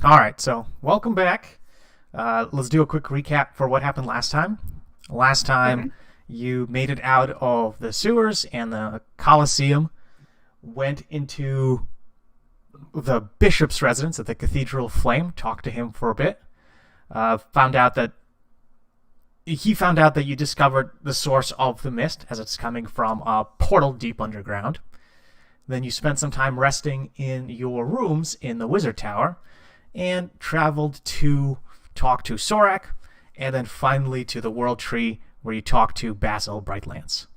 All right, so welcome back. Let's do a quick recap for what happened last time. Last time, you made it out of the sewers and the Colosseum, went into the bishop's residence at the Cathedral of Flame, talked to him for a bit, found out that you discovered the source of the mist as it's coming from a portal deep underground. Then you spent some time resting in your rooms in the Wizard Tower and traveled to talk to Sorak, and then finally to the World Tree where you talked to Basil Brightlance.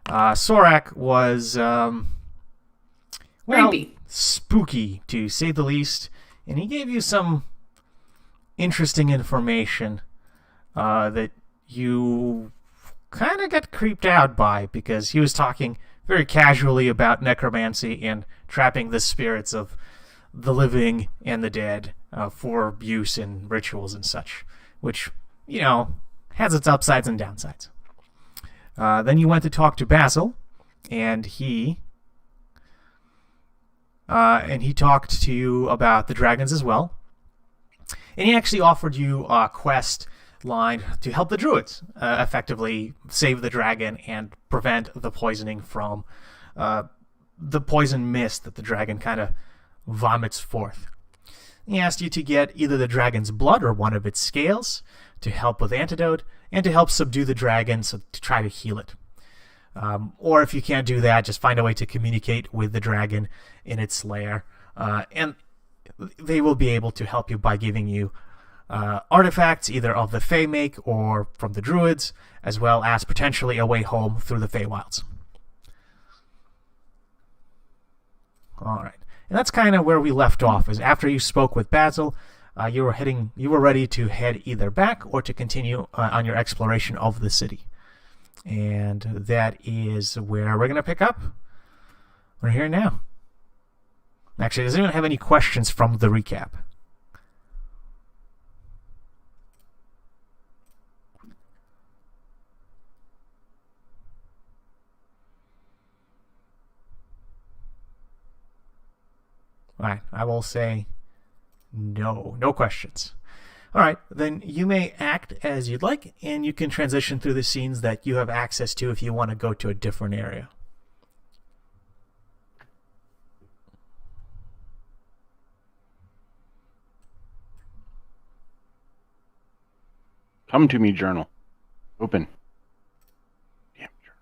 Sorak was, Creepy. spooky to say the least, and he gave you some interesting information that you kind of got creeped out by, because he was talking very casually about necromancy and trapping the spirits of the living and the dead for use in rituals and such, which, has its upsides and downsides. Then you went to talk to Basil, and he talked to you about the dragons as well. And he actually offered you a quest line to help the druids effectively save the dragon and prevent the poisoning from the poison mist that the dragon kind of vomits forth. He asked you to get either the dragon's blood or one of its scales to help with antidote and to help subdue the dragon, so to try to heal it. Or if you can't do that, just find a way to communicate with the dragon in its lair. And they will be able to help you by giving you artifacts either of the Fey make or from the druids, as well as potentially a way home through the Feywilds. All right. And that's kind of where we left off, is after you spoke with Basil, you were ready to head either back or to continue on your exploration of the city. And that is where we're going to pick up. We're here now. Actually, does anyone have any questions from the recap? All right, I will say no questions. All right, then you may act as you'd like, and you can transition through the scenes that you have access to if you want to go to a different area. Come to me, journal. Open. Damn journal.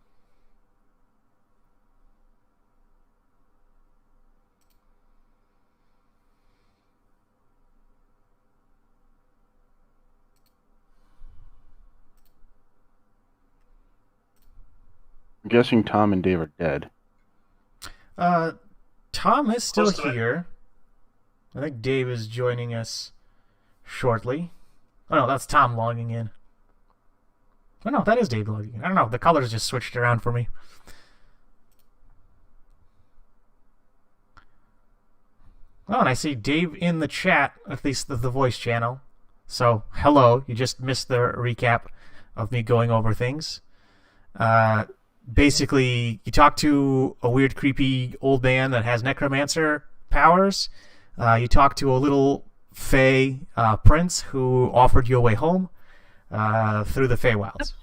I'm guessing Tom and Dave are dead. Tom is still Close to it. here. I think Dave is joining us shortly. Oh no, that's Tom logging in. Oh no, that is Dave logging in. I don't know, the colors just switched around for me. Oh, and I see Dave in the chat, at least the voice channel. So, hello, you just missed the recap of me going over things. Basically, you talk to a weird, creepy old man that has necromancer powers. You talk to a little Fey prince who offered you a way home through the Feywilds.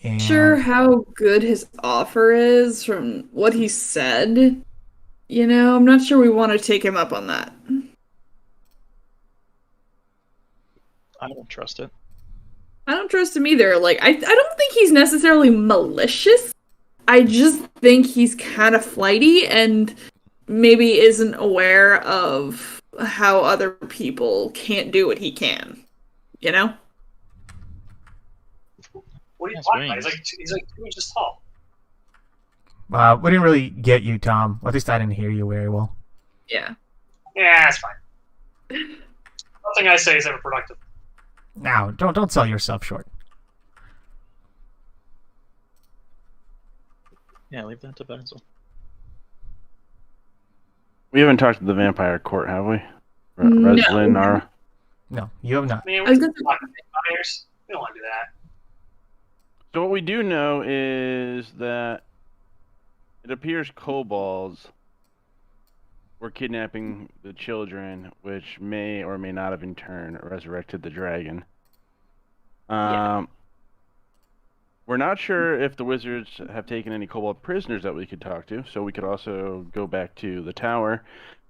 And Sure how good his offer is from what he said. I'm not sure we want to take him up on that. I don't trust it. I don't trust him either. I don't think he's necessarily malicious. I just think he's kind of flighty and maybe isn't aware of how other people can't do what he can. What are you That's talking about? strange. He's like 2 inches tall. we didn't really get you, Tom. At least I didn't hear you very well. Yeah. Yeah, that's fine. Nothing I say is ever productive. Now, don't sell yourself short. Yeah, leave that to Basil. We haven't talked to the vampire court, have we? No. Reslin, Nara. No, you have not. I mean, I was we're gonna say- talking vampires. We don't want to do that. So what we do know is that it appears kobolds were kidnapping the children, which may or may not have in turn resurrected the dragon. Yeah. We're not sure if the wizards have taken any kobold prisoners that we could talk to, so we could also go back to the tower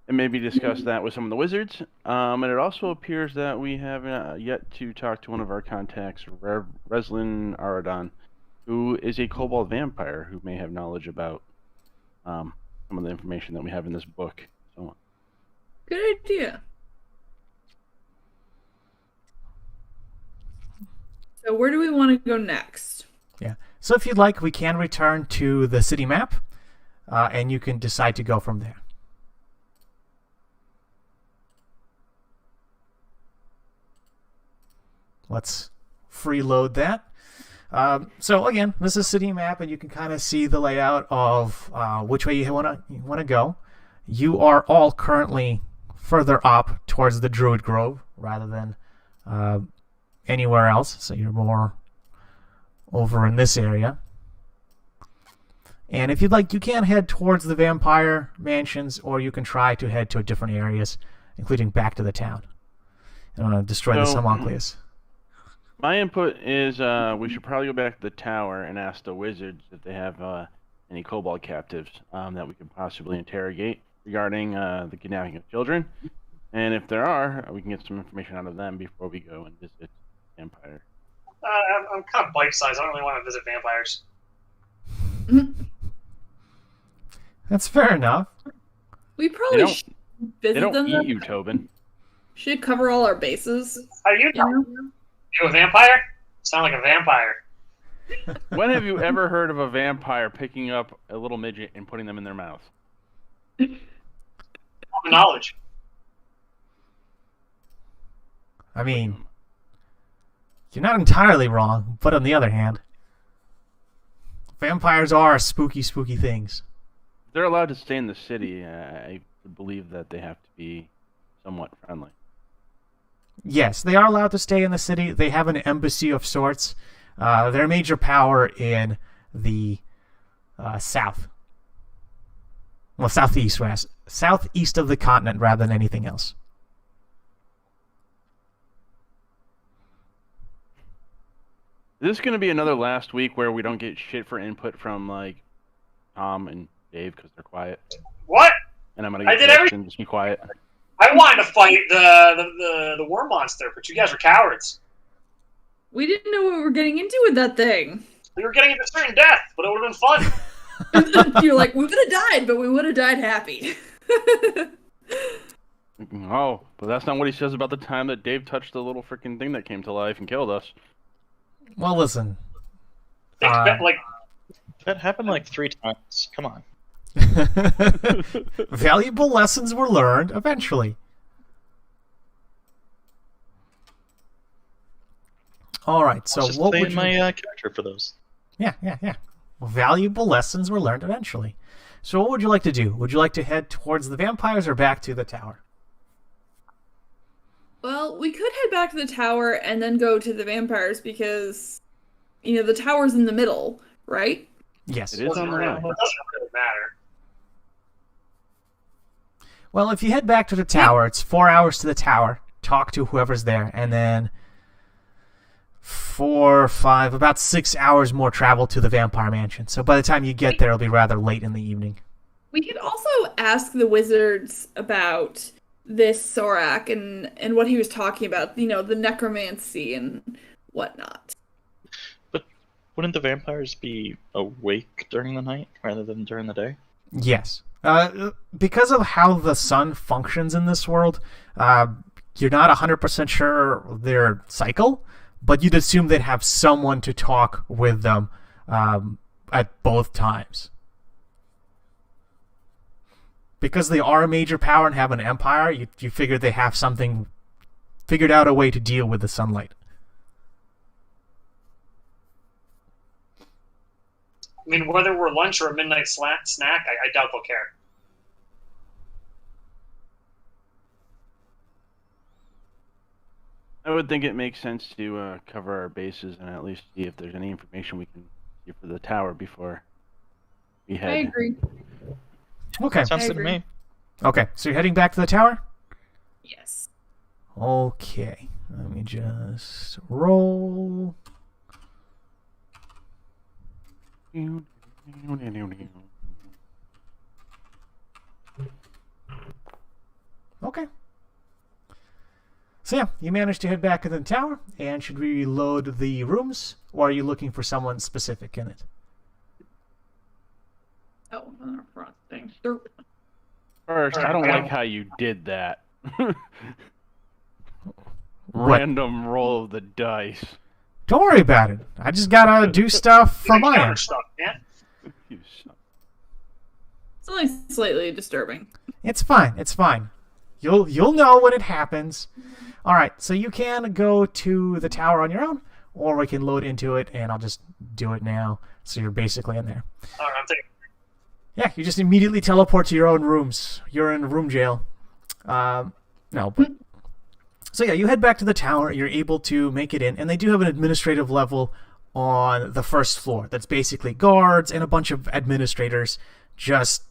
and maybe discuss that with some of the wizards. And it also appears that we have yet to talk to one of our contacts, Reslin Aradon, who is a kobold vampire who may have knowledge about some of the information that we have in this book. So, Good idea. So where do we want to go next? Yeah. So if you'd like, we can return to the city map, and you can decide to go from there. Let's freeload that. So again, this is city map, and you can kind of see the layout of which way you want to go. You are all currently further up towards the Druid Grove rather than anywhere else. So you're more over in this area. And if you'd like, you can head towards the vampire mansions, or you can try to head to different areas, including back to the town. I want to destroy the homunculus. My input is we should probably go back to the tower and ask the wizards if they have any kobold captives that we could possibly interrogate regarding the kidnapping of children. And if there are, we can get some information out of them before we go and visit Empire. I'm kind of bite-sized. I don't really want to visit vampires. That's fair enough. We probably should visit They don't them. eat you, Tobin. Should cover all our bases. Are you? You a vampire? Sound like a vampire. When have you ever heard of a vampire picking up a little midget and putting them in their mouth? Knowledge. I mean, you're not entirely wrong, but on the other hand, vampires are spooky, spooky things. They're allowed to stay in the city. I believe that they have to be somewhat friendly. Yes, they are allowed to stay in the city. They have an embassy of sorts. They're a major power in the south. Well, southeast of the continent rather than anything else. Is this going to be another last week where we don't get shit for input from, like, Tom and Dave because they're quiet? What? And I'm going to I did get everything. and just be quiet? I wanted to fight the worm monster, but you guys were cowards. We didn't know what we were getting into with that thing. We were getting into certain death, but it would have been fun. You're like, we would have died, but we would have died happy. Oh, but that's not what he says about the time that Dave touched the little freaking thing that came to life and killed us. Well, listen. Like That happened like 3 times. Come on. Valuable lessons were learned eventually. All right, so Just what playing would you... my character for those. Yeah. Valuable lessons were learned eventually. So what would you like to do? Would you like to head towards the vampires or back to the tower? Well, we could head back to the tower and then go to the vampires because, the tower's in the middle, right? Yes. It is on the it line. doesn't really matter. Well, if you head back to the tower, it's 4 hours to the tower. Talk to whoever's there, and then 4 or 5, about 6 hours more travel to the vampire mansion. So by the time you get there, it'll be rather late in the evening. We could also ask the wizards about this Sorak and what he was talking about, the necromancy and whatnot. But wouldn't the vampires be awake during the night rather than during the day? Yes. Because of how the sun functions in this world, you're not 100% sure their cycle, but you'd assume they'd have someone to talk with them at both times. Because they are a major power and have an empire, you figure they have figured out a way to deal with the sunlight. I mean, whether we're lunch or a midnight snack, I doubt they'll care. I would think it makes sense to cover our bases and at least see if there's any information we can get for the tower before we head. I agree. Okay. Sounds I good to agree. me. Okay, so you're heading back to the tower? Yes. Okay, let me just roll. Okay. So yeah, you managed to head back to the tower, and should we reload the rooms, or are you looking for someone specific in it? Oh, front thing. First, I don't like how you did that. What? Random roll of the dice. Don't worry about it. I just gotta do stuff from my Counter end. stuff, man. You suck. It's only slightly disturbing. It's fine. It's fine. You'll know when it happens. All right. So you can go to the tower on your own, or we can load into it, and I'll just do it now. So you're basically in there. All right, I'm taking. Yeah, you just immediately teleport to your own rooms. You're in room jail. No, but so yeah, you head back to the tower. You're able to make it in, and they do have an administrative level on the first floor. That's basically guards and a bunch of administrators just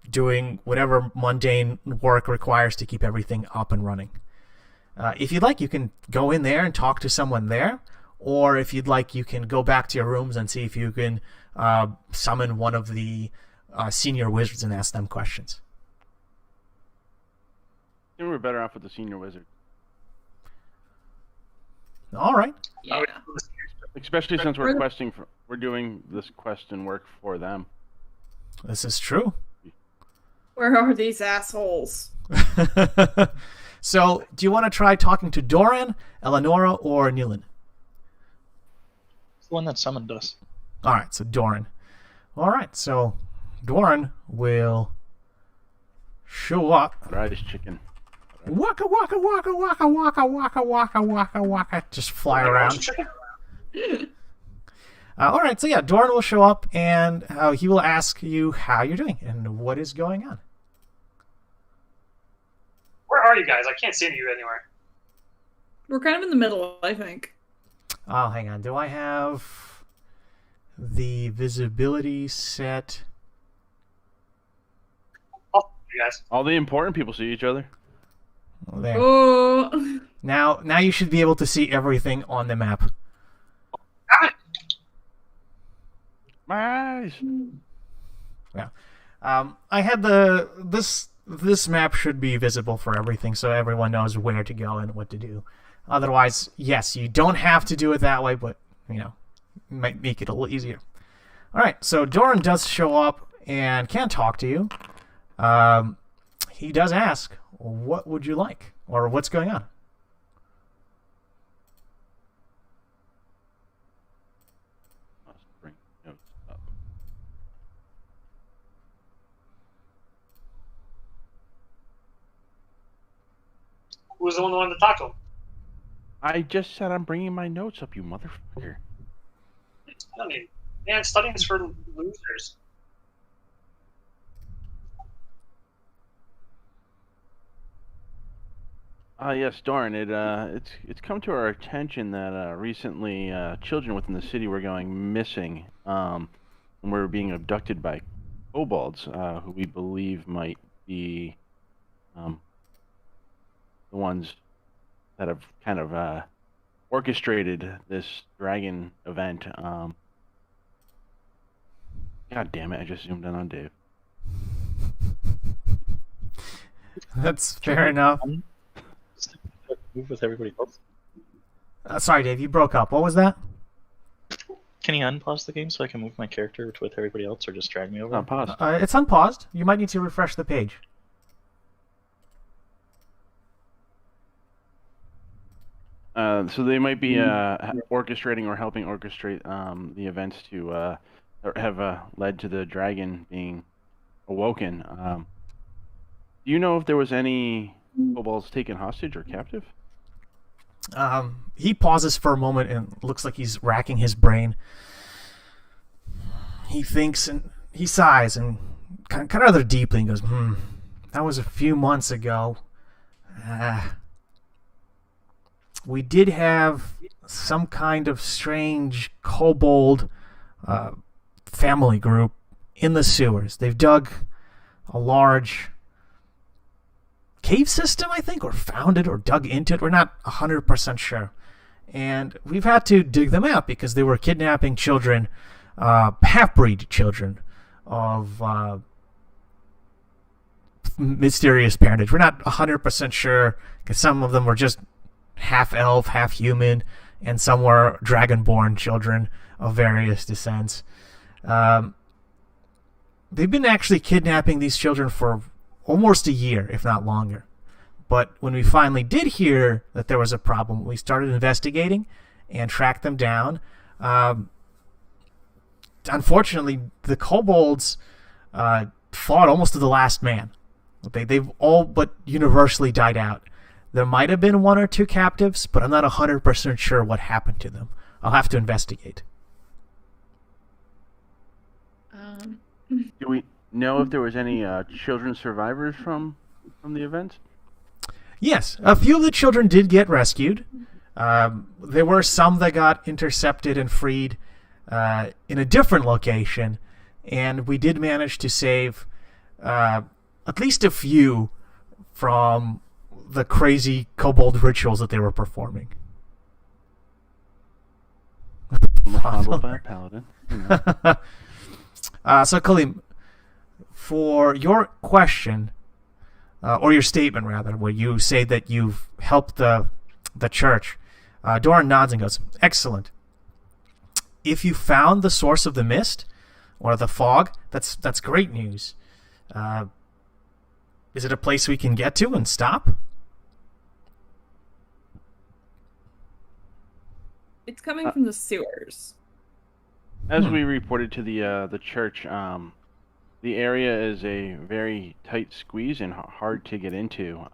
doing whatever mundane work requires to keep everything up and running. If you'd like, you can go in there and talk to someone there, or if you'd like, you can go back to your rooms and see if you can summon one of the senior wizards and ask them questions. I think we're better off with the senior wizard. All right. Yeah. Especially since we're doing this quest and work for them. This is true. Where are these assholes? So, do you want to try talking to Doran, Eleonora, or Newland? It's the one that summoned us. All right, so Doran. All right, so Doran will show up. Rice chicken. Waka waka waka waka waka waka waka waka waka. Just fly around. All right, so yeah, Doran will show up and he will ask you how you're doing and what is going on. Where are you guys? I can't see you anywhere. We're kind of in the middle, I think. Oh, hang on. Do I have the visibility set? Oh, you guys. All the important people see each other. Oh, there. Oh. Now you should be able to see everything on the map. My eyes. Yeah. I had this map should be visible for everything, so everyone knows where to go and what to do. Otherwise, yes, you don't have to do it that way, but might make it a little easier. All right, so Doran does show up and can talk to you. He does ask, "What would you like?" or "What's going on?" Must bring notes up. Who's the one who wanted to talk to him? I just said I'm bringing my notes up, you motherfucker. I mean, man, studying's for losers. Yes, Doran. It's come to our attention that recently children within the city were going missing, and were being abducted by kobolds, who we believe might be the ones that have kind of orchestrated this dragon event. God damn it! I just zoomed in on Dave. That's fair enough. Move with everybody else. Sorry, Dave, you broke up. What was that? Can you unpause the game so I can move my character with everybody else, or just drag me over? Not paused. It's unpaused. You might need to refresh the page. So they might be orchestrating or helping orchestrate the events to have led to the dragon being awoken. Do you know if there was any kobolds taken hostage or captive? He pauses for a moment and looks like he's racking his brain. He thinks and he sighs and kind of rather deeply and goes, that was a few months ago. We did have some kind of strange kobold family group in the sewers. They've dug a large cave system, I think, or found it or dug into it. We're not 100% sure. And we've had to dig them out because they were kidnapping children, half-breed children of mysterious parentage. We're not 100% sure because some of them were just half-elf, half-human, and some were dragon-born children of various descents. They've been actually kidnapping these children for almost a year, if not longer. But when we finally did hear that there was a problem, we started investigating and tracked them down. Unfortunately, the kobolds fought almost to the last man. They've all but universally died out. There might have been 1 or 2 captives, but I'm not 100% sure what happened to them. I'll have to investigate. Do we know if there was any children survivors from the event? Yes, a few of the children did get rescued. There were some that got intercepted and freed in a different location, and we did manage to save at least a few from the crazy kobold rituals that they were performing. Humbled by a paladin. You know. So, Kaleem, for your question, or your statement rather, where you say that you've helped the church, Doran nods and goes, "Excellent. If you found the source of the mist or the fog, that's great news. Is it a place we can get to and stop?" It's coming from the sewers. As we reported to the church, the area is a very tight squeeze and hard to get into.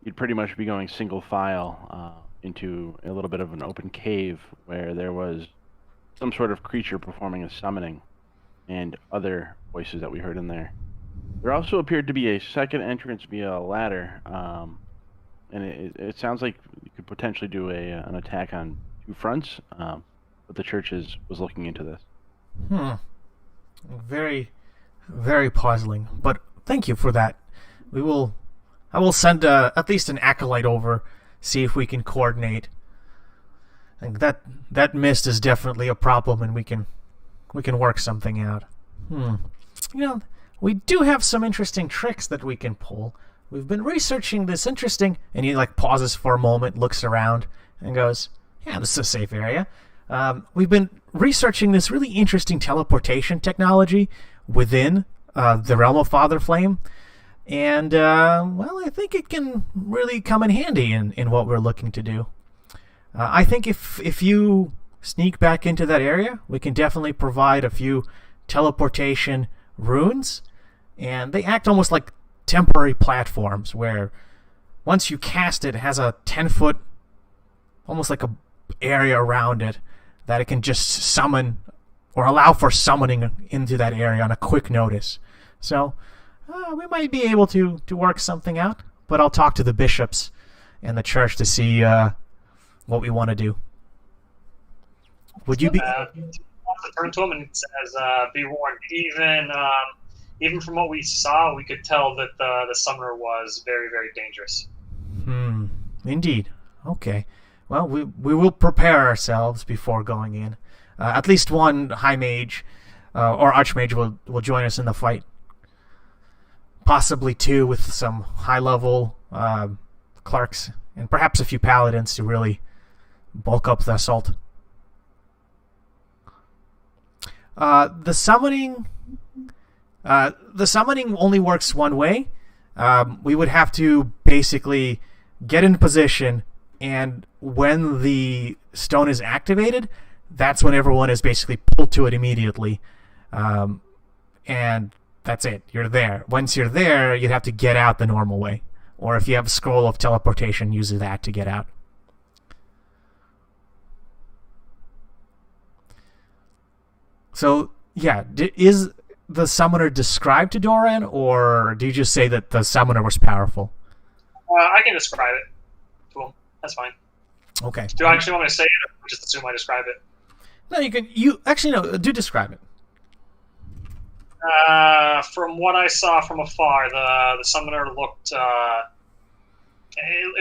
You'd pretty much be going single file into a little bit of an open cave where there was some sort of creature performing a summoning and other voices that we heard in there. There also appeared to be a second entrance via a ladder, and it sounds like you could potentially do an attack on 2 fronts, but the church was looking into this. Very, very puzzling. But thank you for that. I will send at least an acolyte over, see if we can coordinate. And that mist is definitely a problem, and we can work something out. We do have some interesting tricks that we can pull. We've been researching this interesting, and he pauses for a moment, looks around, and goes, "Yeah, this is a safe area." We've been researching this really interesting teleportation technology within the realm of Father Flame, and I think it can really come in handy in what we're looking to do. I think if you sneak back into that area, we can definitely provide a few teleportation runes, and they act almost like temporary platforms where once you cast it, it has a 10-foot, almost like a area around it that it can just summon or allow for summoning into that area on a quick notice. So we might be able to work something out, but I'll talk to the bishops and the church to see what we want to do. Would you be... To turn to him and says, "Be warned. Even from what we saw, we could tell that the summoner was very, very dangerous." Indeed. Okay. Well, we will prepare ourselves before going in. At least one high mage or archmage will join us in the fight. Possibly 2 with some high-level clerks, and perhaps a few paladins to really bulk up the assault. The summoning only works one way. We would have to basically get in position, and when the stone is activated, that's when everyone is basically pulled to it immediately. And that's it. You're there. Once you're there, you'd have to get out the normal way. Or if you have a scroll of teleportation, use that to get out. So, yeah, is the summoner described to Doran, or do you just say that the summoner was powerful? I can describe it to him. That's fine. Okay. Do you actually want me to say it, or just assume I describe it? No, you can. You actually no. Do describe it. From what I saw from afar, the summoner looked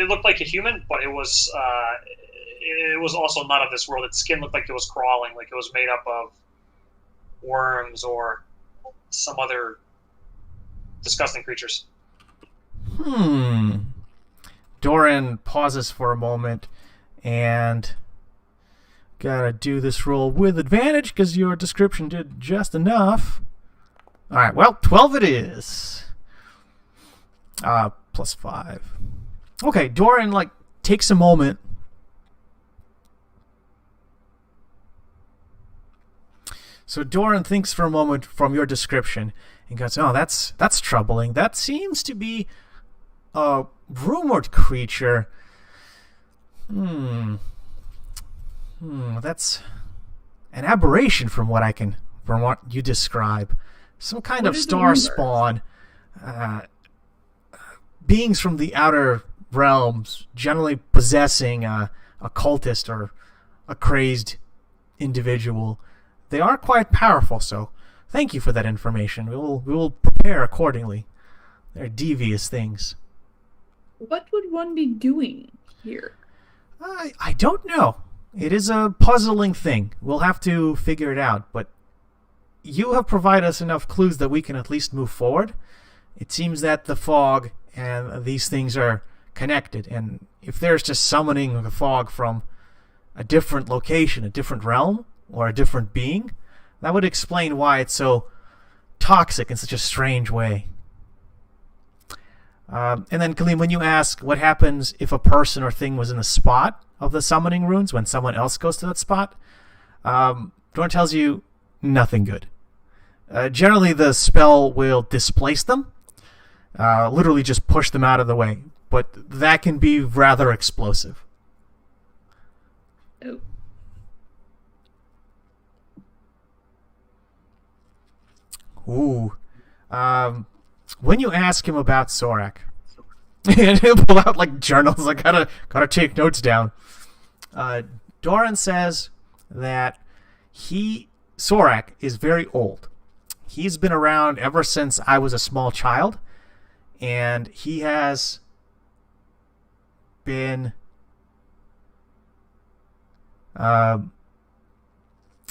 it looked like a human, but it was also not of this world. Its skin looked like it was crawling, like it was made up of worms or some other disgusting creatures. Doran pauses for a moment and gotta do this roll with advantage because your description did just enough. Alright, well, 12 it is. Plus 5. Okay, Doran, takes a moment. So Doran thinks for a moment from your description and goes, oh, that's troubling. That seems to be a rumored creature. That's an aberration from what you describe. Some kind of star spawn. Beings from the outer realms, generally possessing a cultist or a crazed individual. They are quite powerful, so thank you for that information. We will prepare accordingly. They're devious things. What would one be doing here? I don't know. It is a puzzling thing. We'll have to figure it out, but you have provided us enough clues that we can at least move forward. It seems that the fog and these things are connected, and if there's just summoning the fog from a different location, a different realm, or a different being, that would explain why it's so toxic in such a strange way. And then, Kaleem, when you ask what happens if a person or thing was in the spot of the summoning runes when someone else goes to that spot, Dorn tells you nothing good. Generally, the spell will displace them, literally just push them out of the way, but that can be rather explosive. Oh. Ooh. When you ask him about Sorak, and he'll pull out journals, I gotta take notes down. Doran says that Sorak is very old. He's been around ever since I was a small child, and he has been a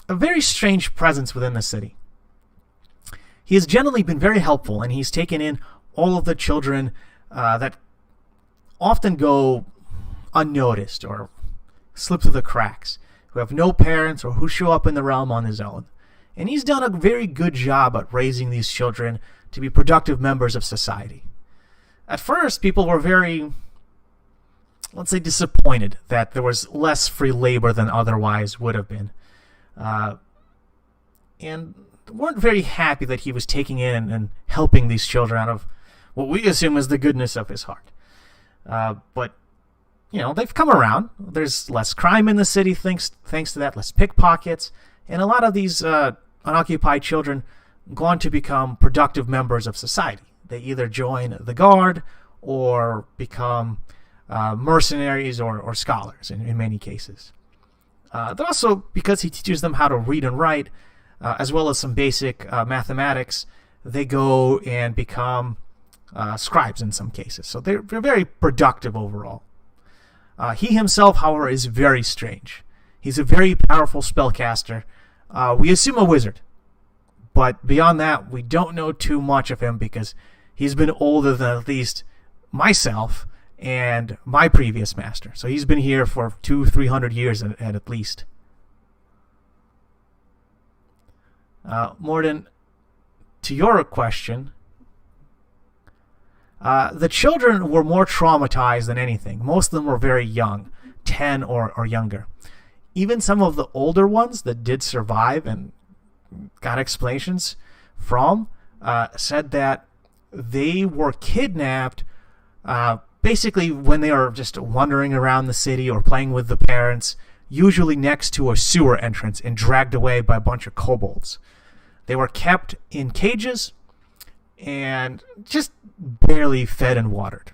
very strange presence within the city. He has generally been very helpful, and he's taken in all of the children that often go unnoticed or slip through the cracks, who have no parents or who show up in the realm on his own. And he's done a very good job at raising these children to be productive members of society. At first, people were very, let's say, disappointed that there was less free labor than otherwise would have been. And weren't very happy that he was taking in and helping these children out of what we assume is the goodness of his heart. But, they've come around. There's less crime in the city thanks to that, less pickpockets, and a lot of these unoccupied children go on to become productive members of society. They either join the guard or become mercenaries or scholars in many cases. They're also, because he teaches them how to read and write, as well as some basic mathematics, they go and become scribes in some cases. So they're very productive overall. He himself, however, is very strange. He's a very powerful spellcaster. We assume a wizard. But beyond that, we don't know too much of him because he's been older than at least myself and my previous master. So he's been here for 200-300 years at least. Morden, to your question, the children were more traumatized than anything. Most of them were very young, 10 or younger. Even some of the older ones that did survive and got explanations from said that they were kidnapped basically when they are just wandering around the city or playing with the parents, usually next to a sewer entrance, and dragged away by a bunch of kobolds. They were kept in cages and just barely fed and watered.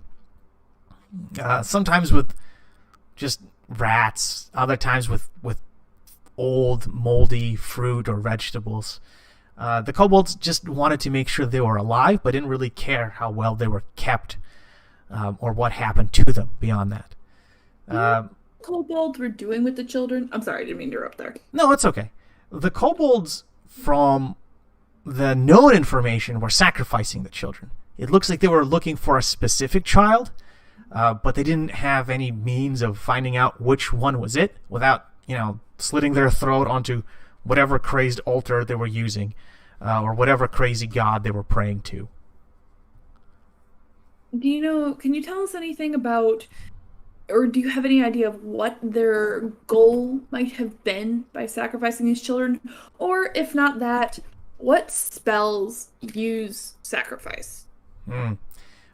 Sometimes with just rats, other times with old, moldy fruit or vegetables. The kobolds just wanted to make sure they were alive, but didn't really care how well they were kept. or what happened to them beyond that. Kobolds were doing with the children? I'm sorry, I didn't mean to interrupt there. No, it's okay. The kobolds, from the known information, were sacrificing the children. It looks like they were looking for a specific child, but they didn't have any means of finding out which one was it without, slitting their throat onto whatever crazed altar they were using, or whatever crazy god they were praying to. Can you tell us anything about, or do you have any idea of what their goal might have been by sacrificing these children? Or if not that, what spells use sacrifice?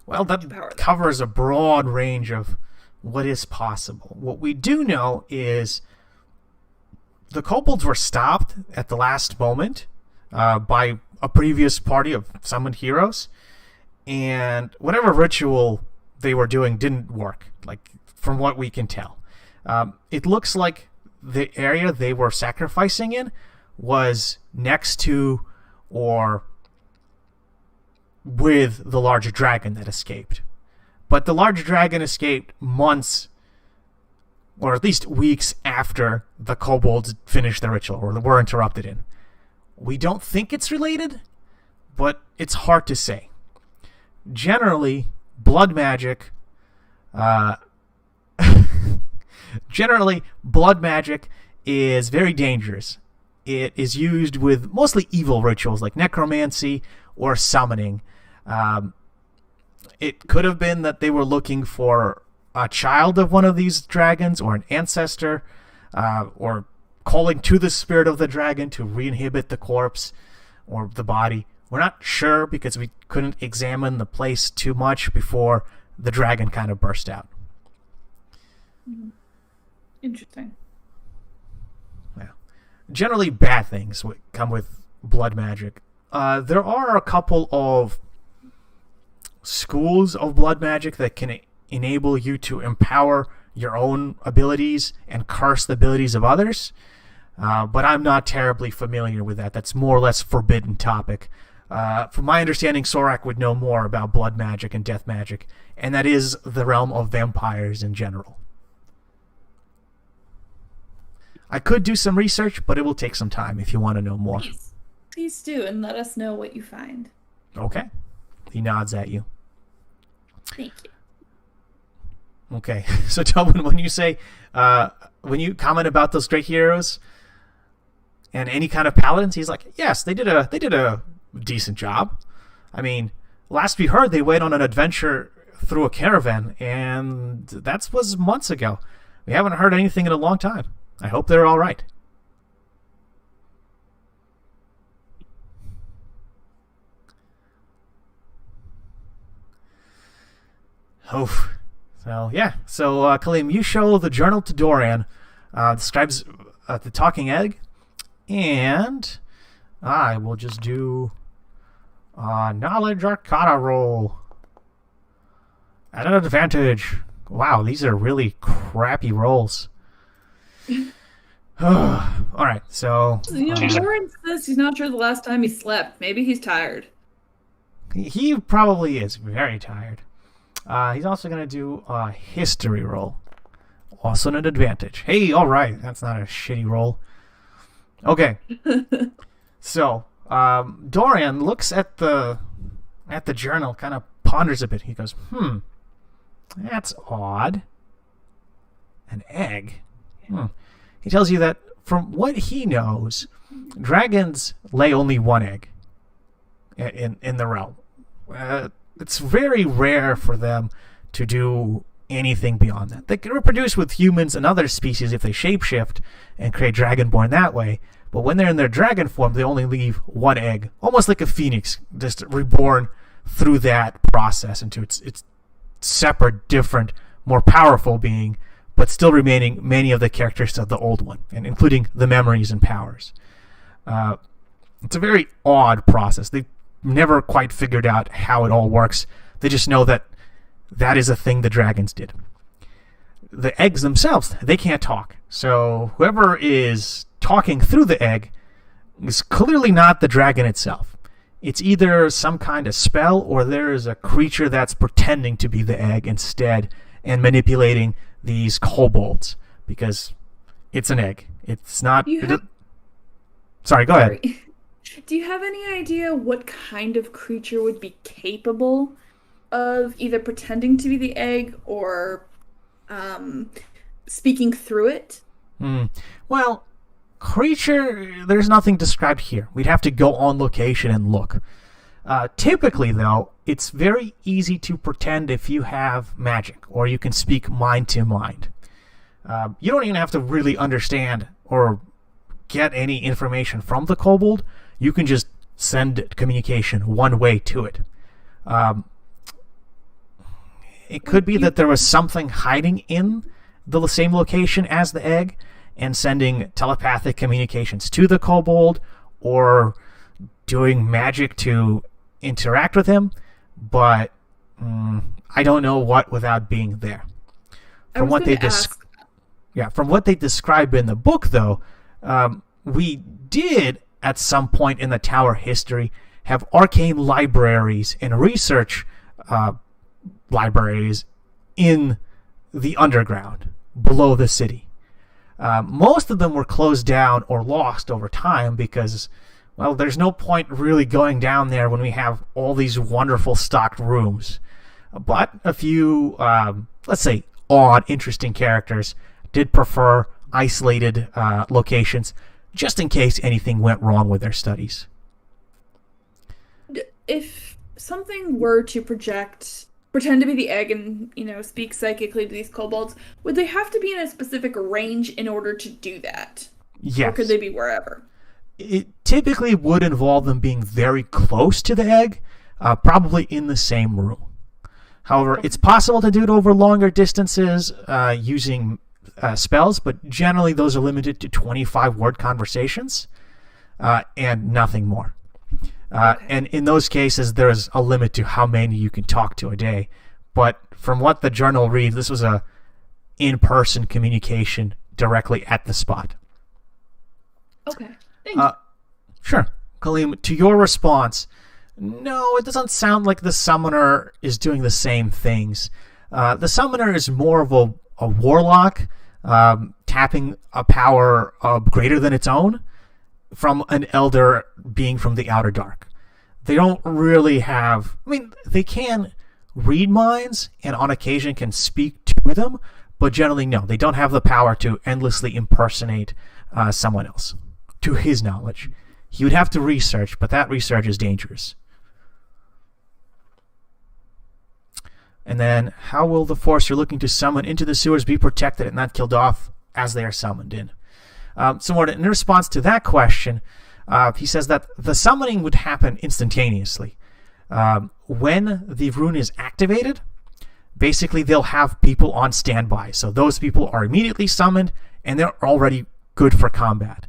Well, that covers a broad range of what is possible. What we do know is the kobolds were stopped at the last moment by a previous party of summoned heroes, and whatever ritual they were doing didn't work, from what we can tell. It looks like the area they were sacrificing in was next to or with the large dragon that escaped. But the large dragon escaped months, or at least weeks after the kobolds finished their ritual, or were interrupted in. We don't think it's related, but it's hard to say. Generally, blood magic is very dangerous. It is used with mostly evil rituals like necromancy or summoning. It could have been that they were looking for a child of one of these dragons or an ancestor, or calling to the spirit of the dragon to re-inhibit the corpse or the body. We're not sure because we couldn't examine the place too much before the dragon kind of burst out. Interesting. Yeah. Generally, bad things come with blood magic. There are a couple of schools of blood magic that can enable you to empower your own abilities and curse the abilities of others. But I'm not terribly familiar with that. That's more or less forbidden topic. From my understanding, Sorak would know more about blood magic and death magic, and that is the realm of vampires in general. I could do some research, but it will take some time if you want to know more. Please do, and let us know what you find. Okay. He nods at you. Thank you. Okay. So Tobin, when you comment about those great heroes and any kind of paladins, he's like, yes, they did a decent job. I mean, last we heard, they went on an adventure through a caravan, and that was months ago. We haven't heard anything in a long time. I hope they're all right. Oh, so yeah. So Kaleem, you show the journal to Dorian. Describes the talking egg, and I will just do a knowledge arcana roll at an advantage. Wow, these are really crappy rolls. All right, so Dorian says he's not sure the last time he slept. Maybe he's tired. He probably is very tired. He's also going to do a history roll. Also an advantage. Hey, all right. That's not a shitty roll. Okay. So, Dorian looks at the journal, kind of ponders a bit. He goes, that's odd. An egg? He tells you that from what he knows, dragons lay only one egg in the realm. It's very rare for them to do anything beyond that. They can reproduce with humans and other species if they shapeshift and create dragonborn that way, but when they're in their dragon form, they only leave one egg, almost like a phoenix, just reborn through that process into its separate, different, more powerful being, but still remaining many of the characteristics of the old one, and including the memories and powers. It's a very odd process. They've never quite figured out how it all works. They just know that is a thing the dragons did. The eggs themselves, they can't talk. So whoever is talking through the egg is clearly not the dragon itself. It's either some kind of spell or there is a creature that's pretending to be the egg instead and manipulating these kobolds because it's an egg. It's not... Sorry, go ahead. Do you have any idea what kind of creature would be capable of either pretending to be the egg or speaking through it? Well, creature, there's nothing described here. We'd have to go on location and look. Typically, though, it's very easy to pretend if you have magic, or you can speak mind to mind. You don't even have to really understand or get any information from the kobold. You can just send communication one way to it. It could be that there was something hiding in the same location as the egg and sending telepathic communications to the kobold or doing magic to interact with him, but I don't know what without being there. From what they describe in the book, though, we did at some point in the tower history have arcane libraries and research libraries in the underground below the city. Most of them were closed down or lost over time because, well, there's no point really going down there when we have all these wonderful stocked rooms. But a few, let's say, odd, interesting characters did prefer isolated locations just in case anything went wrong with their studies. If something were to pretend to be the egg and, speak psychically to these kobolds, would they have to be in a specific range in order to do that? Yes. Or could they be wherever? It typically would involve them being very close to the egg, probably in the same room. However, it's possible to do it over longer distances using spells, but generally those are limited to 25-word conversations and nothing more. And in those cases, there's a limit to how many you can talk to a day. But from what the journal reads, this was a in-person communication directly at the spot. Okay. Thank you. Sure. Kaleem, to your response, no, it doesn't sound like the summoner is doing the same things. The summoner is more of a warlock, tapping a power greater than its own from an elder being from the outer dark. They don't really have... they can read minds and on occasion can speak to them, but generally no, they don't have the power to endlessly impersonate someone else, to his knowledge. He would have to research, but that research is dangerous. And then, how will the force you're looking to summon into the sewers be protected and not killed off as they are summoned in? In response to that question, he says that the summoning would happen instantaneously. When the rune is activated, basically they'll have people on standby. So those people are immediately summoned, and they're already good for combat.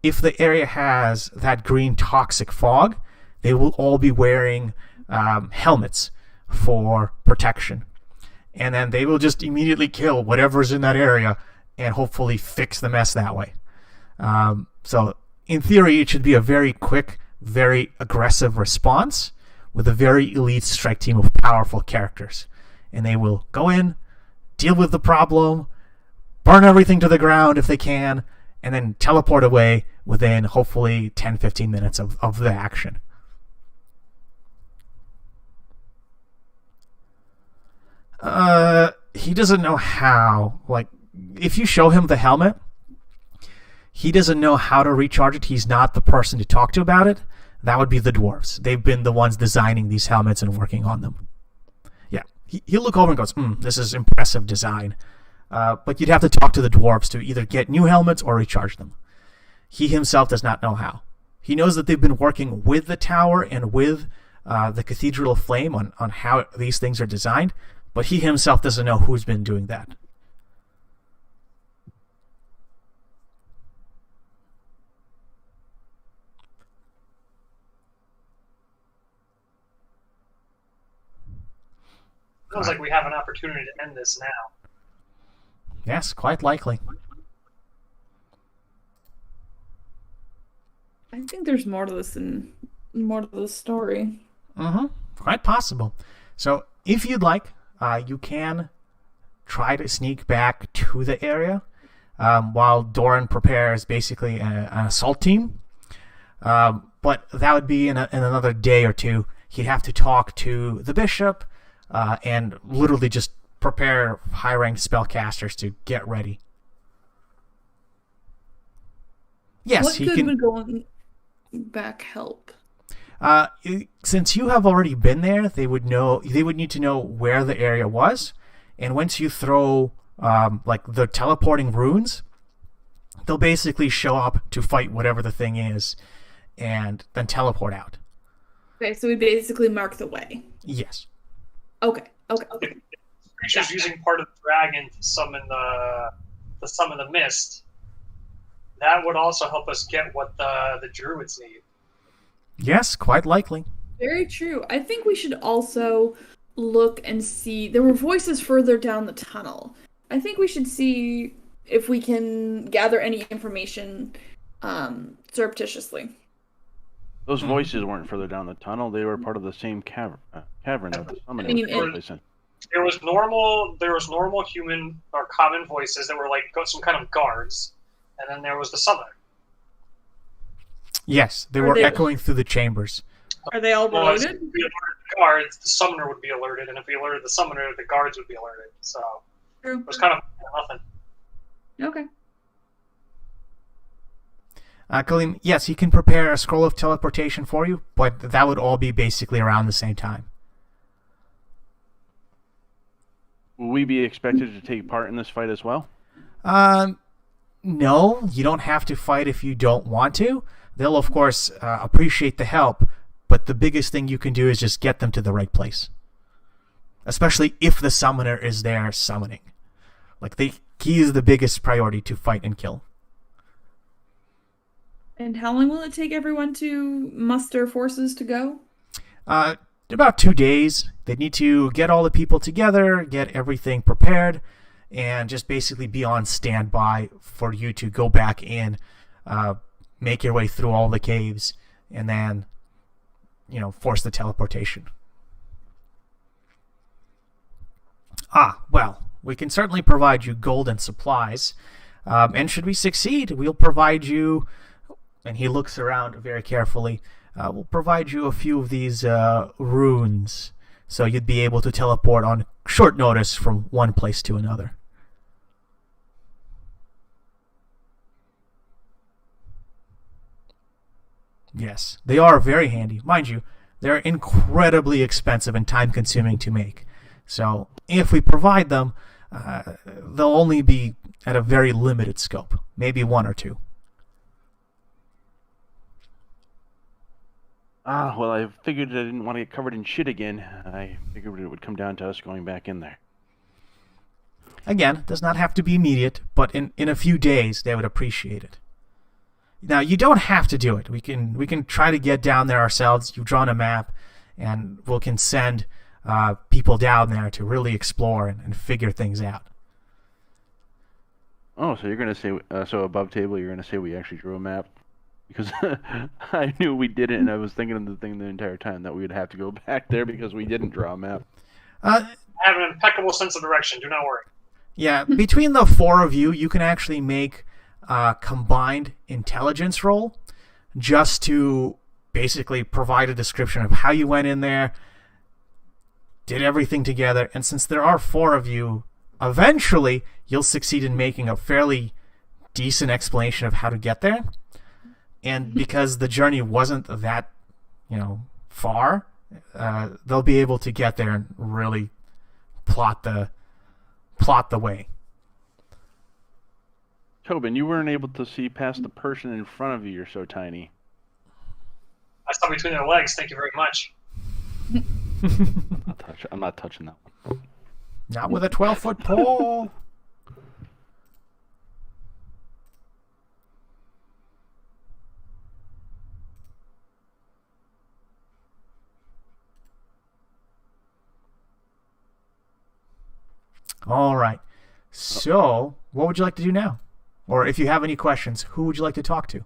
If the area has that green toxic fog, they will all be wearing helmets for protection. And then they will just immediately kill whatever's in that area and hopefully fix the mess that way. So in theory, it should be a very quick, very aggressive response with a very elite strike team of powerful characters. And they will go in, deal with the problem, burn everything to the ground if they can, and then teleport away within hopefully 10-15 minutes of the action. He doesn't know how. If you show him the helmet, he doesn't know how to recharge it. He's not the person to talk to about it. That would be the dwarves. They've been the ones designing these helmets and working on them. Yeah, he'll look over and goes, this is impressive design. But you'd have to talk to the dwarves to either get new helmets or recharge them. He himself does not know how. He knows that they've been working with the tower and with the Cathedral of Flame on how these things are designed, but he himself doesn't know who's been doing that. Sounds like we have an opportunity to end this now. Yes, quite likely. I think there's more to this than more to the story. Quite possible. So if you'd like, you can try to sneak back to the area while Doran prepares basically an assault team. But that would be in another day or two. He'd have to talk to the bishop and literally just prepare high-ranked spellcasters to get ready. Yes, what good would going back help? Since you have already been there, they would need to know where the area was, and once you throw like the teleporting runes, they'll basically show up to fight whatever the thing is, and then teleport out. Okay, so we basically mark the way. Yes. Okay. Creatures using part of the dragon to summon the mist. That would also help us get what the druids need. Yes, quite likely. Very true. I think we should also look and see. There were voices further down the tunnel. I think we should see if we can gather any information surreptitiously. Those voices weren't further down the tunnel. They were part of the same cavern that the summoning was placed in. There was normal human or common voices that were like some kind of guards, and then there was the summoner. Yes, they were echoing through the chambers. Are they all related? If we alerted the guards, the summoner would be alerted, and if we alerted the summoner, the guards would be alerted. So True. it was kind of nothing. Okay. Kaleem, yes, he can prepare a scroll of teleportation for you, but that would all be basically around the same time. Will we be expected to take part in this fight as well? No, you don't have to fight if you don't want to. They'll, of course, appreciate the help, but the biggest thing you can do is just get them to the right place. Especially if the summoner is there summoning. He is the biggest priority to fight and kill. And how long will it take everyone to muster forces to go? About 2 days. They need to get all the people together, get everything prepared, and just basically be on standby for you to go back in, make your way through all the caves, and then, force the teleportation. Well, we can certainly provide you gold and supplies, and should we succeed, we'll provide you, and he looks around very carefully, we'll provide you a few of these runes, so you'd be able to teleport on short notice from one place to another. Yes, they are very handy. Mind you, they're incredibly expensive and time-consuming to make. So if we provide them, they'll only be at a very limited scope, maybe 1 or 2. Well, I figured I didn't want to get covered in shit again. I figured it would come down to us going back in there. Again, it does not have to be immediate, but in a few days, they would appreciate it. Now, you don't have to do it. We can try to get down there ourselves. You've drawn a map, and we can send people down there to really explore and figure things out. Oh, so you're going to say, so above table, you're going to say we actually drew a map? Because I knew we didn't, and I was thinking of the thing the entire time that we would have to go back there because we didn't draw a map. I have an impeccable sense of direction. Do not worry. Yeah, between the 4 of you, you can actually make a combined intelligence roll just to basically provide a description of how you went in there, did everything together, and since there are 4 of you, eventually you'll succeed in making a fairly decent explanation of how to get there. And because the journey wasn't that, far, they'll be able to get there and really plot the way. Tobin, you weren't able to see past the person in front of you. You're so tiny. I saw between their legs. Thank you very much. I'm not touching that one. Not with a 12-foot pole. All right. So, what would you like to do now? Or if you have any questions, who would you like to talk to?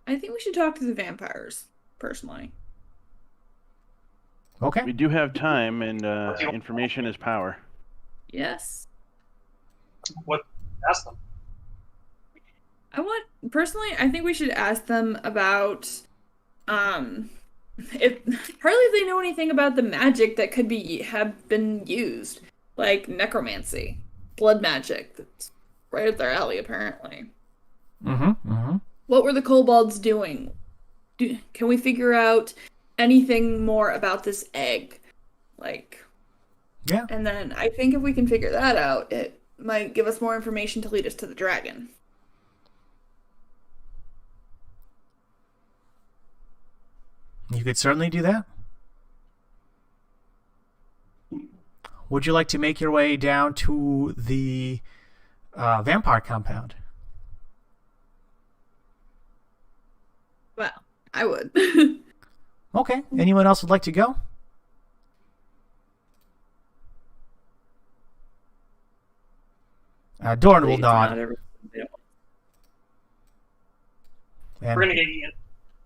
I I think we should talk to the vampires, personally. Okay. We do have time, and information is power. Yes. What? Ask them. I think we should ask them about, if they know anything about the magic that could have been used, like necromancy, blood magic. That's right up their alley, apparently. What were the kobolds doing? Can we figure out anything more about this egg? Yeah. And then I think if we can figure that out, it might give us more information to lead us to the dragon. You could certainly do that. Would you like to make your way down to the vampire compound? Well, I would. Okay. Anyone else would like to go? Dorn will nod. We're gonna get eaten.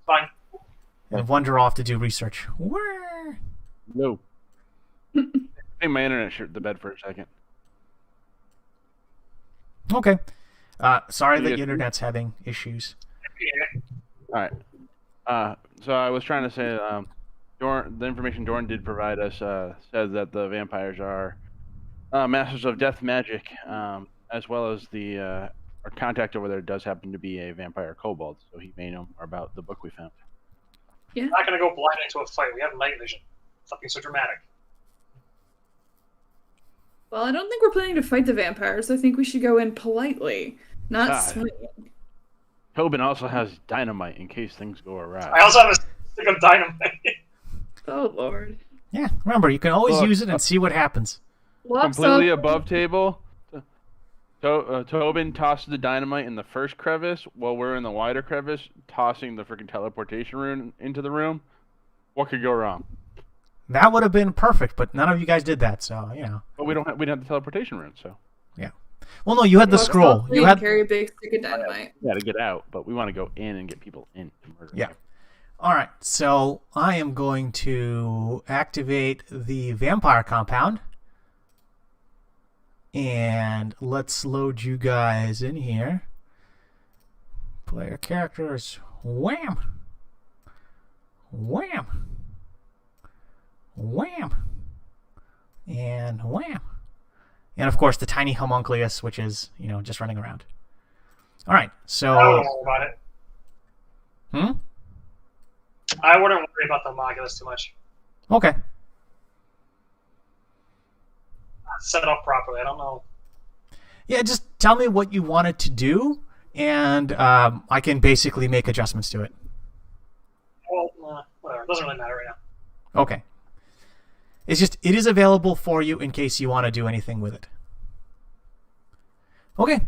Fine. And wander off to do research. Where? No. I think my internet shut the bed for a second. Okay. Sorry that your internet's having issues. All right. So I was trying to say, the information Dorn did provide us says that the vampires are masters of death magic, as well as our contact over there does happen to be a vampire kobold, so he may know more about the book we found. Yeah. I'm not gonna go blind into a fight. We have night vision. Something so dramatic. Well, I don't think we're planning to fight the vampires. I think we should go in politely, not swinging. Tobin also has dynamite in case things go awry. I also have a stick of dynamite. Oh, Lord. Yeah, remember, you can always use it and see what happens. Completely above table, Tobin tosses the dynamite in the first crevice while we're in the wider crevice, tossing the freaking teleportation rune into the room. What could go wrong? That would have been perfect, but none of you guys did that, so, you know. But we didn't have the teleportation rune, so. Yeah. Well, no, you had the scroll. You had carry a big stick of dynamite. Yeah, to get out, but we want to go in and get people in to murder. Yeah. All right, so I am going to activate the vampire compound. And let's load you guys in here. Player characters. Wham! Wham! Wham! And wham! And of course the tiny homunculus, which is, you know, just running around. All right, so. I wouldn't worry about it. I wouldn't worry about the homunculus too much. Okay. Set up properly. I don't know. Yeah, just tell me what you want it to do, and I can basically make adjustments to it. Well, whatever. It doesn't really matter right now. Okay. It's just, it is available for you in case you want to do anything with it. Okay.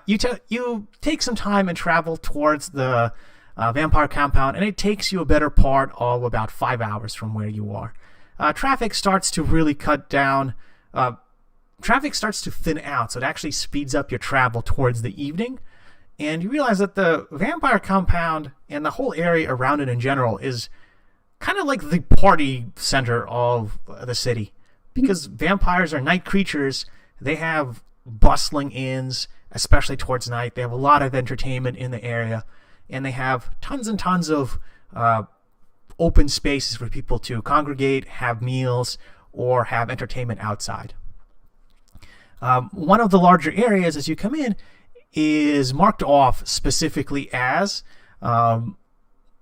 You take some time and travel towards the vampire compound, and it takes you a better part of about 5 hours from where you are. Traffic starts to really cut down. Traffic starts to thin out, so it actually speeds up your travel towards the evening. And you realize that the vampire compound and the whole area around it in general is kind of like the party center of the city. Because vampires are night creatures, they have bustling inns, especially towards night. They have a lot of entertainment in the area, and they have tons and tons of open spaces for people to congregate, have meals, or have entertainment outside. One of the larger areas as you come in is marked off specifically as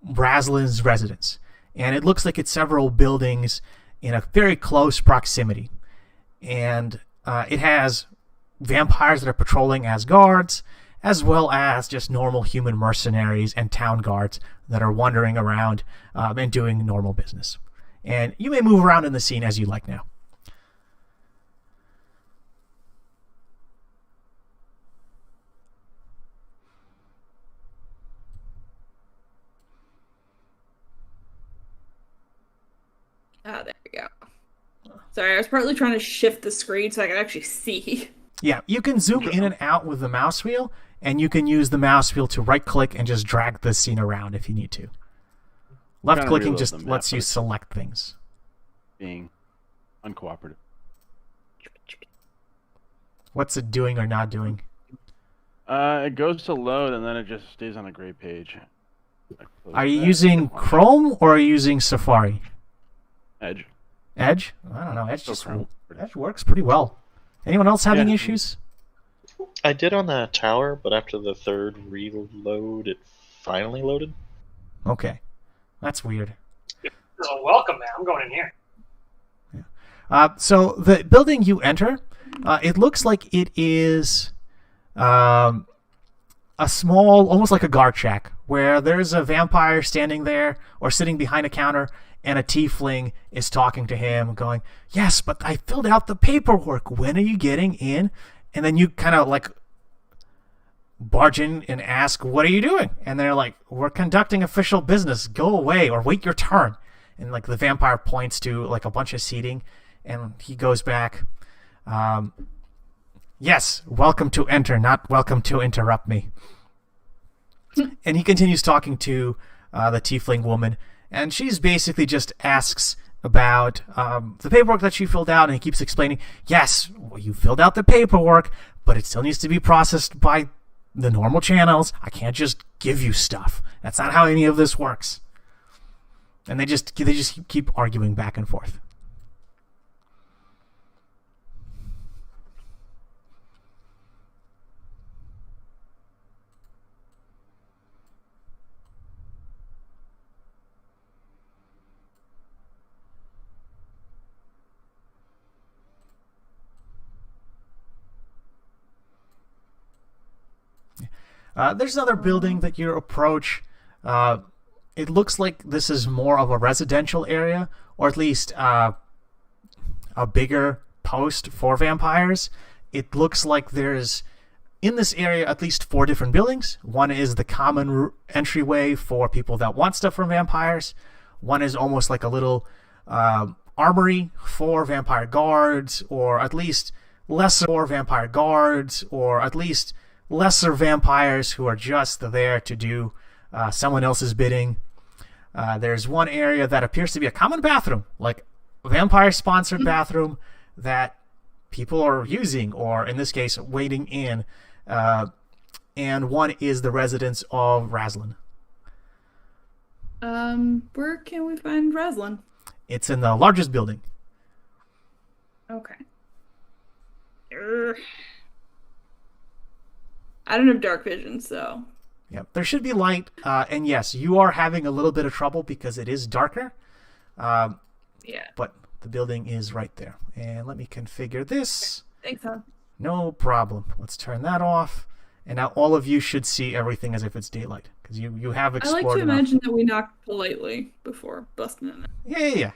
Raslin's residence. And it looks like it's several buildings in a very close proximity. And it has vampires that are patrolling as guards, as well as just normal human mercenaries and town guards that are wandering around and doing normal business. And you may move around in the scene as you like now. Ah, there we go. Sorry, I was partly trying to shift the screen so I could actually see. Yeah, you can zoom in and out with the mouse wheel, and you can use the mouse wheel to right-click and just drag the scene around if you need to. Left-clicking reload just the map, lets you but it's- select things. Being uncooperative. What's it doing or not doing? It goes to load and then it just stays on a gray page. Are you using Chrome or are you using Safari? Edge? Edge? I don't know. Edge Still just Chrome. Edge works pretty well. Anyone else having Yeah. issues? I did on the tower, but after the third reload, it finally loaded. Okay, that's weird. So welcome, man. I'm going in here. So the building you enter, it looks like it is a small, almost like a guard shack, where there's a vampire standing there or sitting behind a counter, and a tiefling is talking to him, going, "Yes, but I filled out the paperwork. When are you getting in?" And then you kind of like barge in and ask, "What are you doing?" And they're like, "We're conducting official business. Go away or wait your turn." And like the vampire points to like a bunch of seating, and he goes back, "Yes, welcome to enter, not welcome to interrupt me." And he continues talking to the tiefling woman, and she's basically just asks about the paperwork that she filled out, and he keeps explaining, "Yes, well, you filled out the paperwork, but it still needs to be processed by the normal channels. I can't just give you stuff. That's not how any of this works." And they just keep arguing back and forth. There's another building that you approach. It looks like this is more of a residential area, or at least a bigger post for vampires. It looks like there's, in this area, at least 4 different buildings. One is the common entryway for people that want stuff from vampires. One is almost like a little armory for vampire guards, or at least lesser vampires who are just there to do someone else's bidding. There's one area that appears to be a common bathroom, like a vampire-sponsored bathroom that people are using, or in this case, waiting in. And one is the residence of Raslin. Where can we find Raslin? It's in the largest building. Okay. I don't have dark vision, so. Yeah, there should be light, and yes, you are having a little bit of trouble because it is darker. Yeah. But the building is right there. And let me configure this. Thanks, huh? No problem. Let's turn that off. And now all of you should see everything as if it's daylight, because you have I explored like to enough. imagine that we knocked politely before busting in. Yeah.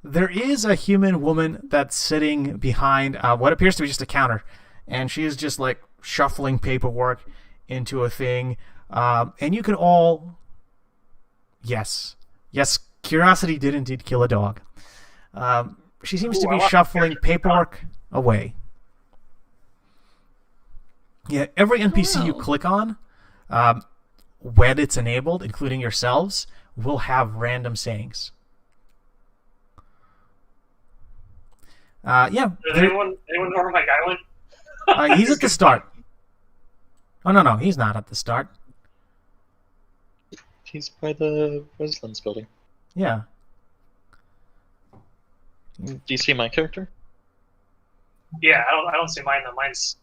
There is a human woman that's sitting behind what appears to be just a counter, and she is just like shuffling paperwork into a thing. And you can all, yes, curiosity did indeed kill a dog. She seems to Ooh, I be like shuffling character. paperwork away. Yeah, every NPC you Oh. click on, when it's enabled, including yourselves, will have random sayings. Yeah, Does there- anyone know where my guy went? he's at the start. Oh, no, he's not at the start. He's by the residence building. Yeah. Do you see my character? Yeah, I don't see mine though. Mine's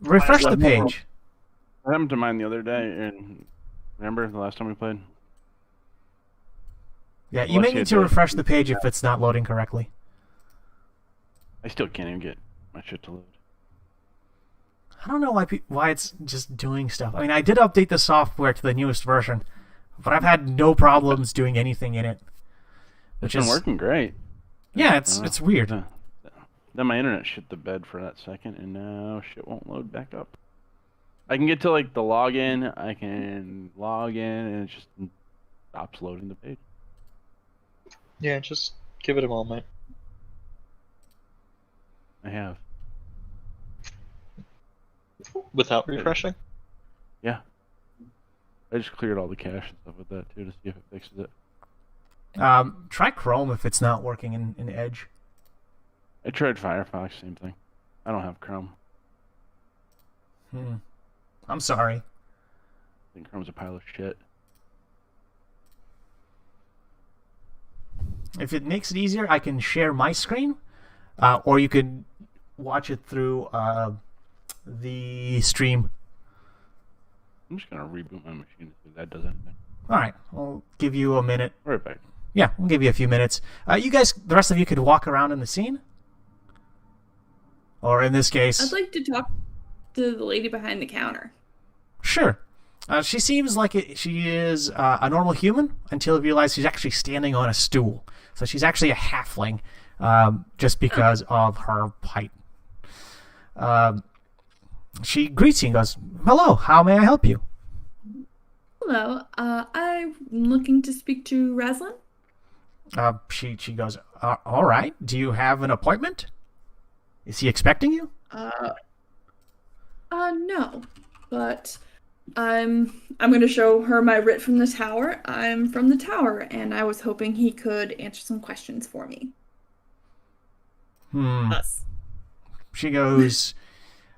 Refresh the What? page. I happened to mine the other day, and remember the last time we played? Yeah, you may Unless you need to do- refresh the page if it's not loading correctly. I still can't even get my shit to load. I don't know why it's just doing stuff. I mean, I did update the software to the newest version, but I've had no problems doing anything in it. It's been working great. Yeah, I it's don't know. it's weird. Then my internet shit the bed for that second, and now shit won't load back up. I can get to like the login, I can log in, and it just stops loading the page. Yeah, just give it a moment. I have. Without refreshing? Yeah. I just cleared all the cache and stuff with that too to see if it fixes it. Try Chrome if it's not working in Edge. I tried Firefox, same thing. I don't have Chrome. I'm sorry. I think Chrome's a pile of shit. If it makes it easier, I can share my screen, or you could watch it through the stream. I'm just gonna reboot my machine to see if that does anything. All right, I'll give you a minute. Right back. Yeah, we'll give you a few minutes. You guys, the rest of you, could walk around in the scene, or in this case, I'd like to talk to the lady behind the counter. sure. She seems like she is a normal human until you realize she's actually standing on a stool. So she's actually a halfling, just because of her height. She greets you and goes, "Hello, how may I help you?" Hello, I'm looking to speak to Raslin. She goes, "All right. Do you have an appointment? Is he expecting you?" No, but I'm going to show her my writ from the tower. I'm from the tower, and I was hoping he could answer some questions for me. Us. She goes,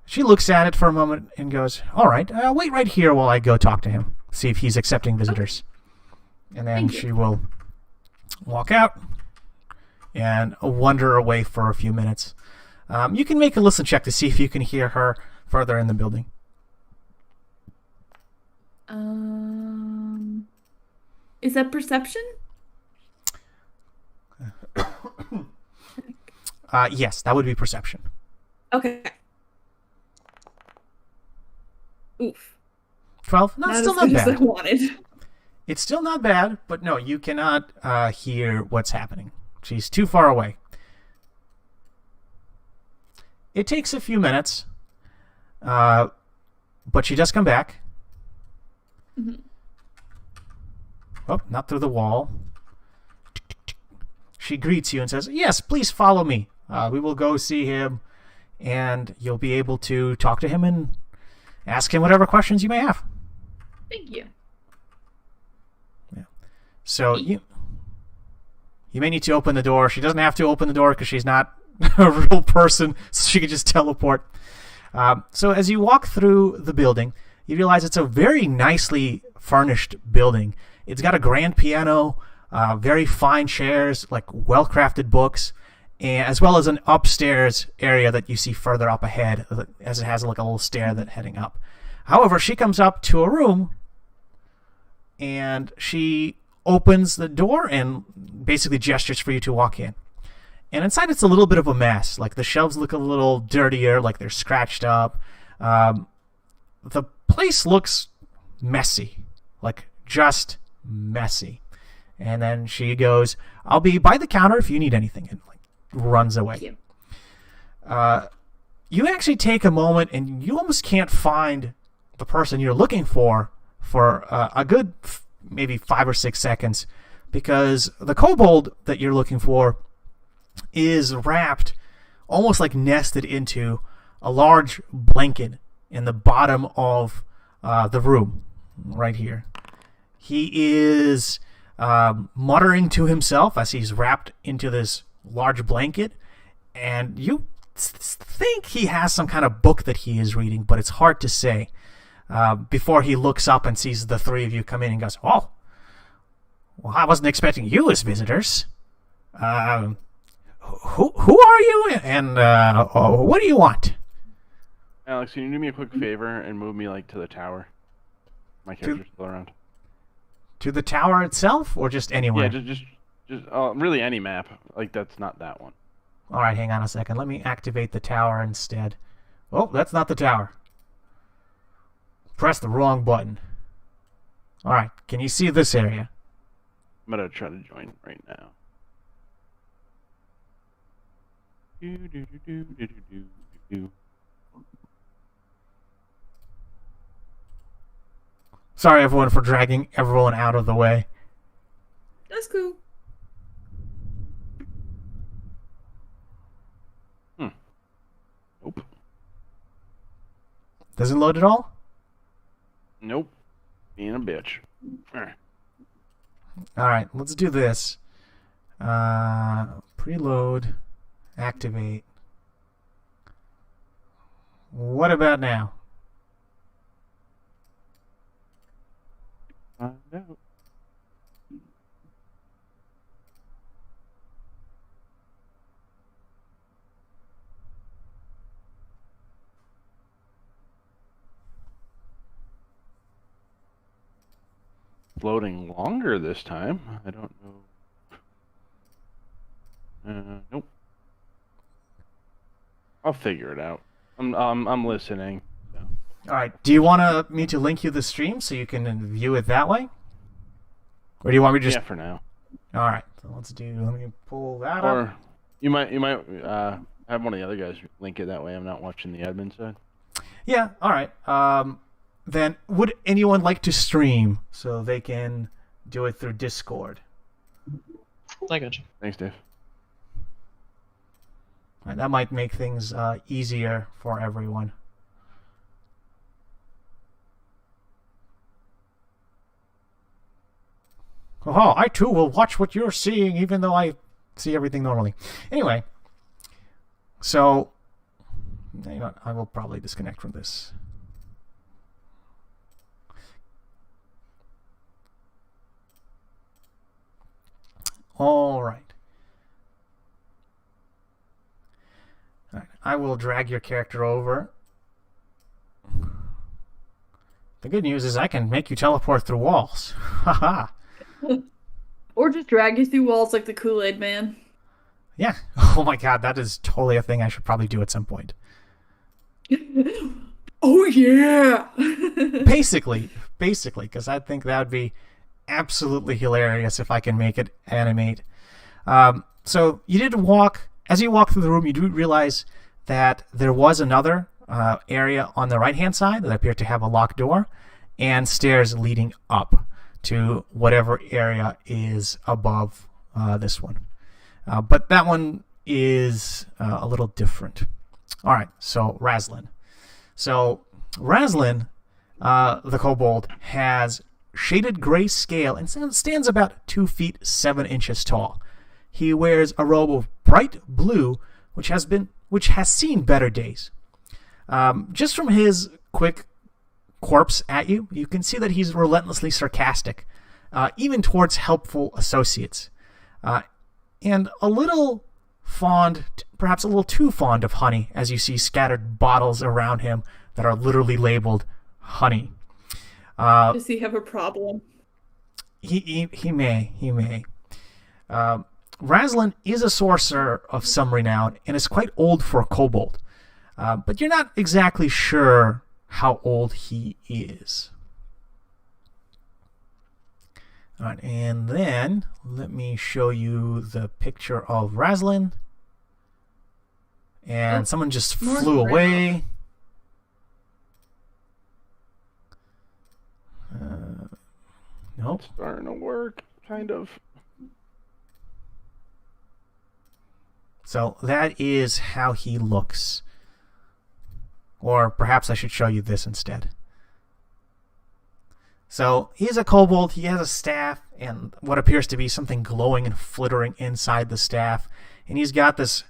she looks at it for a moment and goes, "All right, wait right here while I go talk to him, see if he's accepting visitors." And then Thank you. she will walk out and wander away for a few minutes. You can make a listen check to see if you can hear her further in the building. Is that perception? Yes, that would be perception. Okay. Oof. 12? No, it's still as not good as I bad. wanted. It's still not bad, but no, you cannot hear what's happening. She's too far away. It takes a few minutes, but she does come back. Oh, not through the wall. She greets you and says, "Yes, please follow me. We will go see him, and you'll be able to talk to him and ask him whatever questions you may have." Thank you. So you may need to open the door. She doesn't have to open the door because she's not a real person, so she can just teleport. So as you walk through the building, you realize it's a very nicely furnished building. It's got a grand piano, very fine chairs, like well-crafted books, and as well as an upstairs area that you see further up ahead, as it has like a little stair that heading up. However, she comes up to a room, and she opens the door and basically gestures for you to walk in. And inside it's a little bit of a mess. Like the shelves look a little dirtier, like they're scratched up. The place looks messy, like just messy. And then she goes, "I'll be by the counter if you need anything," and like runs away. Thank you. You actually take a moment and you almost can't find the person you're looking for a good maybe 5 or 6 seconds, because the kobold that you're looking for is wrapped, almost like nested into a large blanket in the bottom of the room right here. He is muttering to himself as he's wrapped into this large blanket, and you think he has some kind of book that he is reading, but it's hard to say. Before he looks up and sees the three of you come in and goes, "Oh, well, I wasn't expecting you as visitors. Who are you, and what do you want?" Alex, can you do me a quick favor and move me like to the tower? My character's still around. To the tower itself, or just anywhere? Yeah, just really any map. Like that's not that one. All right, hang on a second. Let me activate the tower instead. Oh, that's not the tower. Press the wrong button. All right, can you see this area? I'm gonna try to join right now. Do. Sorry, everyone, for dragging everyone out of the way. That's cool. Nope. Doesn't load at all? Nope. Being a bitch. Alright. Alright, let's do this. Preload. Activate. What about now? Find out. Loading longer this time. I don't know. Nope. I'll figure it out. I'm listening. So. All right. Do you want me to link you the stream so you can view it that way, or do you want me to just? Yeah, for now. All right. So let's do. Let me pull that up. Or you might have one of the other guys link it that way. I'm not watching the admin side. Yeah. All right. Then would anyone like to stream so they can do it through Discord? I got you. Thanks, Dave. All right, that might make things easier for everyone. Oh, I too will watch what you're seeing, even though I see everything normally. Anyway, so you know, I will probably disconnect from this. All right. All right. I will drag your character over. The good news is I can make you teleport through walls. Haha. Or just drag you through walls like the Kool-Aid Man. Yeah. Oh my god, that is totally a thing I should probably do at some point. Oh yeah. Basically, because I think that would be absolutely hilarious if I can make it animate. So you did walk, as you walk through the room, you do realize that there was another area on the right-hand side that appeared to have a locked door and stairs leading up to whatever area is above this one. But that one is a little different. All right, so Razlin. So Razlin, the kobold, has shaded gray scale and stands about 2 feet 7 inches tall. He wears a robe of bright blue, which has seen better days. Just from his quick corpse at you, you can see that he's relentlessly sarcastic, even towards helpful associates, and a little fond, perhaps a little too fond of honey, as you see scattered bottles around him that are literally labeled honey. Does he have a problem? He may. Razlin is a sorcerer of some renown and is quite old for a kobold, but you're not exactly sure how old he is. All right, and then let me show you the picture of Razlin. And someone just flew away. Nope. It's starting to work, kind of. So that is how he looks. Or perhaps I should show you this instead. So he's a kobold, he has a staff, and what appears to be something glowing and flittering inside the staff. And he's got this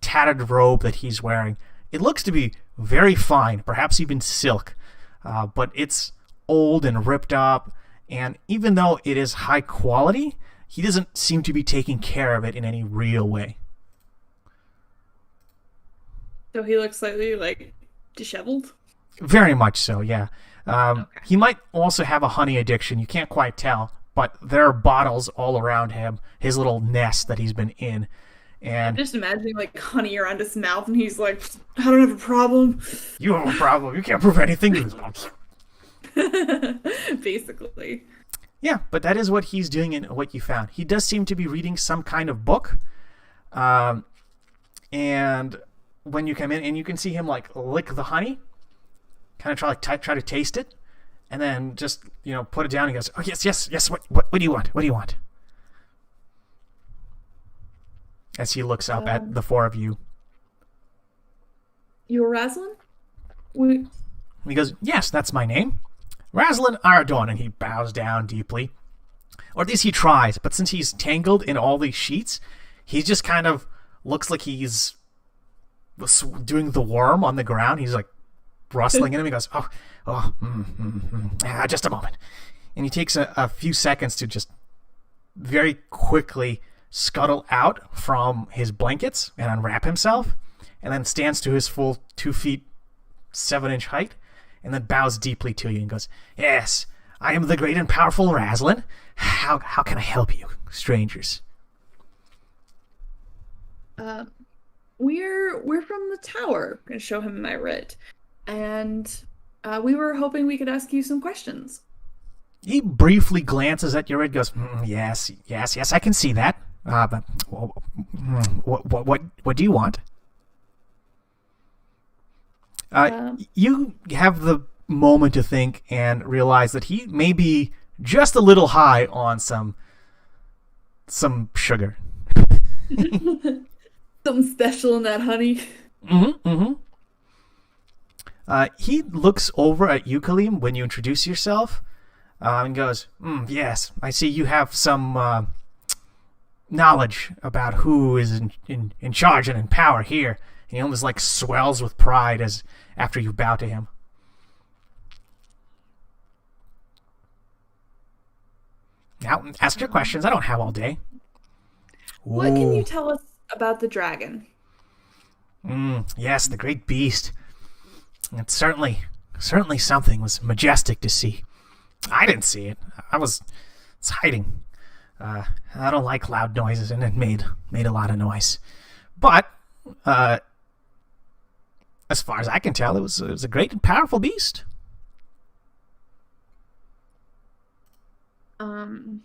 tattered robe that he's wearing. It looks to be very fine, perhaps even silk, but it's old and ripped up, and even though it is high quality, he doesn't seem to be taking care of it in any real way. So he looks slightly like disheveled? Very much so, yeah. He might also have a honey addiction. You can't quite tell, but there are bottles all around him, his little nest that he's been in. And I'm just imagining like honey around his mouth, and he's like, I don't have a problem. You have a problem. You can't prove anything. Basically. Yeah, but that is what he's doing and what you found. He does seem to be reading some kind of book. And when you come in, and you can see him like lick the honey, kind of try to taste it, and then just, put it down. And he goes, "Oh yes. What do you want? What do you want?" As he looks up at the four of you. You're Razlin? And he goes, yes, that's my name. Razlan Ardorn. And he bows down deeply. Or at least he tries. But since he's tangled in all these sheets, he just kind of looks like he's doing the worm on the ground. He's like rustling in him. He goes, just a moment. And he takes a few seconds to just very quickly scuttle out from his blankets and unwrap himself, and then stands to his full 2 feet 7-inch height, and then bows deeply to you and goes, yes, I am the great and powerful Razlan. How can I help you, strangers? We're from the tower. I'm gonna show him my writ, and we were hoping we could ask you some questions. He briefly glances at your writ, goes, yes, I can see that. But what do you want? You have the moment to think and realize that he may be just a little high on some sugar. Something special in that honey. He looks over at you, Kaleem, when you introduce yourself, and goes, yes, I see you have some knowledge about who is in charge and in power here. And he almost like swells with pride after you bow to him. Now, ask your questions. I don't have all day. What can you tell us about the dragon? Yes, the great beast. It's certainly something. It was majestic to see. I didn't see it. It's hiding. I don't like loud noises, and it made a lot of noise. But as far as I can tell, it was a great and powerful beast. You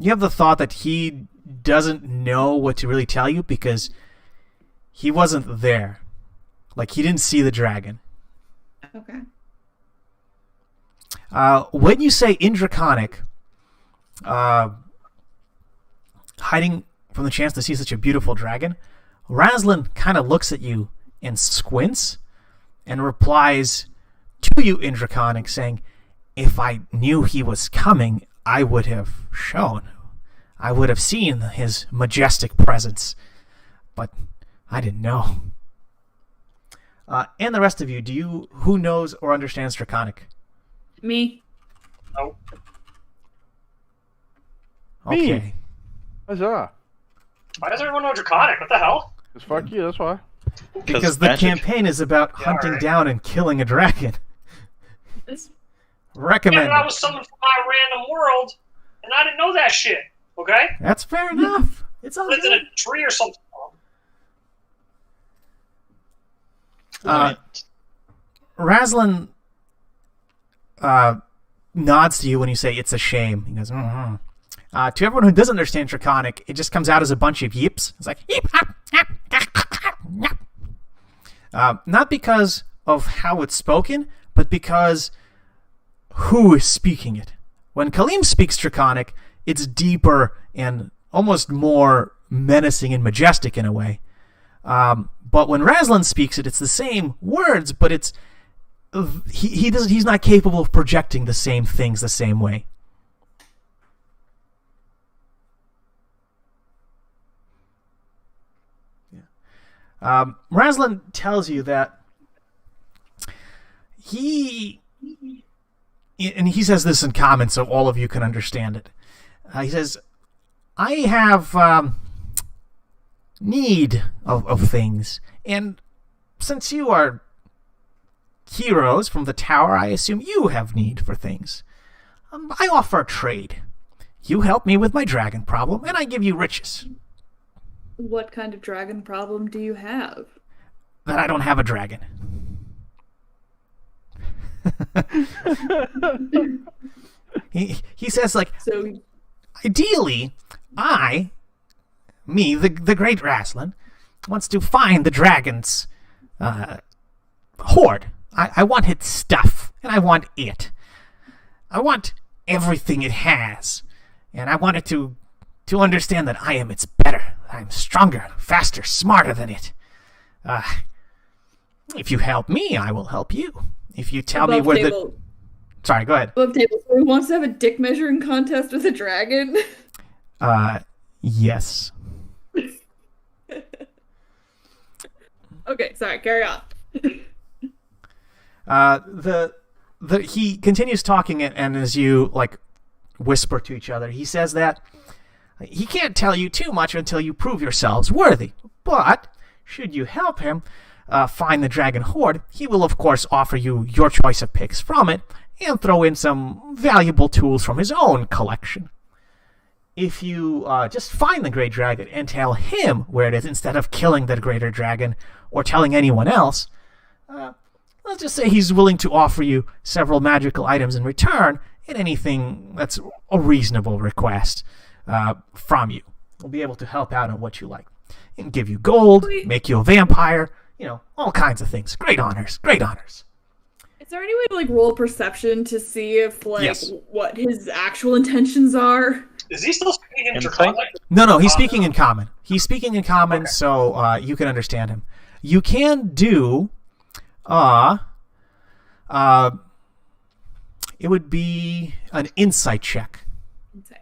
have the thought that he doesn't know what to really tell you because he wasn't there. Like, he didn't see the dragon. Okay. When you say in Draconic, hiding from the chance to see such a beautiful dragon, Razlan kind of looks at you and squints and replies to you in Draconic saying, if I knew he was coming, I would have shown. I would have seen his majestic presence. But I didn't know. And the rest of you, who knows or understands Draconic? Me. Oh. Okay. Me. Huzzah. Why does everyone know Draconic? What the hell? It's fuck you, that's why. Because the campaign is about hunting alright. down and killing a dragon. Yeah, Recommend. but I was summoned from my random world, and I didn't know that shit. Okay? That's fair enough. It's all Lived in good. a tree or something. Razlan nods to you when you say it's a shame. He goes, to everyone who doesn't understand Draconic, it just comes out as a bunch of yips. It's like, yip, hop, yap, not because of how it's spoken, but because who is speaking it. When Kaleem speaks Draconic, it's deeper and almost more menacing and majestic in a way. But when Razlan speaks it, it's the same words, but it's he's not capable of projecting the same things the same way. Razlan tells you that he says this in common so all of you can understand it. He says, I have need of things, and since you are heroes from the tower, I assume you have need for things. I offer a trade. You help me with my dragon problem, and I give you riches. What kind of dragon problem do you have? That I don't have a dragon. He says, like, So, ideally, the great Razlan, wants to find the dragon's hoard. I want its stuff, and I want it. I want everything it has, and I want it to understand that I am its better. I'm stronger, faster, smarter than it. If you help me, I will help you. If you tell me Above where table. Sorry, go ahead. Above table. So he wants to have a dick measuring contest with a dragon. Yes. Okay, sorry, carry on. He continues talking, and as you like whisper to each other, he says that he can't tell you too much until you prove yourselves worthy. But should you help him find the dragon hoard, he will of course offer you your choice of picks from it and throw in some valuable tools from his own collection. If you just find the great dragon and tell him where it is instead of killing the greater dragon or telling anyone else, let's just say he's willing to offer you several magical items in return and anything that's a reasonable request from you. We'll be able to help out on what you like. And give you gold, make you a vampire, all kinds of things. Great honors, great honors. Is there any way to like roll perception to see if Yes. what his actual intentions are? Is he still speaking in Insight? Draconic? No, he's speaking in common. He's speaking in common, so you can understand him. You can do, it would be an insight check. Okay.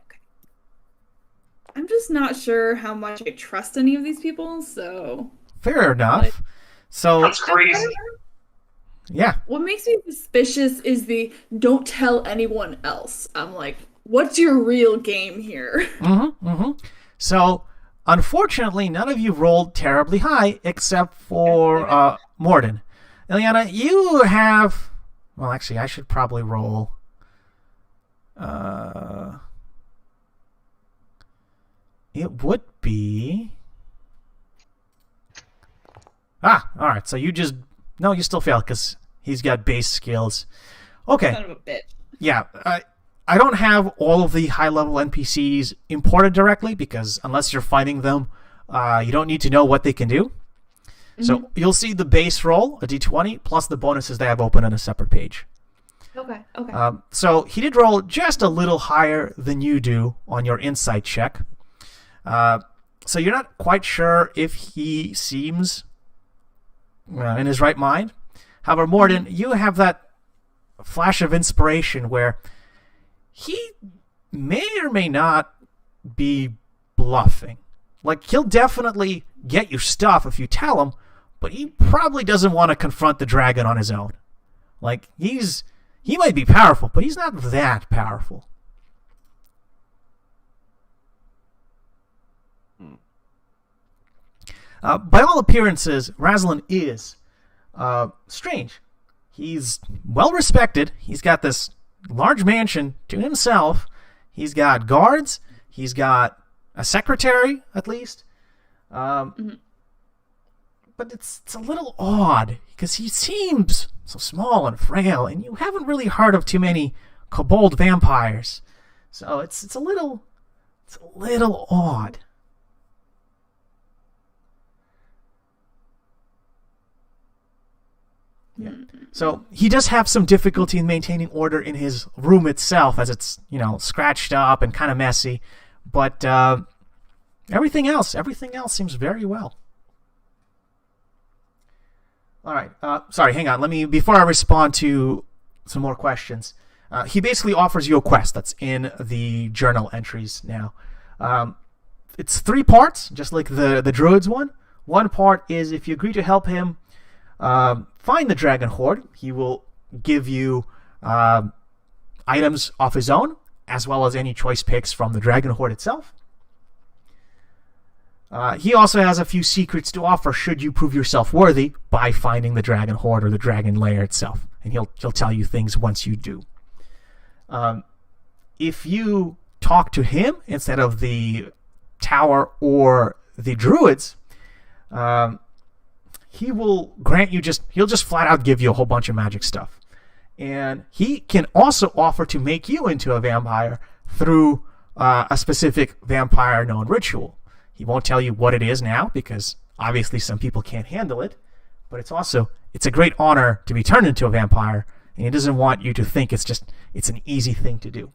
I'm just not sure how much I trust any of these people, so... Fair enough. So, That's crazy. yeah. What makes me suspicious is the don't tell anyone else. I'm like, what's your real game here? So, unfortunately, none of you rolled terribly high except for Morden. Ileana, you have... Well, actually, I should probably roll... It would be... alright, so you just... No, you still fail, because he's got base skills. Okay. Son of a bitch. Yeah, I don't have all of the high-level NPCs imported directly, because unless you're fighting them, you don't need to know what they can do. So you'll see the base roll, a d20, plus the bonuses they have open on a separate page. Okay. So he did roll just a little higher than you do on your insight check. So you're not quite sure if he seems in his right mind. However, Morden, you have that flash of inspiration where he may or may not be bluffing. Like, he'll definitely get you stuff if you tell him, but he probably doesn't want to confront the dragon on his own. Like, he might be powerful, but he's not that powerful. By all appearances, Razlan is strange. He's well respected. He's got this large mansion to himself. He's got guards. He's got a secretary, at least. But it's a little odd, because he seems so small and frail, and you haven't really heard of too many kobold vampires. So it's a little odd. Yeah. So he does have some difficulty in maintaining order in his room itself, as it's, scratched up and kind of messy. But everything else seems very well. All right. Sorry, hang on. Before I respond to some more questions, he basically offers you a quest that's in the journal entries now. It's 3 parts, just like the Druids one. One part is if you agree to help him find the dragon hoard, he will give you items off his own, as well as any choice picks from the dragon hoard itself. He also has a few secrets to offer should you prove yourself worthy by finding the dragon hoard or the dragon lair itself, and he'll tell you things once you do. If you talk to him instead of the tower or the druids, he will grant you he'll just flat out give you a whole bunch of magic stuff. And he can also offer to make you into a vampire through a specific vampire known ritual. He won't tell you what it is now, because obviously some people can't handle it, but it's a great honor to be turned into a vampire, and he doesn't want you to think it's an easy thing to do.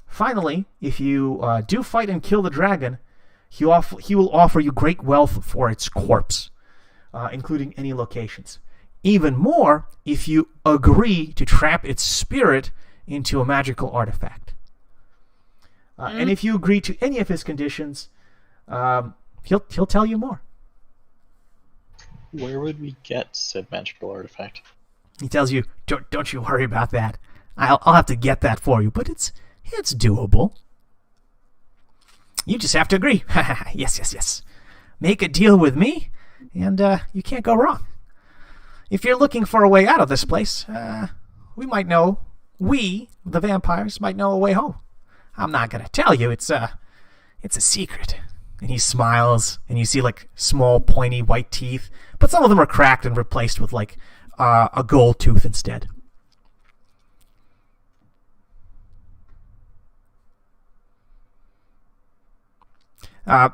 Finally, if you do fight and kill the dragon, he will offer you great wealth for its corpse, including any locations. even more if you agree to trap its spirit into a magical artifact. And if you agree to any of his conditions, he'll tell you more. Where would we get said magical artifact? He tells you, don't you worry about that. I'll have to get that for you, but it's doable. You just have to agree. Yes. Make a deal with me, and you can't go wrong. If you're looking for a way out of this place, we, the vampires, might know a way home. I'm not going to tell you. It's a secret. And he smiles, and you see like small, pointy, white teeth, but some of them are cracked and replaced with like a gold tooth instead.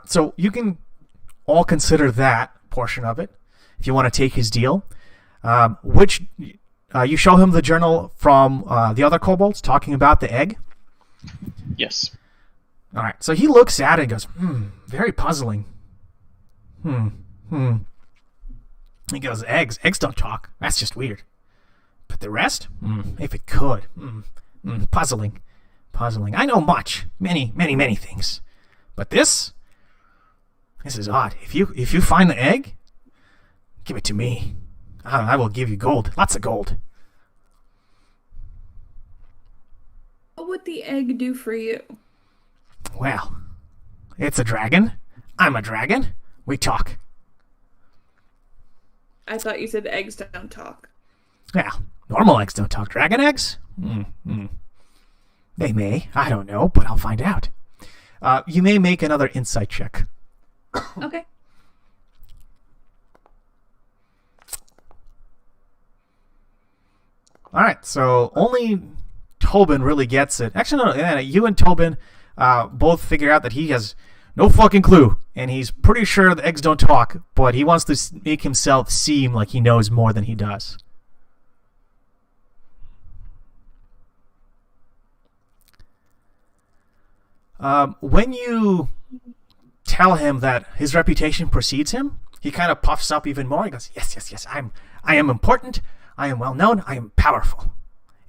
So you can all consider that portion of it if you want to take his deal. Which you show him the journal from the other kobolds talking about the egg. Yes. All right. So he looks at it and goes, very puzzling. He goes, eggs don't talk. That's just weird. But the rest, if it could, puzzling. I know many things, but this is odd. If you find the egg, give it to me. I will give you gold, lots of gold. What would the egg do for you? Well, it's a dragon. I'm a dragon. We talk. I thought you said eggs don't talk. Well, normal eggs don't talk. Dragon eggs? They may. I don't know, but I'll find out. You may make another insight check. Okay. All right, so only Tobin really gets it. Actually, no, you and Tobin both figure out that he has no fucking clue, and he's pretty sure the eggs don't talk, but he wants to make himself seem like he knows more than he does. When you tell him that his reputation precedes him, he kind of puffs up even more. He goes, yes, I am important, I am well known, I am powerful.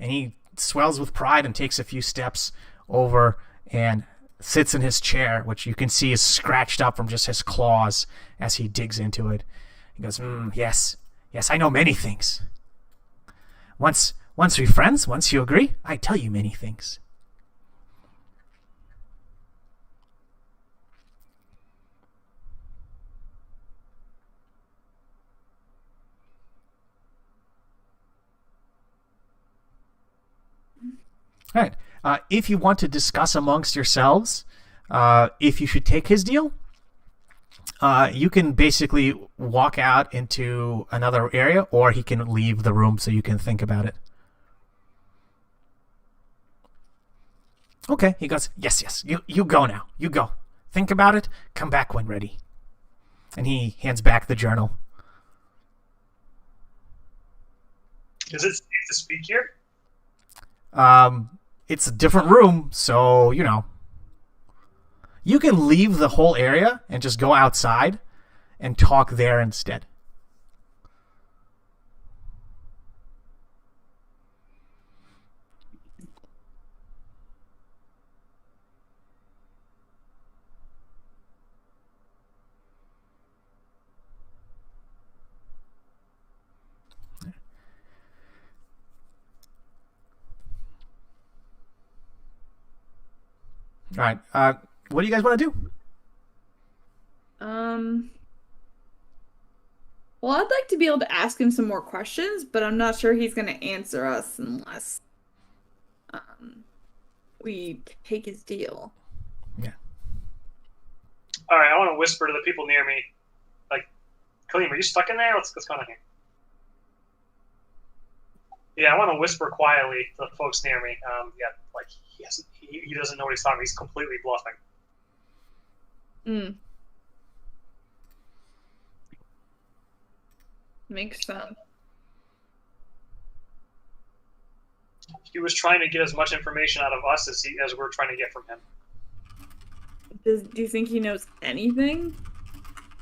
And he swells with pride and takes a few steps over and sits in his chair, which you can see is scratched up from just his claws as he digs into it. He goes, yes, I know many things. Once we're friends, once you agree, I tell you many things. All right. If you want to discuss amongst yourselves if you should take his deal, you can basically walk out into another area, or he can leave the room so you can think about it. Okay. He goes, yes. You go now. You go. Think about it. Come back when ready. And he hands back the journal. Is it safe to speak here? It's a different room, so, you can leave the whole area and just go outside and talk there instead. All right. What do you guys want to do? Well, I'd like to be able to ask him some more questions, but I'm not sure he's going to answer us unless we take his deal. Yeah. All right, I want to whisper to the people near me, like, Kaleem, are you stuck in there? What's going on here? Yeah, I want to whisper quietly to the folks near me. Like he doesn't know what he's talking. He's completely bluffing. Makes sense. He was trying to get as much information out of us as we're trying to get from him. Do you think he knows anything?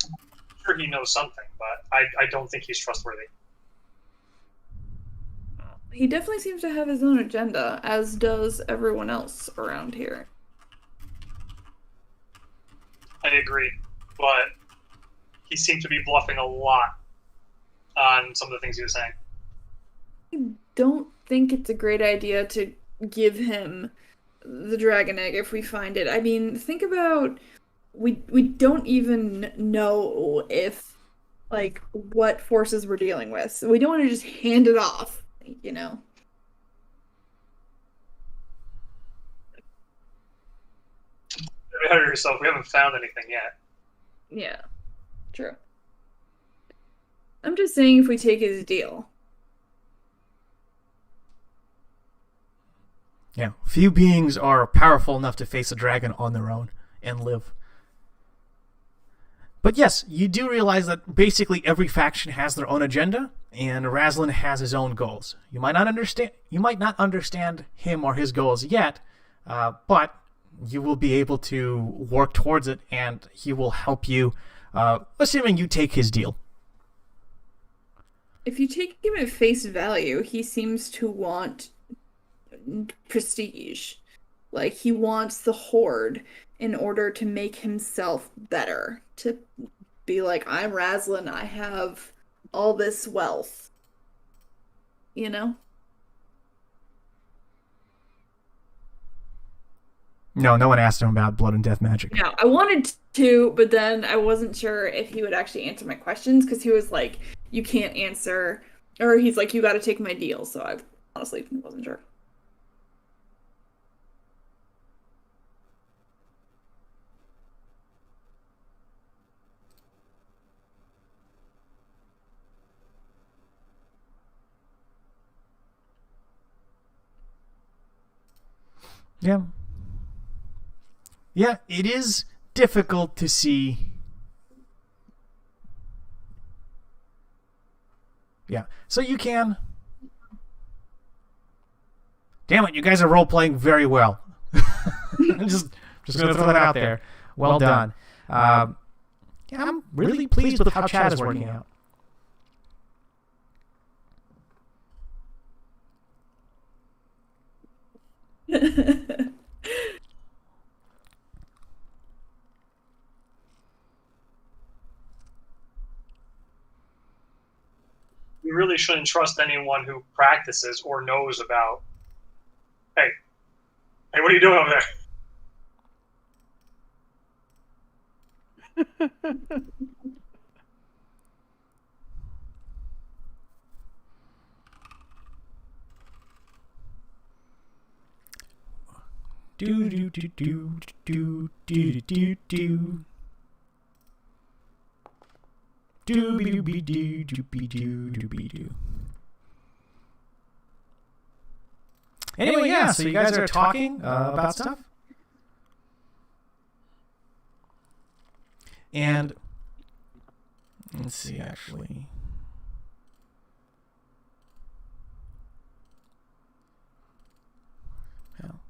I'm sure he knows something, but I don't think he's trustworthy. He definitely seems to have his own agenda, as does everyone else around here. I agree, but he seemed to be bluffing a lot on some of the things he was saying. I don't think it's a great idea to give him the dragon egg if we find it. I mean, think about we don't even know if like what forces we're dealing with. So we don't want to just hand it off, you know. Get ahead of yourself. We haven't found anything yet. Yeah. True. I'm just saying if we take his deal. Yeah, few beings are powerful enough to face a dragon on their own and live. But yes, you do realize that basically every faction has their own agenda, and Razlan has his own goals. You might not understand him or his goals yet, but you will be able to work towards it, and he will help you, assuming you take his deal. If you take him at face value, he seems to want prestige. Like, he wants the Horde in order to make himself better. To be like, I'm Razlan, I have all this wealth. You know? No one asked him about blood and death magic. Yeah, I wanted to, but then I wasn't sure if he would actually answer my questions, because he was like, you can't answer, or he's like, you gotta take my deal, so I honestly wasn't sure. Yeah. Yeah, it is difficult to see. Yeah, so you can. Damn it, you guys are role playing very well. just gonna throw that out there. Well done. Yeah, I'm really pleased with how chat is working out. You really shouldn't trust anyone who practices or knows about. Hey, what are you doing over there? Do do do do do do do do. Do-be-do-be-do-do-be-do-do-be-do. Anyway, yeah, so you guys are talking about stuff. And let's see, actually. Well.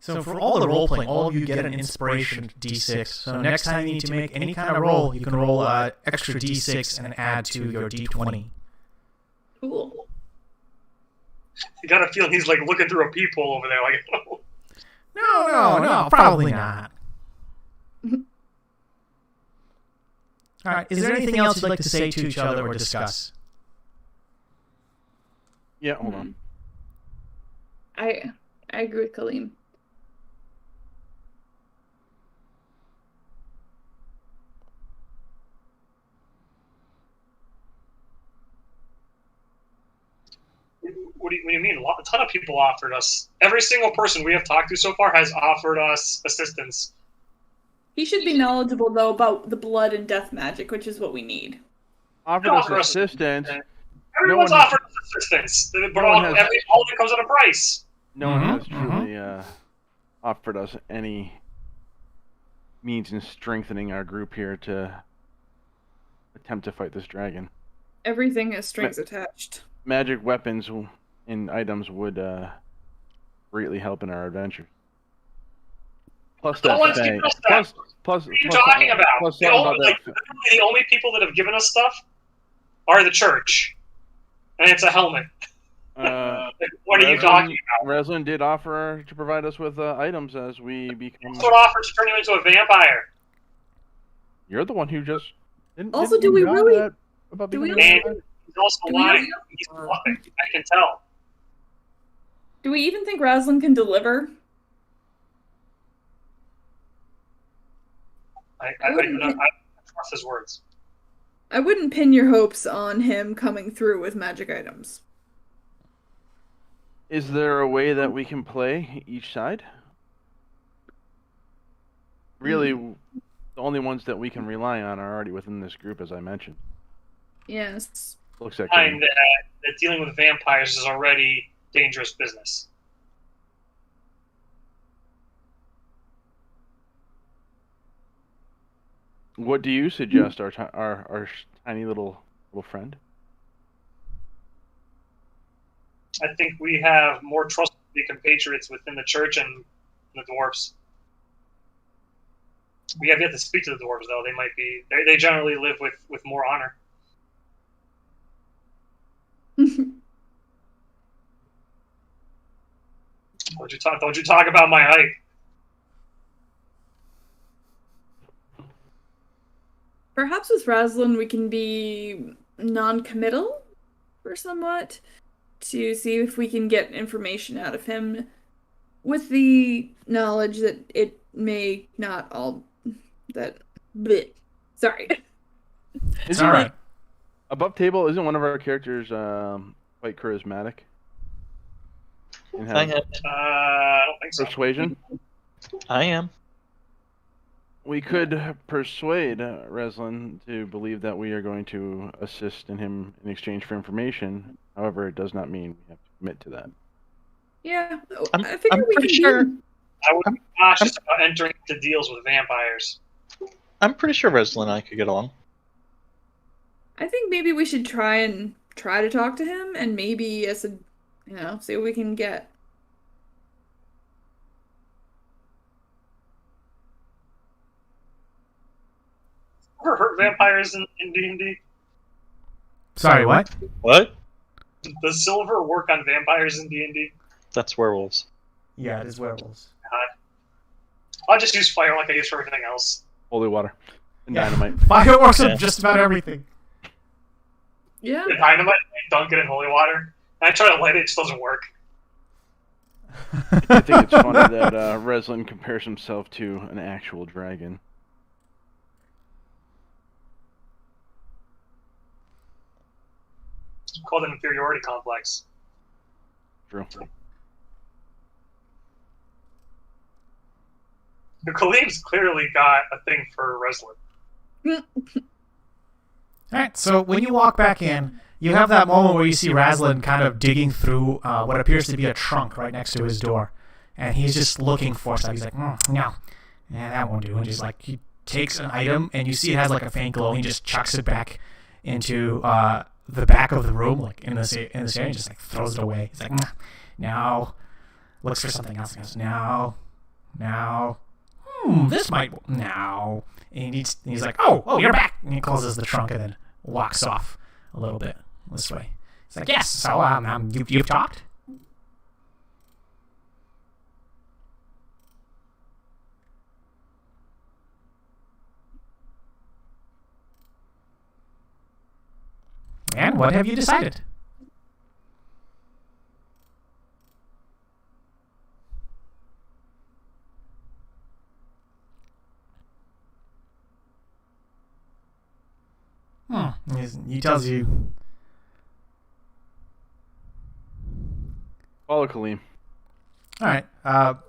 So for all the role playing, all of you get an inspiration d6. So next time you need to make any kind of roll, you can roll extra d6 and add to your d20. Cool. You got a feeling he's like looking through a peephole over there, like. No, probably not. All right, is there anything else you'd like to say to each other or discuss? Yeah, hold on. I agree with Kaleem. What do you mean? A ton of people offered us. Every single person we have talked to so far has offered us assistance. He should be knowledgeable, though, about the blood and death magic, which is what we need. Offered us assistance. Everyone's offered us assistance, but all of it comes at a price. No one has truly offered us any means in strengthening our group here to attempt to fight this dragon. Everything has strings attached. Magic weapons and items would greatly help in our adventure. Plus that thing. Plus, what are you talking about? The only people that have given us stuff are the church, and it's a helmet. What are you talking about? Reslin did offer to provide us with items as we become. What offered to turn you into a vampire? You're the one who just. Also, do we really? He's also lying. He's lying. I can tell. Do we even think Raslin can deliver? I trust his words. I wouldn't pin your hopes on him coming through with magic items. Is there a way that we can play each side? Really, the only ones that we can rely on are already within this group, as I mentioned. Yes. Looks like that dealing with vampires is already dangerous business. What do you suggest, our tiny little friend? I think we have more trustworthy compatriots within the church and the dwarves. We have yet to speak to the dwarves, though. They generally live with more honor. Don't you talk about my height. Perhaps with Raslin we can be non-committal for somewhat to see if we can get information out of him with the knowledge that it may not all that bleh. Sorry. It's all right. Above table, isn't one of our characters quite charismatic? I don't think so. Persuasion? I am. We could persuade Reslin to believe that we are going to assist in him in exchange for information. However, it does not mean we have to commit to that. Yeah, I would be cautious about entering into deals with vampires. I'm pretty sure Reslin and I could get along. I think maybe we should try to talk to him and maybe see what we can get. Ever hurt vampires in D&D? Sorry, what? What? Does silver work on vampires in D&D? That's werewolves. Yeah, it is werewolves. I'll just use fire like I use for everything else. Holy water and dynamite. Fire works on just about everything. Yeah. Dynamite, dunk it in holy water. And I try to light it, it just doesn't work. I think it's funny that Reslin compares himself to an actual dragon. It's called an inferiority complex. True. Kaleem's clearly got a thing for Reslin. Alright, so when you walk back in, you have that moment where you see Raslin kind of digging through what appears to be a trunk right next to his door. And he's just looking for stuff. He's like, no, yeah, that won't do. And just like, he takes an item, and you see it has like a faint glow, and he just chucks it back into the back of the room, like in this area, and just like throws it away. He's like, now, looks for something else. He goes, now, this might, now. And he's like, oh, you're back. And he closes the trunk and then walks off a little bit this way. He's like, yes, so you've talked? And what have you decided? He tells you. Follow Kaleem. All right.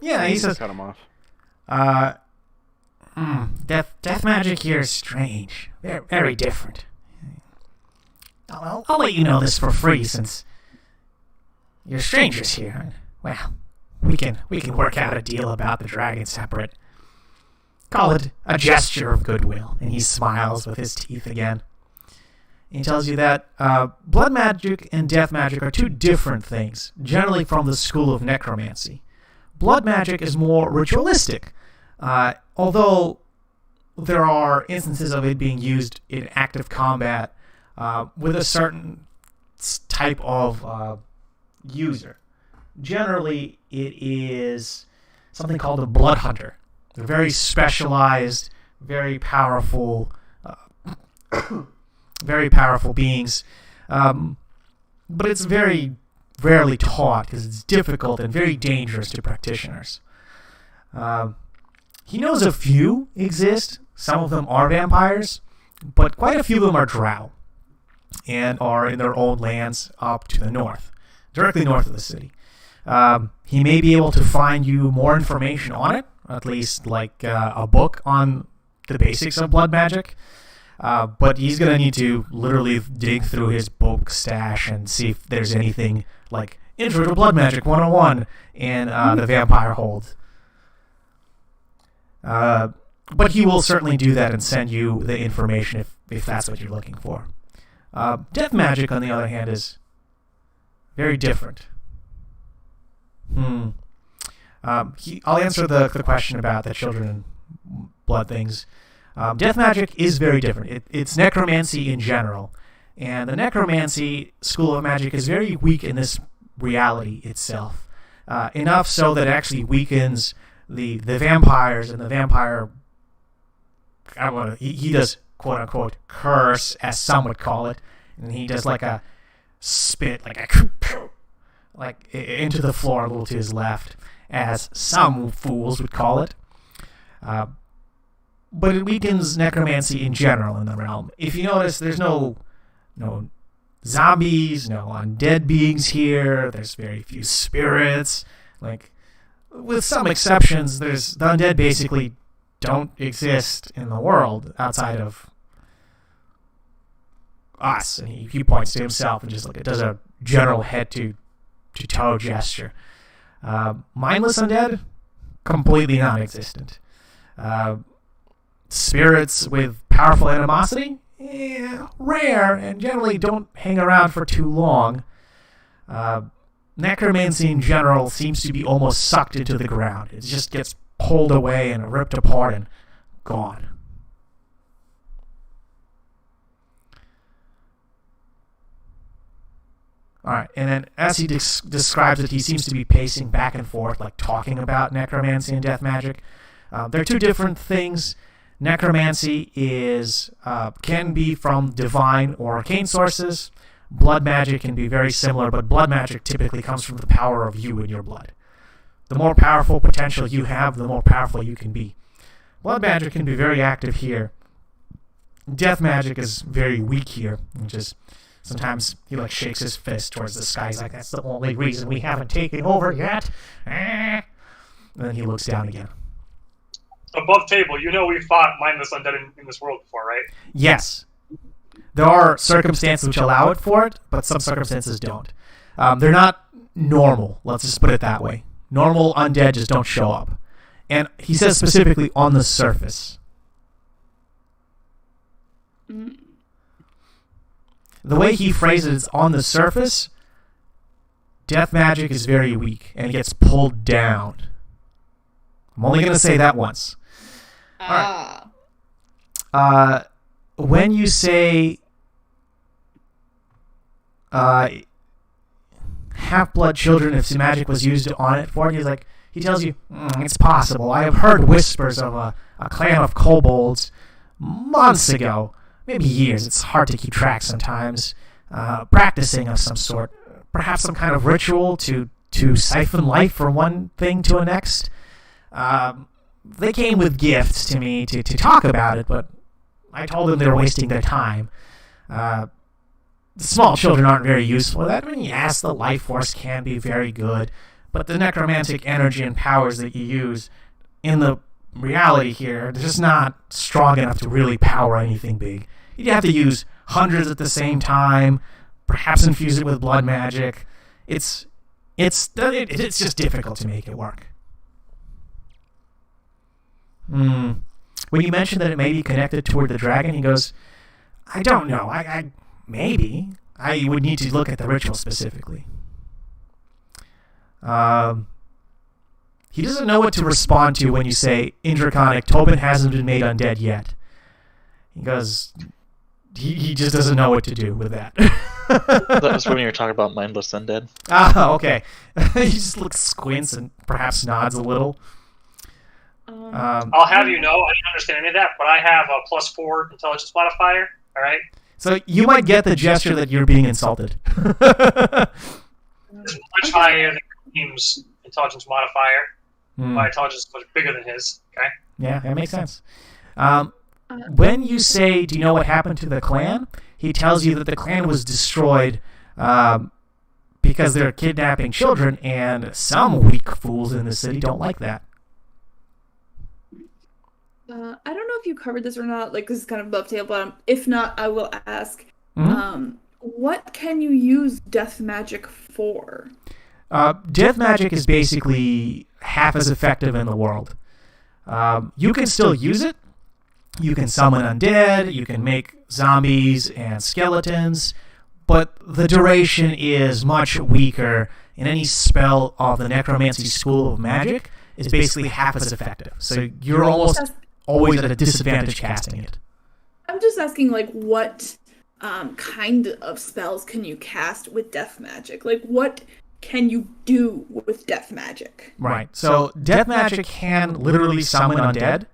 Yeah, he says. Cut him off. Death magic here is strange. Very, very different. I'll let you know this for free since you're strangers here. Well, we can work out a deal about the dragon separate. Call it a gesture of goodwill. And he smiles with his teeth again. He tells you that blood magic and death magic are two different things, generally from the school of necromancy. Blood magic is more ritualistic, although there are instances of it being used in active combat with a certain type of user. Generally, it is something called a blood hunter. They're very specialized, very powerful beings, but it's very rarely taught because it's difficult and very dangerous to practitioners. He knows a few exist. Some of them are vampires, but quite a few of them are drow and are in their own lands up to the north, directly north of the city. He may be able to find you more information on it, at least like a book on the basics of blood magic. But he's going to need to literally dig through his book stash and see if there's anything like Intro to Blood Magic 101 in the Vampire Hold. But he will certainly do that and send you the information if that's what you're looking for. Death magic, on the other hand, is very different. I'll answer the question about the children and blood things. Death magic is very different. It's necromancy in general. And the necromancy school of magic is very weak in this reality itself. Enough so that it actually weakens the vampires and the vampire... He does, quote-unquote, curse, as some would call it. And he does like a spit, like into the floor a little to his left, as some fools would call it. But it weakens necromancy in general in the realm. If you notice, there's no zombies, no undead beings here. There's very few spirits. Like, with some exceptions, the undead basically don't exist in the world outside of us. And he points to himself and just like it does a general head to toe gesture. Mindless undead, completely non-existent. Spirits with powerful animosity, rare and generally don't hang around for too long. Necromancy in general seems to be almost sucked into the ground. It just gets pulled away and ripped apart and gone. Alright, and then as he describes it, he seems to be pacing back and forth, like talking about necromancy and death magic. They're two different things. Necromancy can be from divine or arcane sources. Blood magic can be very similar, but blood magic typically comes from the power of you in your blood. The more powerful potential you have, the more powerful you can be. Blood magic can be very active here. Death magic is very weak here. Just sometimes he shakes his fist towards the sky. He's like, that's the only reason we haven't taken over yet. And then he looks down again. Above table, we fought mindless undead in this world before, right? Yes. There are circumstances which allow it for it, but some circumstances don't. They're not normal, let's just put it that way. Normal undead just don't show up. And he says specifically on the surface. The way he phrases it, on the surface, death magic is very weak, and it gets pulled down. I'm only going to say that once. All right. When you say half-blood children, if some magic was used on it for it, he tells you, it's possible. I have heard whispers of a clan of kobolds months ago, maybe years. It's hard to keep track sometimes. practicing of some sort, perhaps some kind of ritual to siphon life from one thing to the next. They came with gifts to me to talk about it, but I told them they were wasting their time. The small children aren't very useful for that. I mean, yes, the life force can be very good, but the necromantic energy and powers that you use in the reality here, they're just not strong enough to really power anything big. You'd have to use hundreds at the same time, perhaps infuse it with blood magic. It's just difficult to make it work. When you mentioned that it may be connected toward the dragon, he goes, I don't know. Maybe. I would need to look at the ritual specifically. He doesn't know what to respond to when you say, in Draconic, Tobin hasn't been made undead yet. He goes, he just doesn't know what to do with that. That was when you were talking about mindless undead. Ah, okay. He just looks, squints, and perhaps nods a little. I'll have you know, I didn't understand any of that, but I have a +4 intelligence modifier. All right. So you might get the gesture that you're being insulted. It's much higher than Kareem's intelligence modifier. My intelligence is much bigger than his. Okay. Yeah, that makes sense. When you say, do you know what happened to the clan? He tells you that the clan was destroyed because they're kidnapping children, and some weak fools in the city don't like that. I don't know if you covered this or not. Like, this is kind of above table, but if not, I will ask. What can you use death magic for? Death magic is basically half as effective in the world. You can still use it. You can summon undead, you can make zombies and skeletons, but the duration is much weaker, and any spell of the necromancy school of magic is basically half as effective. So you're almost always at a disadvantage casting it. I'm just asking, like, what kind of spells can you cast with death magic? Like, what can you do with death magic? Right. So death magic can literally summon undead,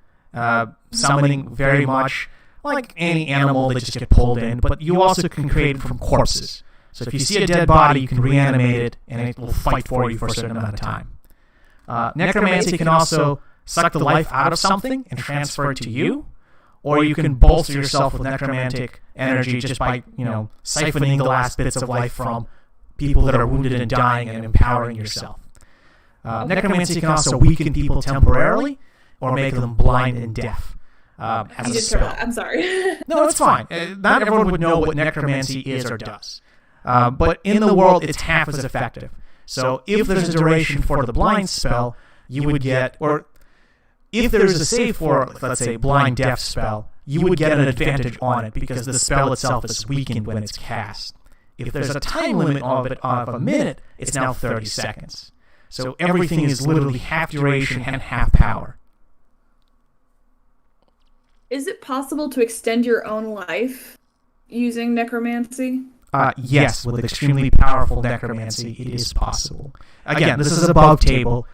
summoning very much like any animal that just get pulled in, but you also can create it from corpses. So if you see a dead body, you can reanimate it, and it will fight for you for a certain amount of time. Necromancy can also suck the life out of something and transfer it to you, or you can bolster yourself with necromantic energy just by, siphoning the last bits of life from people that are wounded and dying and empowering yourself. Necromancy can also weaken people temporarily or make them blind and deaf as a spell. I'm sorry. No, it's fine. Not everyone would know what necromancy is or does. But in the world, it's half as effective. So if there's a duration for the blind spell, you would get, or if there's a save for, let's say, blind deaf spell, you would get an advantage on it because the spell itself is weakened when it's cast. If there's a time limit of it of a minute, it's now 30 seconds. So everything is literally half duration and half power. Is it possible to extend your own life using necromancy? Yes, with extremely powerful necromancy, it is possible. Again, this is above table.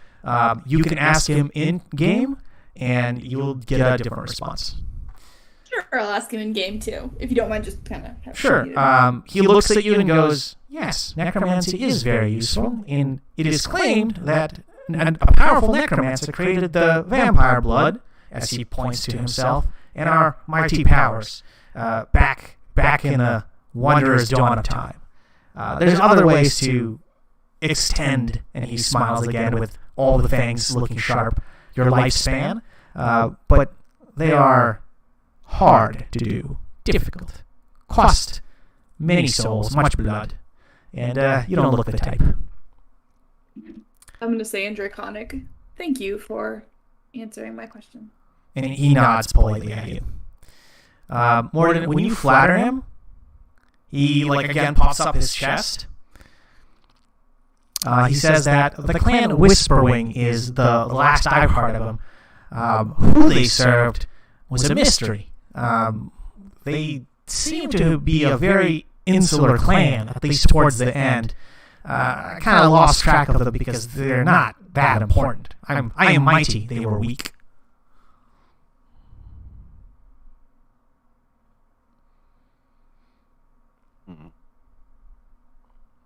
You can ask him in-game, and you'll get a different response. Sure, I'll ask him in-game, too, if you don't mind just kind of... Sure. He looks at you and goes, yes, necromancy is very useful, and it is claimed that a powerful necromancer created the vampire blood, as he points to himself, and our mighty powers back in the Wanderer's dawn of time. There's other ways to extend, and he smiles again with all the fangs looking sharp, your lifespan, but they are hard to do, difficult, cost many souls, much blood, and you don't look the type. I'm going to say in Draconic, thank you for answering my question. And he nods politely at you. Morden, when you flatter him, he, again puffs up his chest. He says that the clan Whisperwing is the last I've heard of him. Who they served was a mystery. They seem to be a very insular clan, at least towards the end. I kind of lost track of them because they're not that important. I am mighty, they were weak.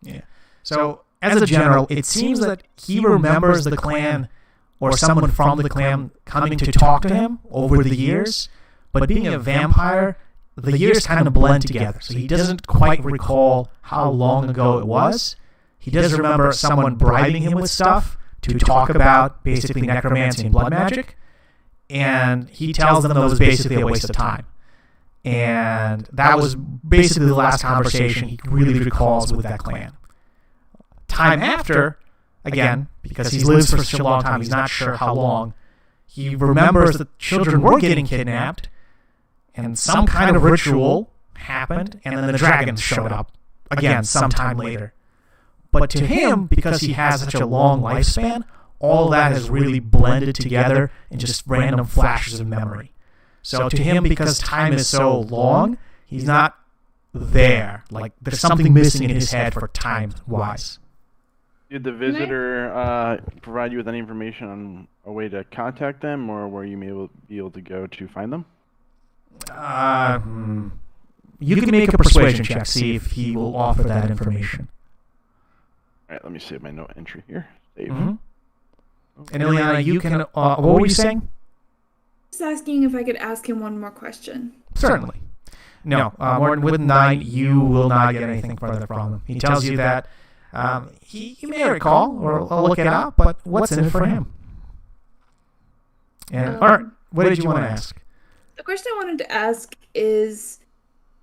Yeah. So, as a general, it seems that he remembers the clan or someone from the clan coming to talk to him over the years, but being a vampire, the years kind of blend together. So he doesn't quite recall how long ago it was. He does remember someone bribing him with stuff to talk about basically necromancy and blood magic, and he tells them that was basically a waste of time. And that was basically the last conversation he really recalls with that clan. Time after, again, because he lives for such a long time, he's not sure how long, he remembers that children were getting kidnapped, and some kind of ritual happened, and then the dragons showed up, again, sometime later. But to him, because he has such a long lifespan, all of that has really blended together in just random flashes of memory. So to him, because time is so long, he's not there. Like, there's something missing in his head for time-wise. Did the visitor provide you with any information on a way to contact them, or where you may be able to go to find them? You can make a persuasion check, see if he will offer that information. All right, let me save my note entry here. Save. Mm-hmm. And Ileana, you can... what were you saying? Just asking if I could ask him one more question. Certainly. No, more with 9, you will not get anything further from him. He tells you that he may recall or look it up, but what's in it for him? And all right, what did you want to ask? The question I wanted to ask is,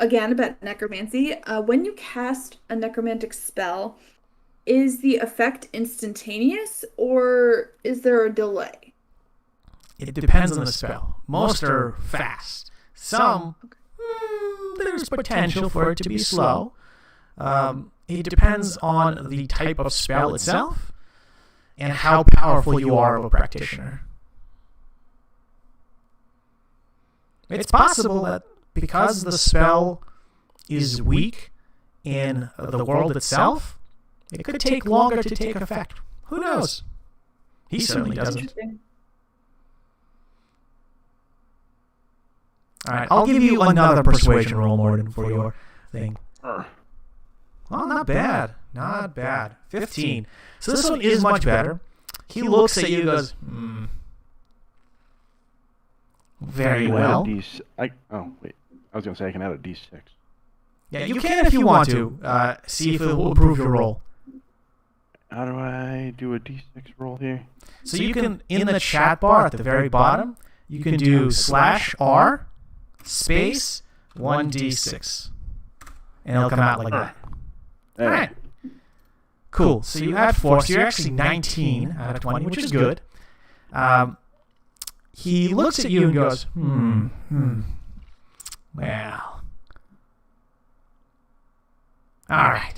again, about necromancy. When you cast a necromantic spell, is the effect instantaneous, or is there a delay? It depends on the spell. Most are fast. Some, there's potential for it to be slow. It depends on the type of spell itself and how powerful you are of a practitioner. It's possible that because the spell is weak in the world itself, it could take longer to take effect. Who knows? He certainly doesn't. All right, I'll give you another persuasion roll, Morden, for your thing. Well, not bad. Not bad. 15. So this one is much better. He looks at you and goes, very well. Oh, wait. I was going to say I can add a D6. Yeah, you can if you want to. See if it will improve your roll. How do I do a D6 roll here? So you can, in the chat bar at the very bottom, you can do /R space 1d6. And it'll come out like that. All right. Cool. So you had 4. So you're actually 19 out of 20, which is good. He looks at you and goes, well. All right.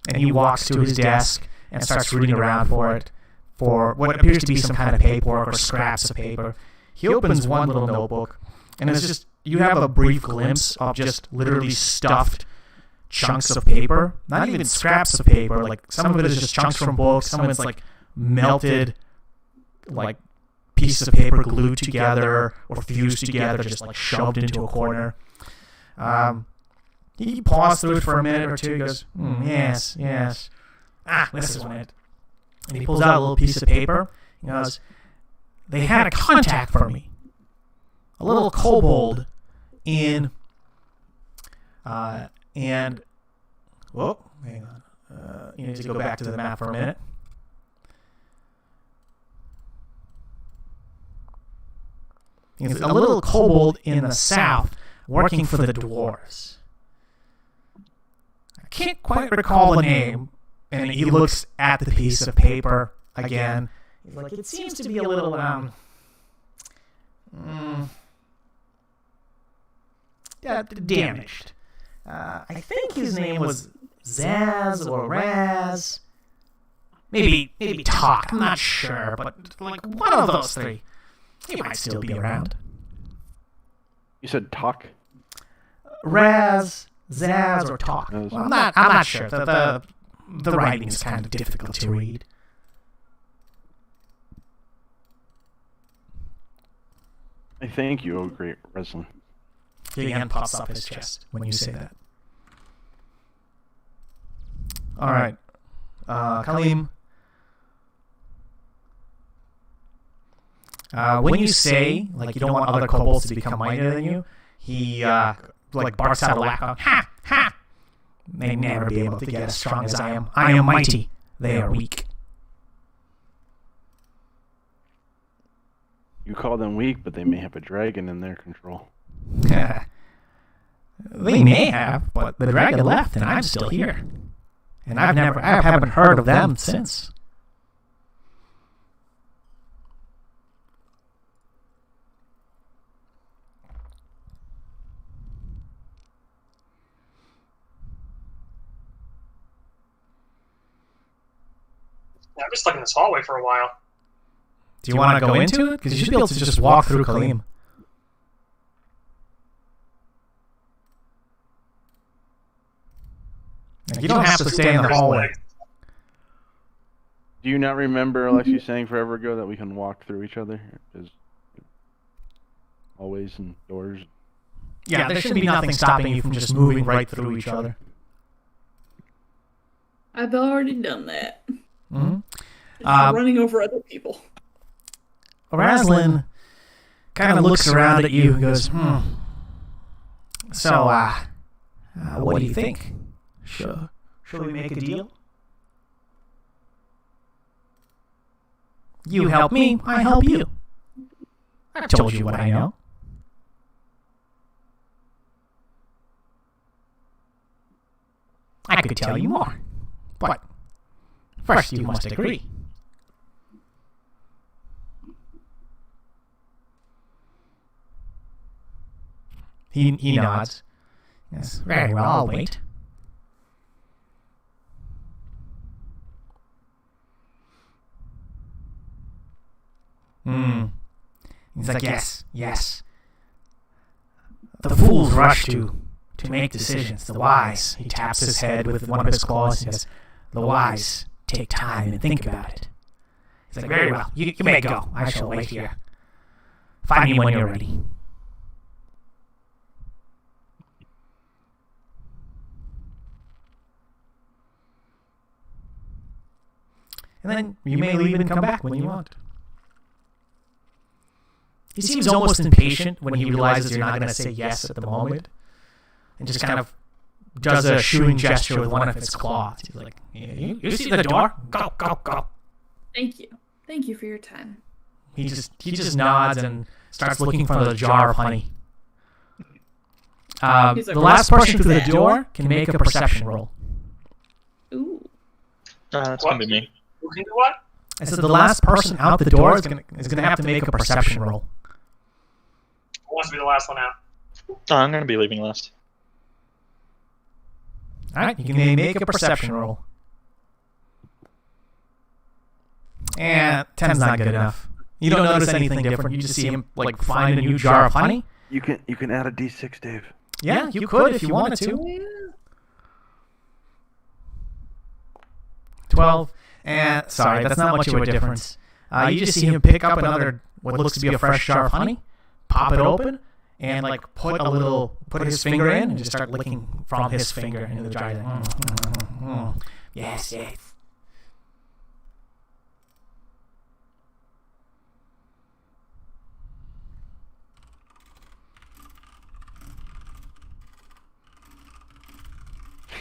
And he walks to his desk and starts rooting around for what appears to be some kind of paperwork or scraps of paper. He opens one little notebook, and it's just, you have a brief glimpse of just literally stuffed chunks of paper. Not even scraps of paper. Like, some of it is just chunks from books. Some of it's like melted, like, pieces of paper glued together or fused together, just like shoved into a corner. He paused through it for a minute or two. He goes, yes. This is it. And he pulls out a little piece of paper. He goes, they had a contact for me. A little kobold in... and... Whoa, hang on. You need to go back to the map for a minute. He's a little kobold in the south working for the dwarves. I can't quite recall the name, and he looks at the piece of paper again. He's like, it seems to be a little, damaged. I think his name was Zaz or Raz. Maybe Talk, I'm not sure, but like one of those three. He might still be around. You said Talk? Raz, Zaz, or Talk. Well, I'm not sure. The writing is kind of difficult to read. I thank you, oh great Reslin. The hand pops up his chest when you say that. All right. Kaleem. When you say, like, you don't want other kobolds to become mightier than you, he, like, barks out a laugh. Ha! Ha! May never be able to get as strong as I am. I am mighty. They are weak. You call them weak, but they may have a dragon in their control. They may have, but the dragon left, and I'm still here. And I haven't heard of them since. Yeah, I've been stuck in this hallway for a while. Do you want to go into it? Because you should be able to just walk through Kaleem. Like, you don't have to stay in the hallway. Do you not remember Alexi saying forever ago that we can walk through each other? There's hallways and doors. Yeah, there should be nothing stopping you from just moving right through each other. I've already done that. Mm-hmm. Running over other people. Raslin kind of looks around at you and goes, So, what do you think? Shall we make a deal? You help me, I help you. I've told you what I know. I could tell you more, but first you must agree. He nods. Yes, very well, I'll wait. He's like, yes. The fools rush to make decisions. The wise, he taps his head with one of his claws and says, the wise take time and think about it. He's like, very well, you may go. I shall wait here. Find me when you're ready. And then you may leave and come back when you want. He seems almost impatient when he realizes you're not going to say yes at the moment. And just kind of does a shooing gesture with one of his claws. He's like, you see the door? Go, go, go. Thank you. Thank you for your time. He just nods and starts looking for the jar of honey. The last person through the door can make a perception roll. Ooh. That's going to be me. Who can do what? I said the last person out the door is gonna have to make a perception roll. Who wants to be the last one out? I'm going to be leaving last. Alright, you can make a perception roll. And 10's not good enough. You don't notice anything different. You just see him like find a new jar of honey. You can add a D6, Dave. Yeah, you could if you wanted to. Yeah. 12. And sorry, that's not much of a difference. You just see him pick up another what looks to be a fresh jar of honey, pop it open, and like put his finger in and just start licking from his finger into the jar. Like, Yes.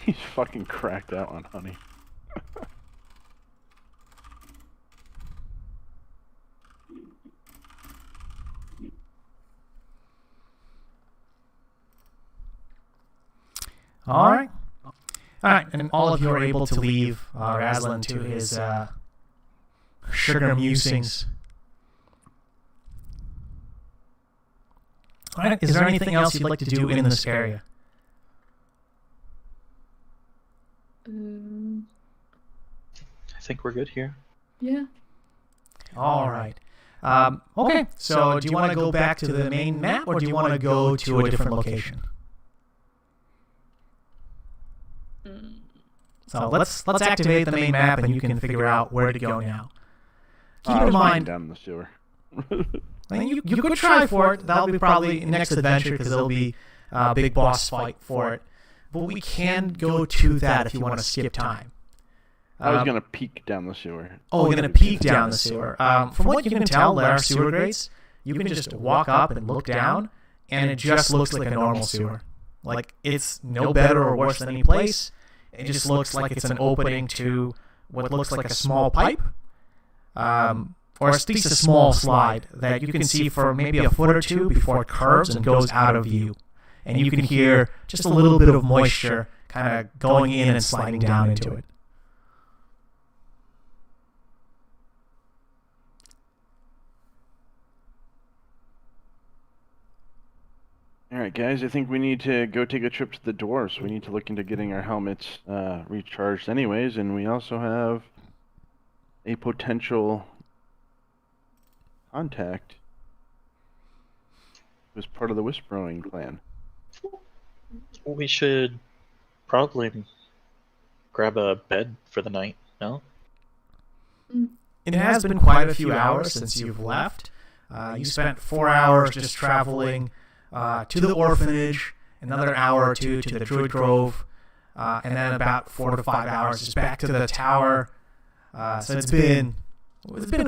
He's fucking cracked out on honey. All right, and all of you are able to leave Raslin to his sugar musings. All right, is there anything else you'd like to do in this area? I think we're good here. Yeah. All right. Okay, so do you want to go back to the main map, or do you want to go to a different location? So let's activate the main map, and you can figure out where to go now. Keep in mind, down in the sewer. you could try for it. That'll be probably next adventure because there'll be a big boss fight for it. But we can go to that if you want to skip time. I was gonna peek down the sewer. Oh, you're going to peek down the sewer. From what you can tell, our sewer grates, you can just walk up and look down, and it just looks like a normal sewer. Like, it's no better or worse than any place. It just looks like it's an opening to what looks like a small pipe, or at least a small slide that you can see for maybe a foot or two before it curves and goes out of view. And you can hear just a little bit of moisture kind of going in and sliding down into it. All right, guys, I think we need to go take a trip to the dwarves. We need to look into getting our helmets recharged anyways, and we also have a potential contact who's part of the Whispering clan. We should probably grab a bed for the night, no? It has been quite a few hours since you've left. You spent 4 hours just traveling to the orphanage, another hour or two to the Druid Grove, and then about 4 to 5 hours just back to the tower. So it's been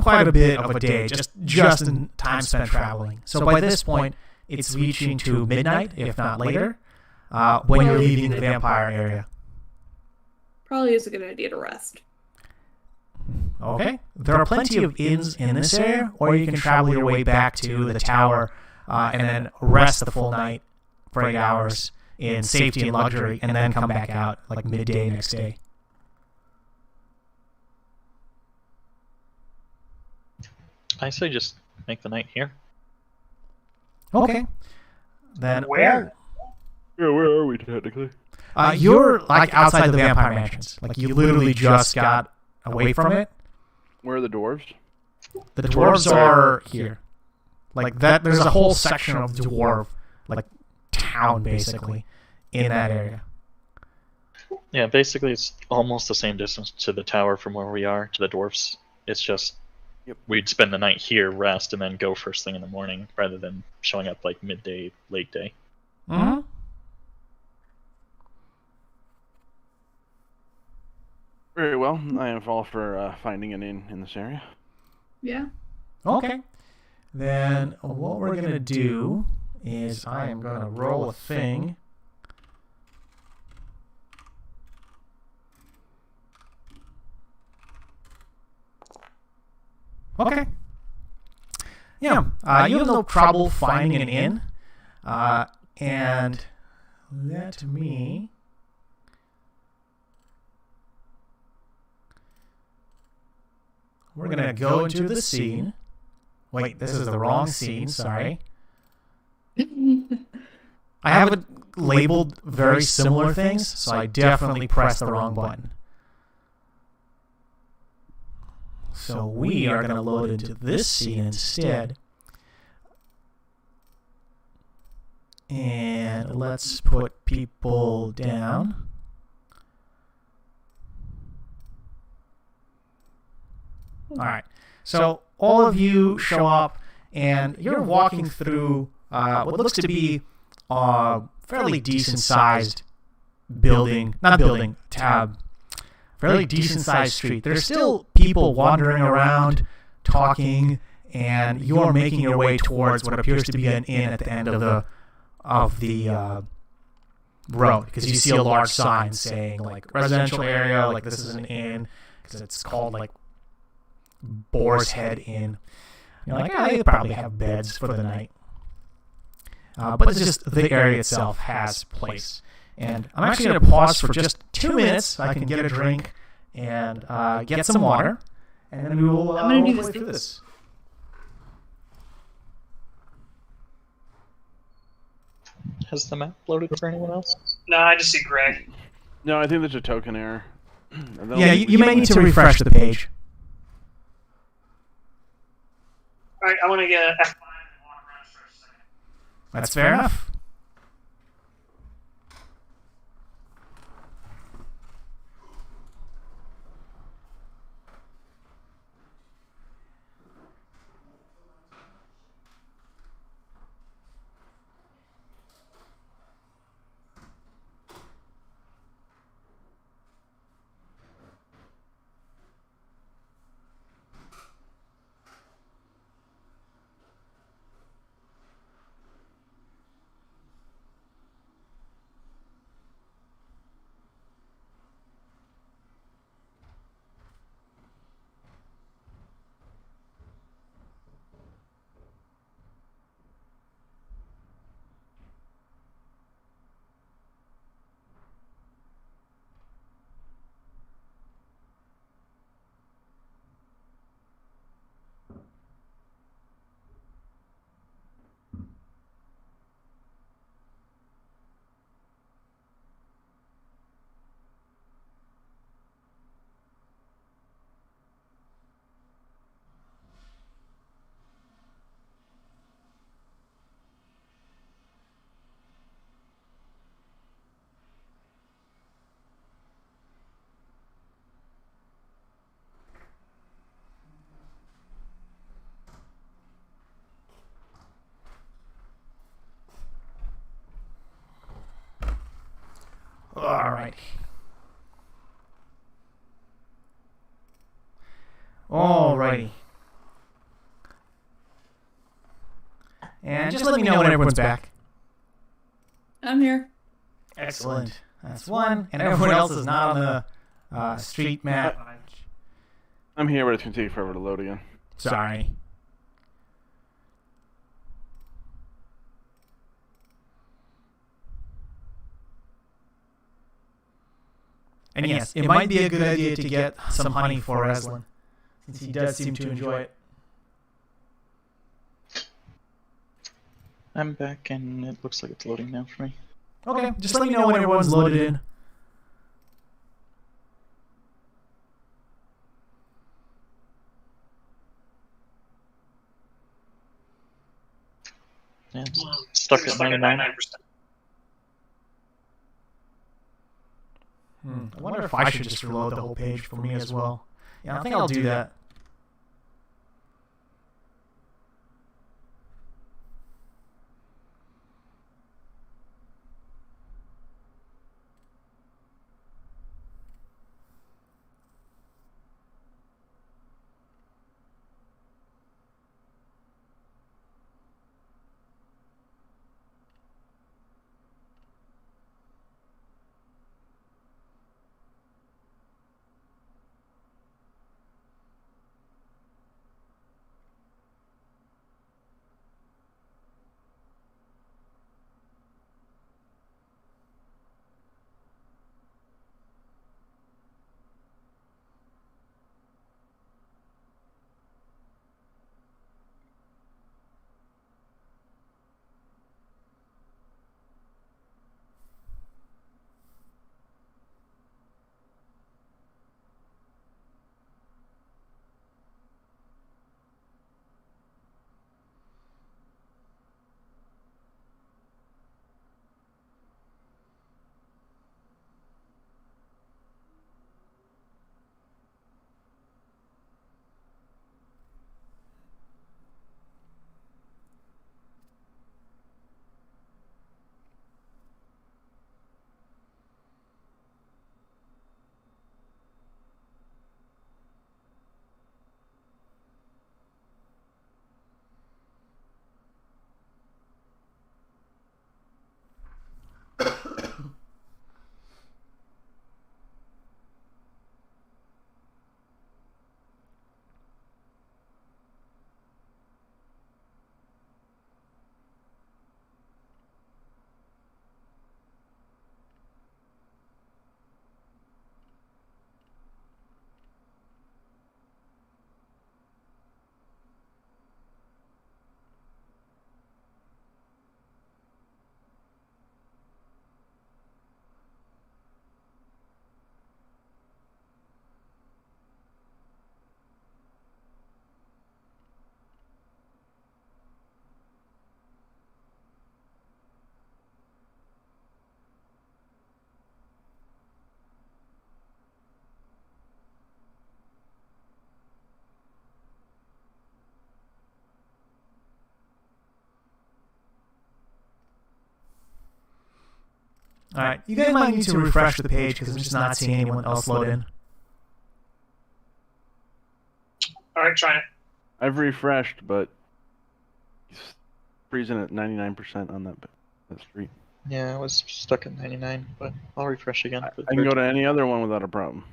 quite a bit of a day, just in time spent traveling. So by this point, it's reaching to midnight, if not later, when you're leaving the vampire area. Probably is a good idea to rest. Okay. There are plenty of inns in this area, or you can travel your way back to the tower and then rest the full night for 8 hours in safety and luxury, and then come back out like midday next day. I say just make the night here. Okay. Then Where? Yeah, where are we technically? you're like outside the vampire mansions. Like you literally just got away from it. Where are the dwarves? The dwarves are here. Like that, there's a whole section of dwarf, like town basically, in that area. Yeah, basically it's almost the same distance to the tower from where we are to the dwarfs. It's just we'd spend the night here, rest, and then go first thing in the morning rather than showing up like midday, late day. Mm-hmm. Very well. I am all for finding an inn in this area. Yeah. Okay. Then what we're going to do is I am going to roll a thing. Okay. Yeah, you have no trouble finding an inn. And let me... We're going to go into the scene. Wait, this is the wrong scene, sorry. I have it labeled very similar things, so I definitely pressed the wrong button. So we are going to load into this scene instead. And let's put people down. Alright, so all of you show up, and you're walking through what looks to be a fairly decent-sized fairly decent-sized street. There's still people wandering around, talking, and you're making your way towards what appears to be an inn at the end of the road, because you see a large sign saying, like, residential area, like, this is an inn, because it's called, like, Boar's Head Inn. You're like, they probably have beds for the night. But it's just the area itself has place. And I'm actually going to pause for just 2 minutes so I can get a drink and get some water. And then we will roll through this. Has the map loaded for anyone else? No, I just see gray. No, I think there's a token error. Yeah, you may need to refresh the page. Alright, I want to get F5 and walk around for a second. That's fair enough. right. Alrighty. And just let me know when everyone's back. I'm here. Excellent. That's one. And everyone else is not on the street map. I'm here, but it's going to take forever to load again. Sorry. And yes, it might be a good idea to get some honey for Reslin, since he does seem to enjoy it. I'm back, and it looks like it's loading now for me. Okay, just let me know when everyone's loaded in. Yeah, it's stuck at 99. 99%. I wonder if I should just reload the whole page for me as well. Yeah, I think I'll do that. Alright, you guys might need to refresh the page because I'm just not seeing anyone else load in. Alright, trying it. I've refreshed, but he's freezing at 99% on that street. Yeah, I was stuck at 99, but I'll refresh again. I can go to any other one without a problem.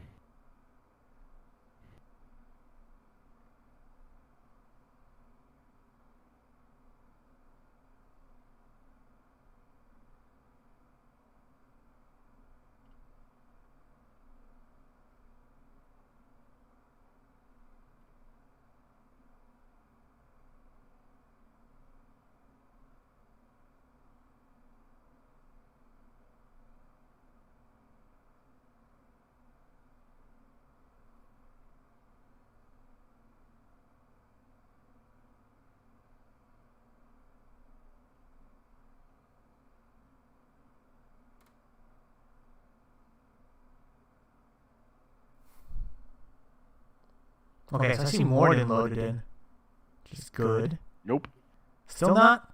Okay, so I see more than loaded in, which is good. Nope. Still not?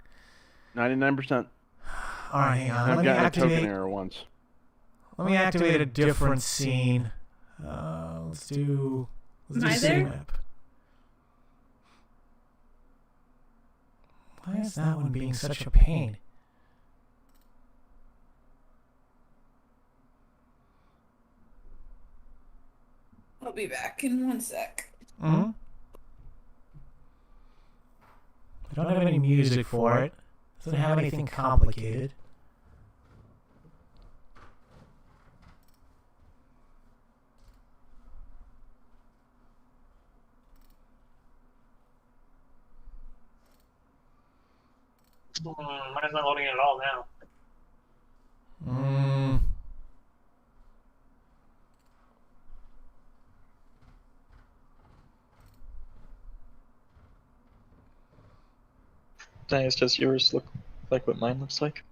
99%. Alright, hang on. I've Let me gotten a token activate. error once. let me activate a different scene. Let's do Am I city there? map. Why is that one being such a pain? I'll be back in 1 sec. Mm-hmm. I don't have any music for it. Doesn't have anything complicated. Mine's not loading at all now. Nice. Does yours look like what mine looks like?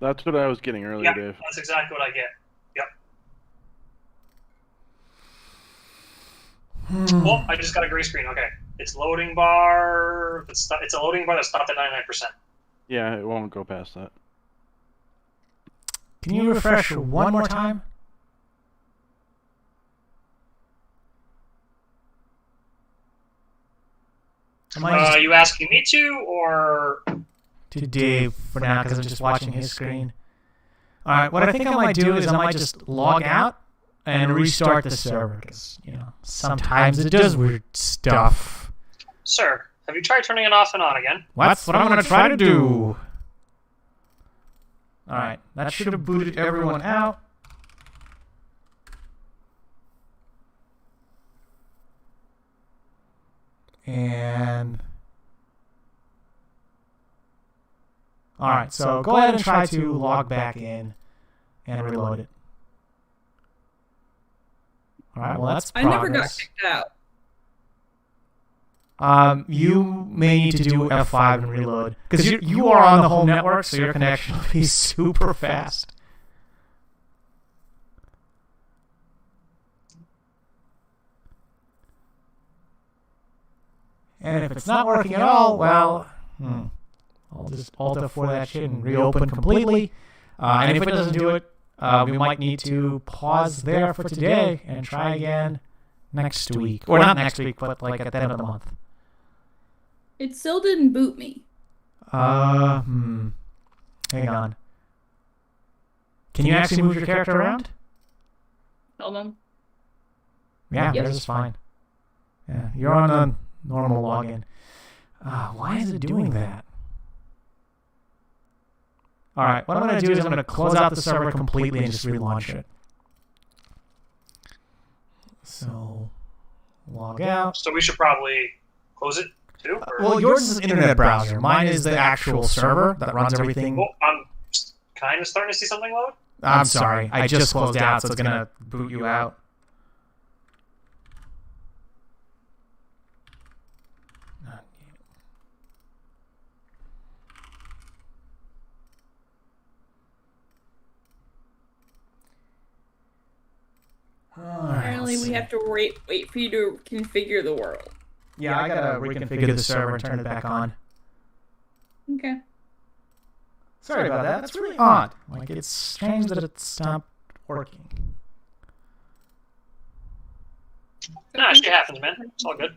That's what I was getting earlier, Yeah, Dave. that's exactly what I get. Yep. Oh, I just got a gray screen. Okay. It's loading bar. It's a loading bar that stopped at 99%. Yeah, it won't go past that. Can you refresh one more time? Are you asking me to, or to Dave for now because I'm just watching his screen? All right, what I think I might do is I might just log out and restart the server because sometimes it does weird stuff. Sir, have you tried turning it off and on again? That's what I'm going to try to do. All right, that should have booted everyone out. And all right, so go ahead and try to log back in and reload it. All right, well that's progress. I never got kicked out. You may need to do F5 and reload because you are on the home network, so your connection will be super fast. And if it's not working at all, well, I'll just Alt F4 that shit and reopen completely. And if it doesn't do it, we might need to pause there for today and try again next week. Or not next week, but like at the end of the month. It still didn't boot me. Hang on. Can you actually move your character around? Hold on. Yeah, Yes. yours is fine. Yeah, you're on a normal login. Why is it doing that? All right, what I'm going to do is I'm going to close out the server completely and just relaunch it. So, log out. So we should probably close it too? Or? Well, yours is an internet browser. Mine is the actual server that runs everything. Well, I'm kind of starting to see something load. I'm sorry. I just closed out, so it's going to boot you out. Apparently, we have to wait for you to configure the world. Yeah, I gotta reconfigure the server and turn it back on. Okay. Sorry about that. That's really odd. Like, it's strange that it stopped working. Nah, shit happens, man. It's all good.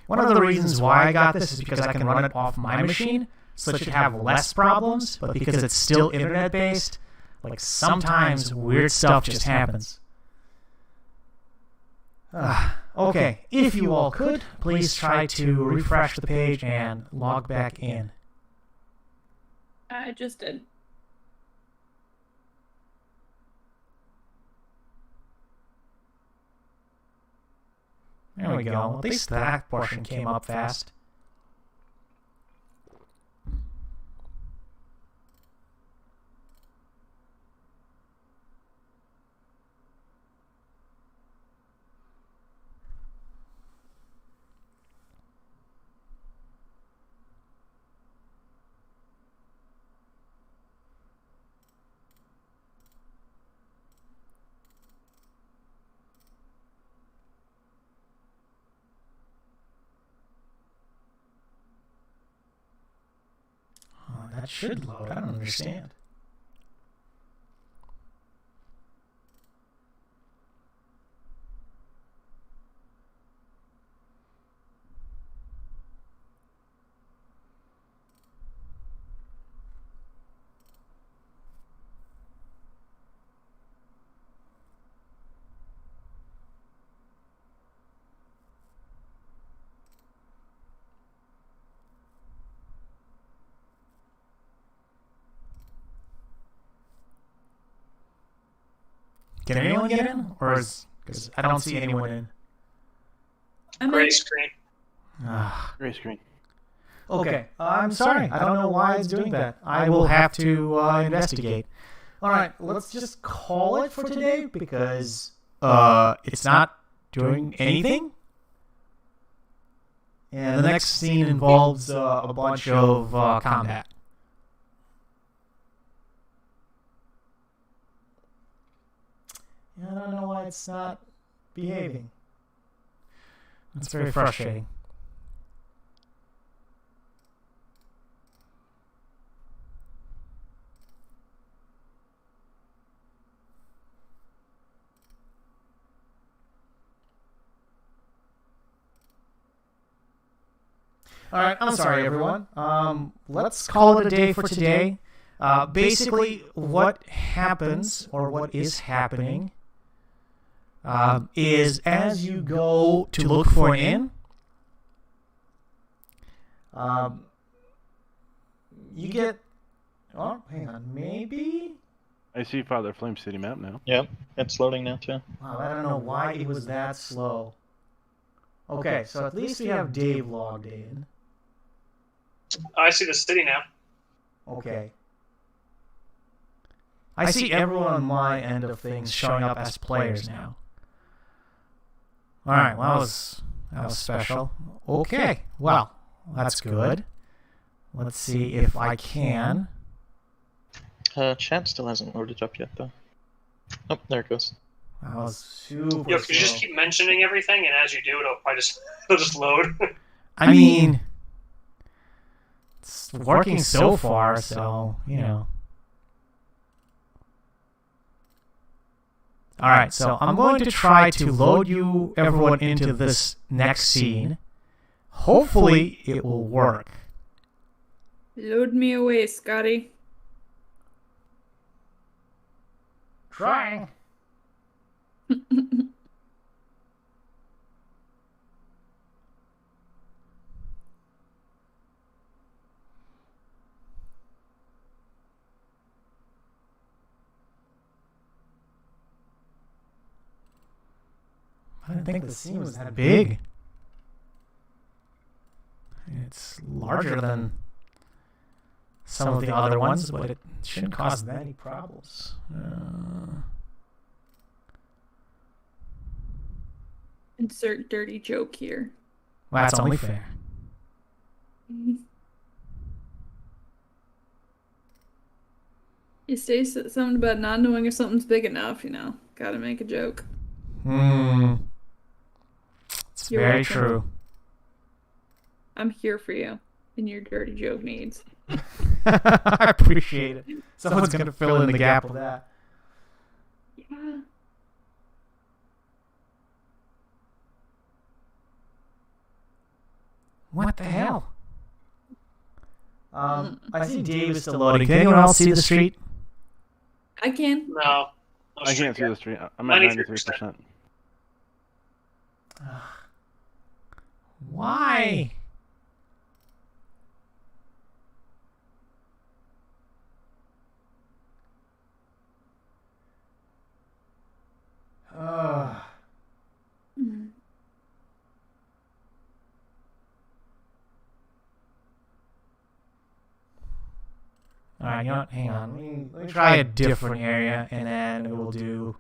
One of the reasons why I got this is because I can run it off my machine, so it should have less problems, but because it's still internet-based, like, sometimes weird stuff just happens. Okay, if you all could, please try to refresh the page and log back in. I just did. There we go. At least that portion came up fast. That should load. I don't understand. Can anyone get in? Or is... Because I don't see anyone in. Gray screen. Gray screen. Okay, I'm sorry. I don't know why it's doing that. I will have to investigate. All right, let's just call it for today because it's not doing anything. And the next scene involves a bunch of combat. I don't know why it's not behaving. That's very frustrating. All right, I'm sorry, everyone. Let's call it a day for today. Basically, what happens, or what is happening, is as you go to look for an inn, you get... Oh, hang on, maybe? I see Father Flame City map now. Yep, it's loading now too. Wow, I don't know why it was that slow. Okay, so at least we have Dave logged in. I see the city now. Okay. I see everyone on my end of things showing up as players now. Alright, well, that was special. Okay, well, that's good. Let's see if I can. Chat still hasn't loaded up yet, though. Oh, there it goes. That was super Yo, could you just slow. keep mentioning everything, and as you do, it'll just load. I mean, it's working so far, so, you know. Alright, so I'm going to try to load you everyone into this next scene. Hopefully it will work. Load me away, Scotty. Trying. I didn't think the scene was that big. It's larger than some of the other ones, but it shouldn't cause that many problems. Insert dirty joke here. Well, that's only fair. You say something about not knowing if something's big enough, you know. Gotta make a joke. It's You're very welcome. true. I'm here for you and your dirty joke needs. I appreciate it. Someone's going to fill in the gap of that. Yeah. What the hell? I see Dave is still loading. Can anyone else see the street? I can. No. I can't see the street. I'm at 93%. Why? Alright, you know what? Hang on. Let me try a different area, and then we'll do...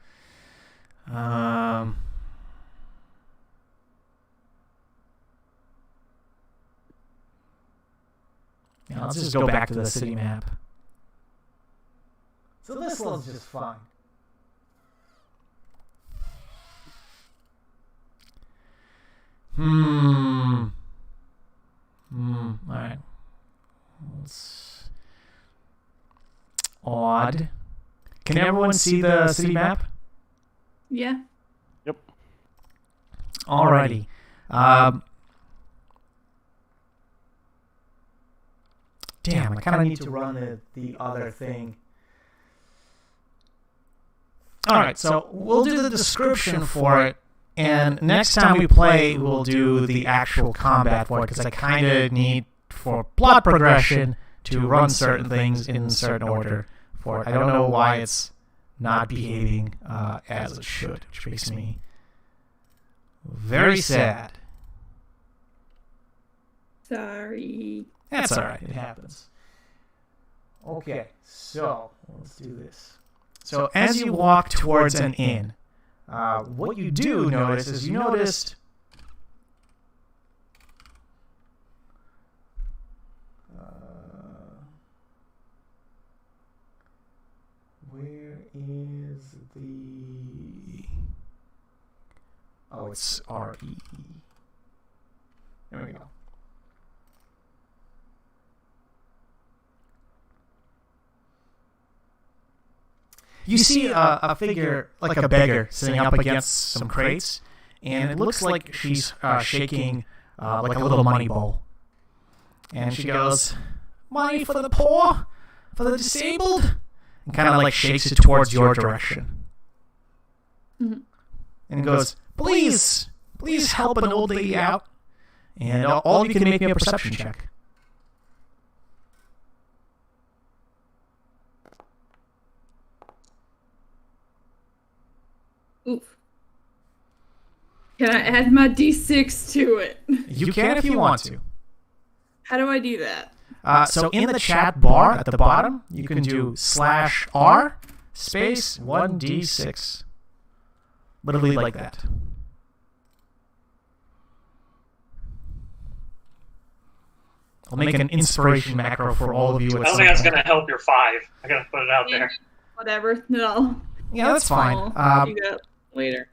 Yeah, let's just go back to the city map. So this one's just fine. Alright. odd. Can everyone see the city map? Yeah. Yep. Alrighty. Damn, I kind of need to run the other thing. Alright, so we'll do the description for it, and next time we play, we'll do the actual combat for it, because I kind of need, for plot progression, to run certain things in certain order for it. I don't know why it's not behaving as it should, which makes me very sad. Sorry. That's alright, it happens. Okay, so let's do this. So as you walk towards an inn, what you do notice is you noticed where is the... Oh, it's R-E-E. There we go. You see a figure, like a beggar, sitting up against some crates, and it looks like she's shaking like a little money bowl. And she goes, "Money for the poor, for the disabled," and kind of like shakes it towards your direction. Mm-hmm. And goes, "Please, please help an old lady out." And all of you can make me a perception check. Oof. Can I add my D6 to it? You can if you want to. How do I do that? So in the chat bar at the bottom, you can do /R space 1d6. Literally like that. I'll make an inspiration macro for all of you. I don't think that's going to help your 5. I'm going to put it out there. Whatever. No. Yeah, that's fine. I'll do that later.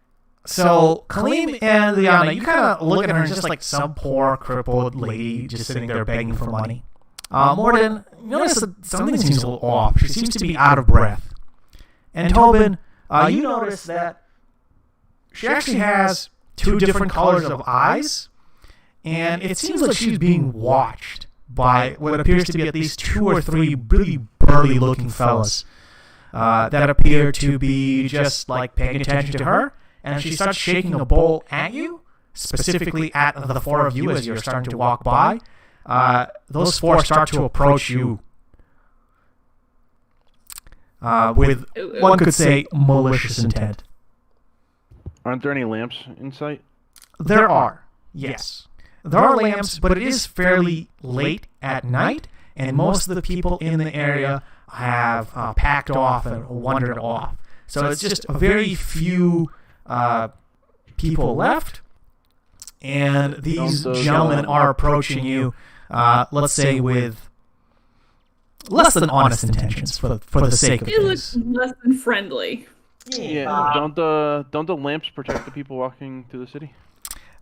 So Kaleem and Liana, you kind of look at her and just like some poor crippled lady just sitting there begging for money. Morden, you notice that something seems a little off. She seems to be out of breath. And Tobin, you notice that she actually has 2 different colors of eyes, and it seems like she's being watched by what appears to be at least 2 or 3 really burly-looking fellas that appear to be just like paying attention to her. And she starts shaking a bowl at you, specifically at the 4 of you as you're starting to walk by. Those 4 start to approach you with, one could say, malicious intent. Aren't there any lamps in sight? There are, yes. There are lamps, but it is fairly late at night, and most of the people in the area have packed off and wandered off. So it's just a very few people left, and these gentlemen are approaching you, let's say, with less than honest intentions for the sake of It things. looks less than friendly. Yeah. Don't the lamps protect the people walking through the city?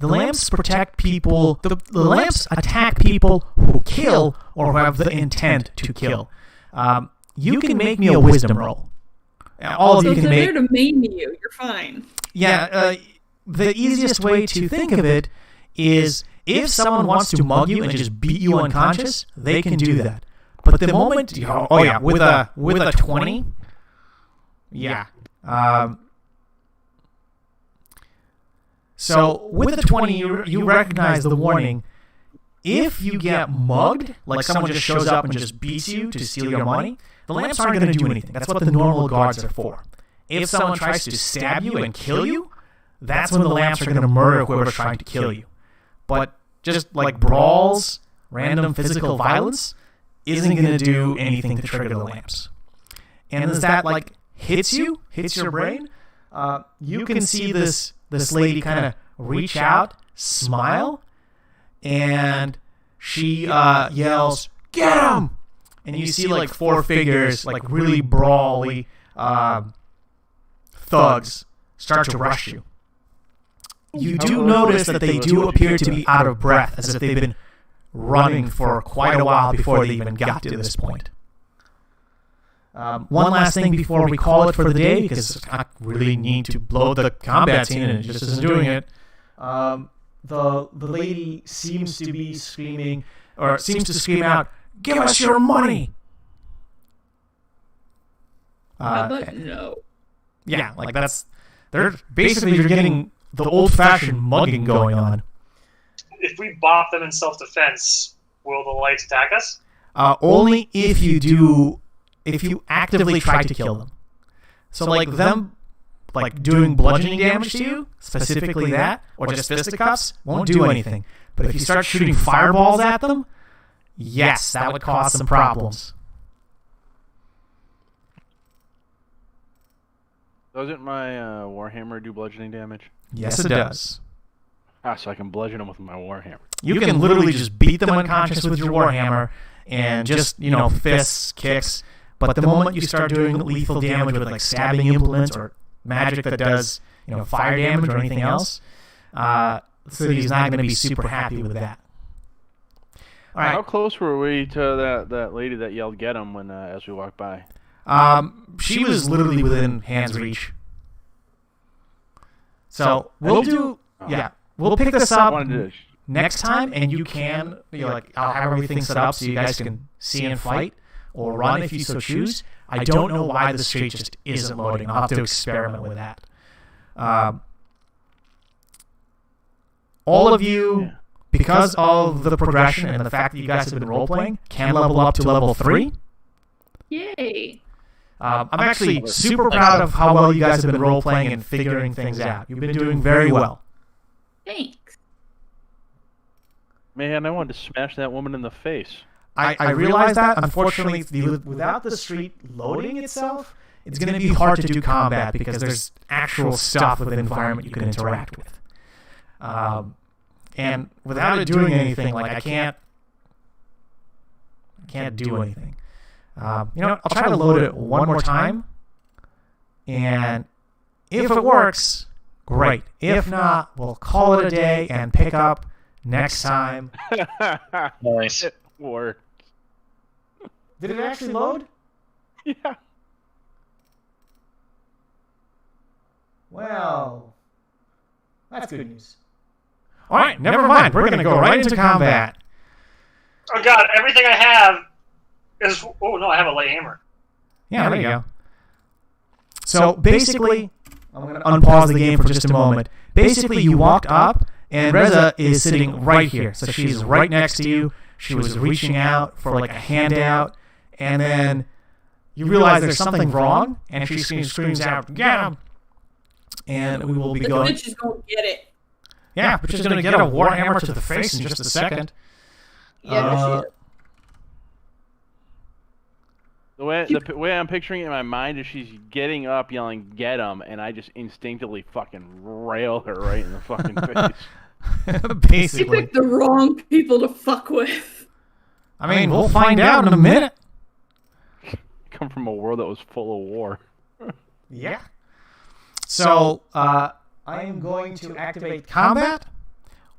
The lamps protect people. The lamps attack people who kill or who have the intent to kill. You can make me a wisdom roll. All of you can they're make. there to maim you. You're fine. Yeah, the easiest way to think of it is if someone wants to mug you and just beat you unconscious, they can do that. But the moment, with a 20, yeah. So with the 20, you recognize the warning. If you get mugged, like someone just shows up and just beats you to steal your money, the lamps aren't going to do anything. That's what the normal guards are for. If someone tries to stab you and kill you, that's when the lamps are going to murder whoever's trying to kill you. But just like brawls, random physical violence, isn't going to do anything to trigger the lamps. And as that like hits your brain, you can see this lady kind of reach out, smile, and she yells, "Get him!" And you see like 4 figures, like really brawly thugs, start to rush you. You do notice that they do appear to be out of breath, as if they've been running for quite a while before they even got to this point. One last thing before we call it for the day, because I really need to blow the combat scene and it just isn't doing it. The lady seems to be screaming, or seems to scream out, "Give us your money!" How about no? Yeah, like that's... They're basically, you're getting the old-fashioned mugging going on. If we bop them in self-defense, will the lights attack us? Only if you actively try to kill them. So like them like doing bludgeoning damage to you, specifically that, or just fisticuffs, won't do anything. But if you start shooting fireballs at them, yes, that would cause some problems. Doesn't my Warhammer do bludgeoning damage? Yes, it does. So I can bludgeon them with my Warhammer. You can literally just beat them unconscious with your Warhammer and just, fists, kicks. But the moment you start doing lethal damage with like stabbing implements or magic that does, fire damage or anything else, the city's not going to be super happy with that. All right. How close were we to that lady that yelled "Get him" when as we walked by? She was literally within hand's reach. So we'll pick this up next time, and you can, I'll have everything set up so you guys can see and fight, or run if you so choose. I don't know why the street just isn't loading. I'll have to experiment with that. All of you, because of the progression and the fact that you guys have been role-playing, can level up to level 3. Yay! I'm actually super proud of how well you guys have been role-playing and figuring things out. You've been doing very well. Thanks. Man, I wanted to smash that woman in the face. I realize that. Unfortunately, without the street loading itself, it's going to be hard to do combat because there's actual stuff with the environment you can interact with. And without it doing anything, I can't do anything. I'll try to load it one more time, and if it works, great. If not, we'll call it a day and pick up next time. Nice. It worked. Did it actually load? Yeah. Well, that's good news. All right, never mind. We're going to go right into combat. Oh god, everything I have is... Oh no, I have a light hammer. Yeah, there you go. So basically, I'm going to unpause the game for just a moment. Basically, you walked up, and Reza is sitting right here. So she's right next to you. She was reaching out for a handout, and then you realize there's something wrong, and she screams out, "Get him!" And we will be going... The bitch is going to get it. Yeah, but she's going to get a warhammer to the face in just a second. Yeah, The way I'm picturing it in my mind is she's getting up, yelling "Get him!" and I just instinctively fucking rail her right in the fucking face. Basically. You picked the wrong people to fuck with. I mean, we'll find out in a minute. Come from a world that was full of war. Yeah. So, I am going to activate combat.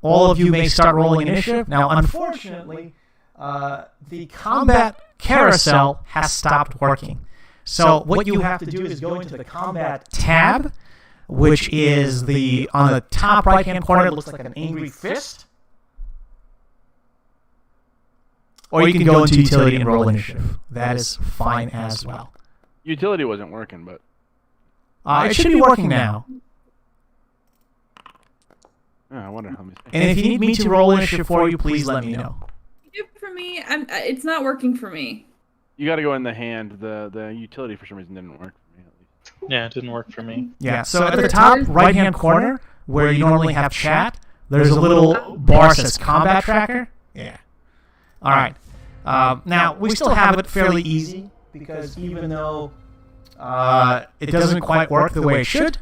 All of you may start rolling initiative. Now, unfortunately, the combat carousel has stopped working. So what you have to do is go into the combat tab, which is on the top right-hand corner. It looks like an angry fist. Or you can go into utility and roll initiative. That is fine as well. Utility wasn't working, but... it should be working now. Oh, I wonder how many... And if you need me to roll initiative for you, please let me know. For me, it's not working for me. You got to go in the hand. The utility for some reason didn't work for me, at least. Yeah, it didn't work for me. Yeah, so at the top right-hand corner, where you normally have chat, there's a little bar that says Combat Tracker. Yeah. All right. Now, we still have it fairly easy, because even though it doesn't quite work the way it should,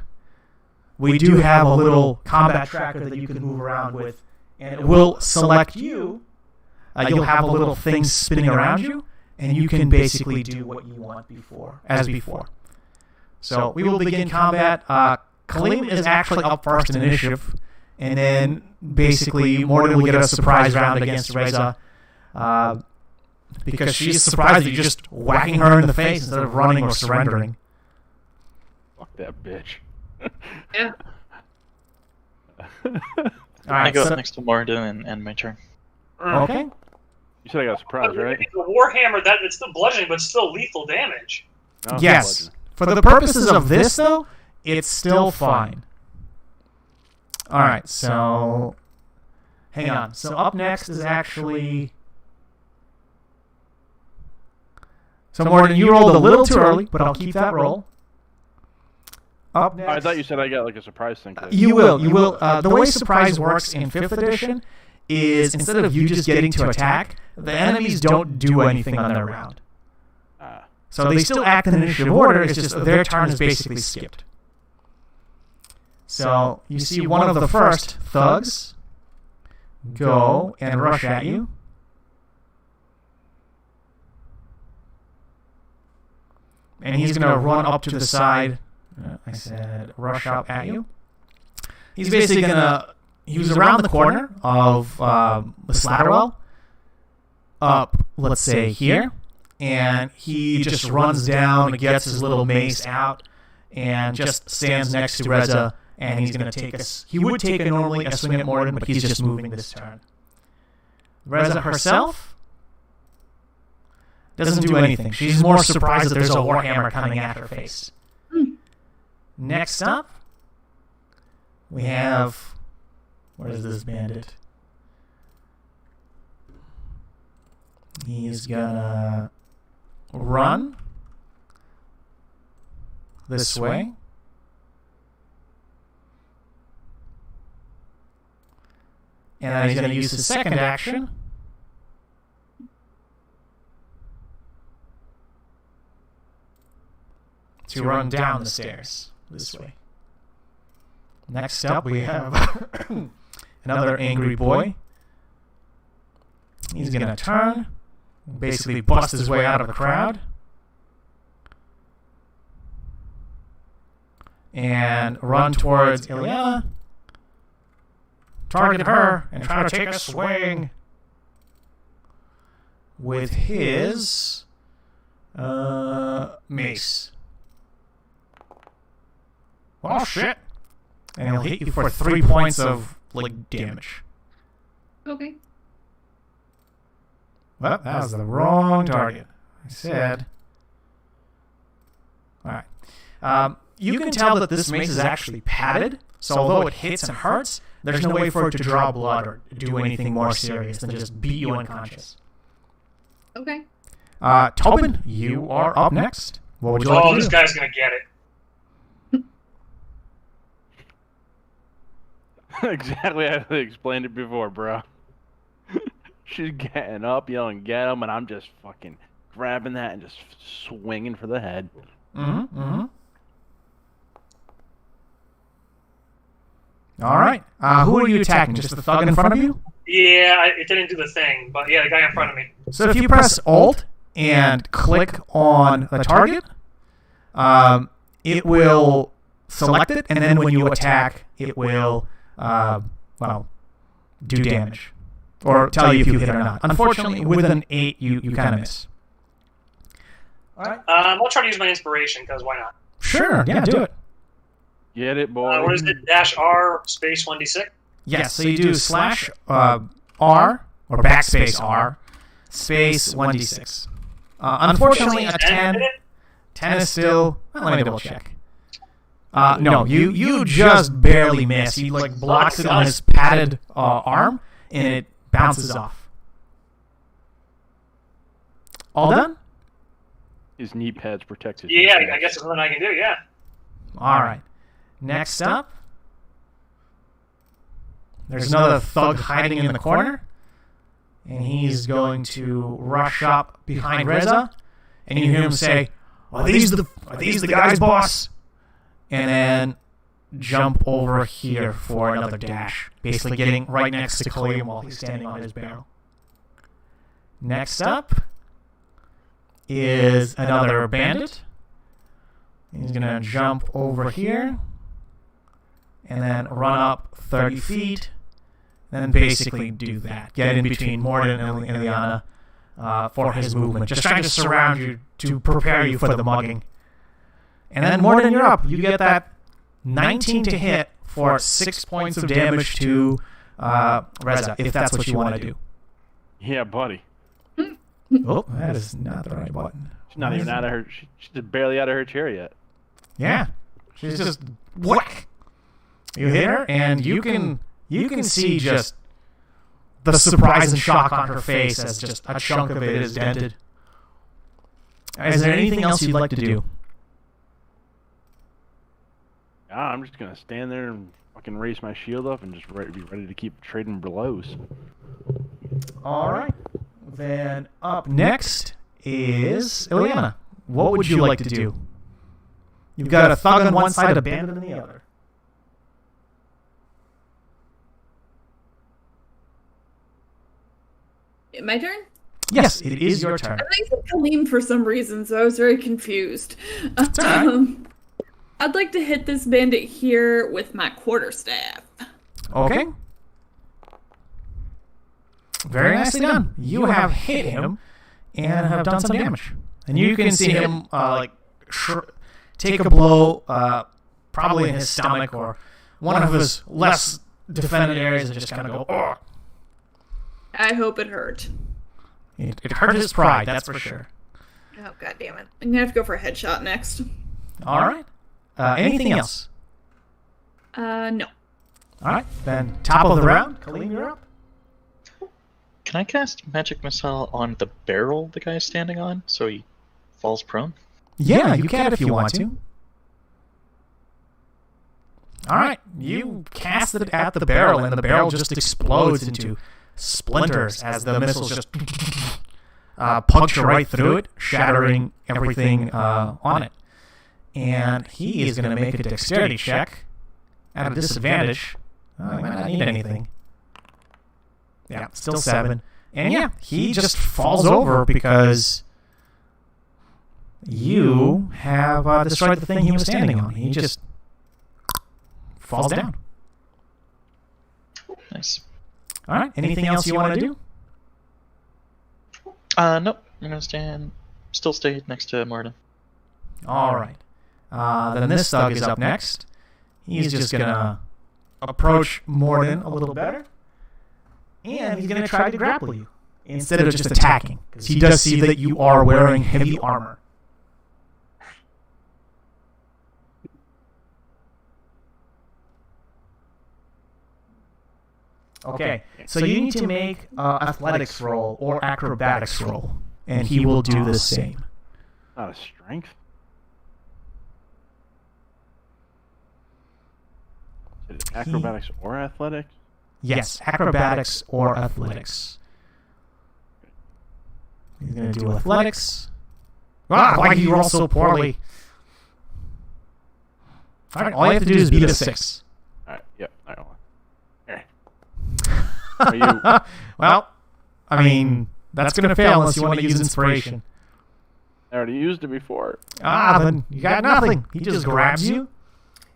we do have a little combat tracker that you can move around with, and it will select you. You'll have a little thing spinning around you, and you can basically do what you want as before. So we will begin combat. Kaleem is actually up first in initiative, and then basically Morgan will get a surprise round against Reza. because she's surprised that you're just whacking her in the face instead of running or surrendering. Fuck that bitch. Yeah. All I right, go so, up next to Morden and end my turn. okay. You said I got a surprise, right? The Warhammer, that it's still bludgeoning, but still lethal damage. No, it's Yes. not For the purposes of this, though, it's still fine. All right, so hang on. So up next is actually. So Morgan, you rolled a little too early, but I'll keep that roll. Up next. I thought you said I got like a surprise thing. You will. The way surprise works in 5th edition is instead of you just getting to attack, the enemies don't do anything on their round. So they still act in initiative order. It's just their turn is basically skipped. So you see one of the first thugs go and rush at you. And he's going to run up to the side. I said rush up at you. He's basically going to... He was around the corner of the Slatterwell. Up, let's say, here. And he just runs down, gets his little mace out, and just stands next to Reza. And he's going to take us. He would take normally a swing at Morden, but he's just moving this turn. Reza herself doesn't do anything. She's more surprised that there's a Warhammer coming at her face. Next up, we have... Where is this bandit? He's gonna run this way. And then he's going to use his second action to run down the stairs this way. Next up, we have another angry boy. He's going to turn, basically bust his way out of the crowd, and run towards Ileana. Target her and try to take a swing with his mace. Oh shit! And he'll hit you for 3 points of damage. Okay. Well, that was the wrong target. I said. All right. You can tell that this mace is actually padded, so although it hits and hurts, there's no way for it to draw blood or do anything more serious than just beat you unconscious. Okay. Tobin, you are up next. What would you like to do? This guy's gonna get it. Exactly how they explained it before, bro. She's getting up, yelling, "Get him!" and I'm just fucking grabbing that and just swinging for the head. All right. Who are you attacking? Just the thug in front of you? Yeah, it didn't do the thing, but yeah, the guy in front of me. So if you press Alt and click on the target, it will select it, and then when you attack, it will, do damage. Or tell you if you hit or not. Unfortunately, with an 8, you kind of miss. All right. I'll try to use my inspiration, because why not? Sure, yeah, do it. Get it, boy. What is it? -R space 1d6? Yes, so you do /R or backspace R space 1d6. Unfortunately, a 10 is still... Well, let me double check. No, you just barely miss. He blocks it on his padded arm, and it bounces off. All done? His knee pads protect his Yeah, kneecaps. I guess there's nothing I can do, yeah. All right. Next up, there's another thug hiding in the corner, and he's going to rush up behind Reza, and you hear him say, are these the guys, boss? And then jump over here for another dash, basically getting right next to Kalium while he's standing on his barrel. Next up is another bandit. He's going to jump over here and then run up 30 feet, and then basically do that. Get in between Morden and Ileana. for his movement, just trying to surround you to prepare you for the mugging. And then Morden, you're up. You get that 19 to hit for 6 points of damage to Reza, if that's what you want to do. Yeah, buddy. Oh, that is not the right button. She's not even out of her. She's barely out of her chair yet. Yeah, she's just whack. You hit her, and you can see just the surprise and shock on her face as just a chunk of it is dented. Is there anything else you'd like to do? I'm just gonna stand there and fucking raise my shield up and just be ready to keep trading blows. All right. Then up next is Ileana. What would you like to do? You've got a thug on one side, a bandit on the other. My turn? Yes, it is your turn. I think it's Kaleem for some reason, so I was very confused. It's all right. I'd like to hit this bandit here with my quarterstaff. Okay. Very nicely done. You have hit him and have done some damage. And you can see him take a blow, probably in his stomach or one of his less defended areas, and just kind of go, oh. I hope it hurt. It hurt his pride, that's for sure. Oh, god damn it. I'm gonna have to go for a headshot next. All right. Anything else? No. All right. Then top of the round, Kaleem, you're up. Can I cast Magic Missile on the barrel the guy's standing on so he falls prone? Yeah, you can if you want to. All right. You cast it at the barrel, and the barrel just explodes into splinters as the missiles just puncture right through it, shattering everything on it. And he is going to make a dexterity check at a disadvantage. He might not need anything. Yeah, still 7. And yeah, he just falls over because you have destroyed the thing he was standing on. He just falls down. Nice. All right. Anything else you want to do? Nope. I'm going to still stay next to Martin. All right. Then this thug is up next. He's just going to approach Morden a little better. And he's going to try to grapple you instead of just attacking, because he does see that you are wearing heavy armor. Okay, so you need to make athletics roll or acrobatics roll, and he will do the same. Not a strength. Is it acrobatics or athletics? Yes, acrobatics or athletics. He's going to do athletics. Why do you roll so poorly? All right, all you have to do is beat a 6. All right, yep. All right, Are you... Well, I mean, that's going to fail unless you want to use inspiration. I already used it before. Then you got nothing. He just grabs you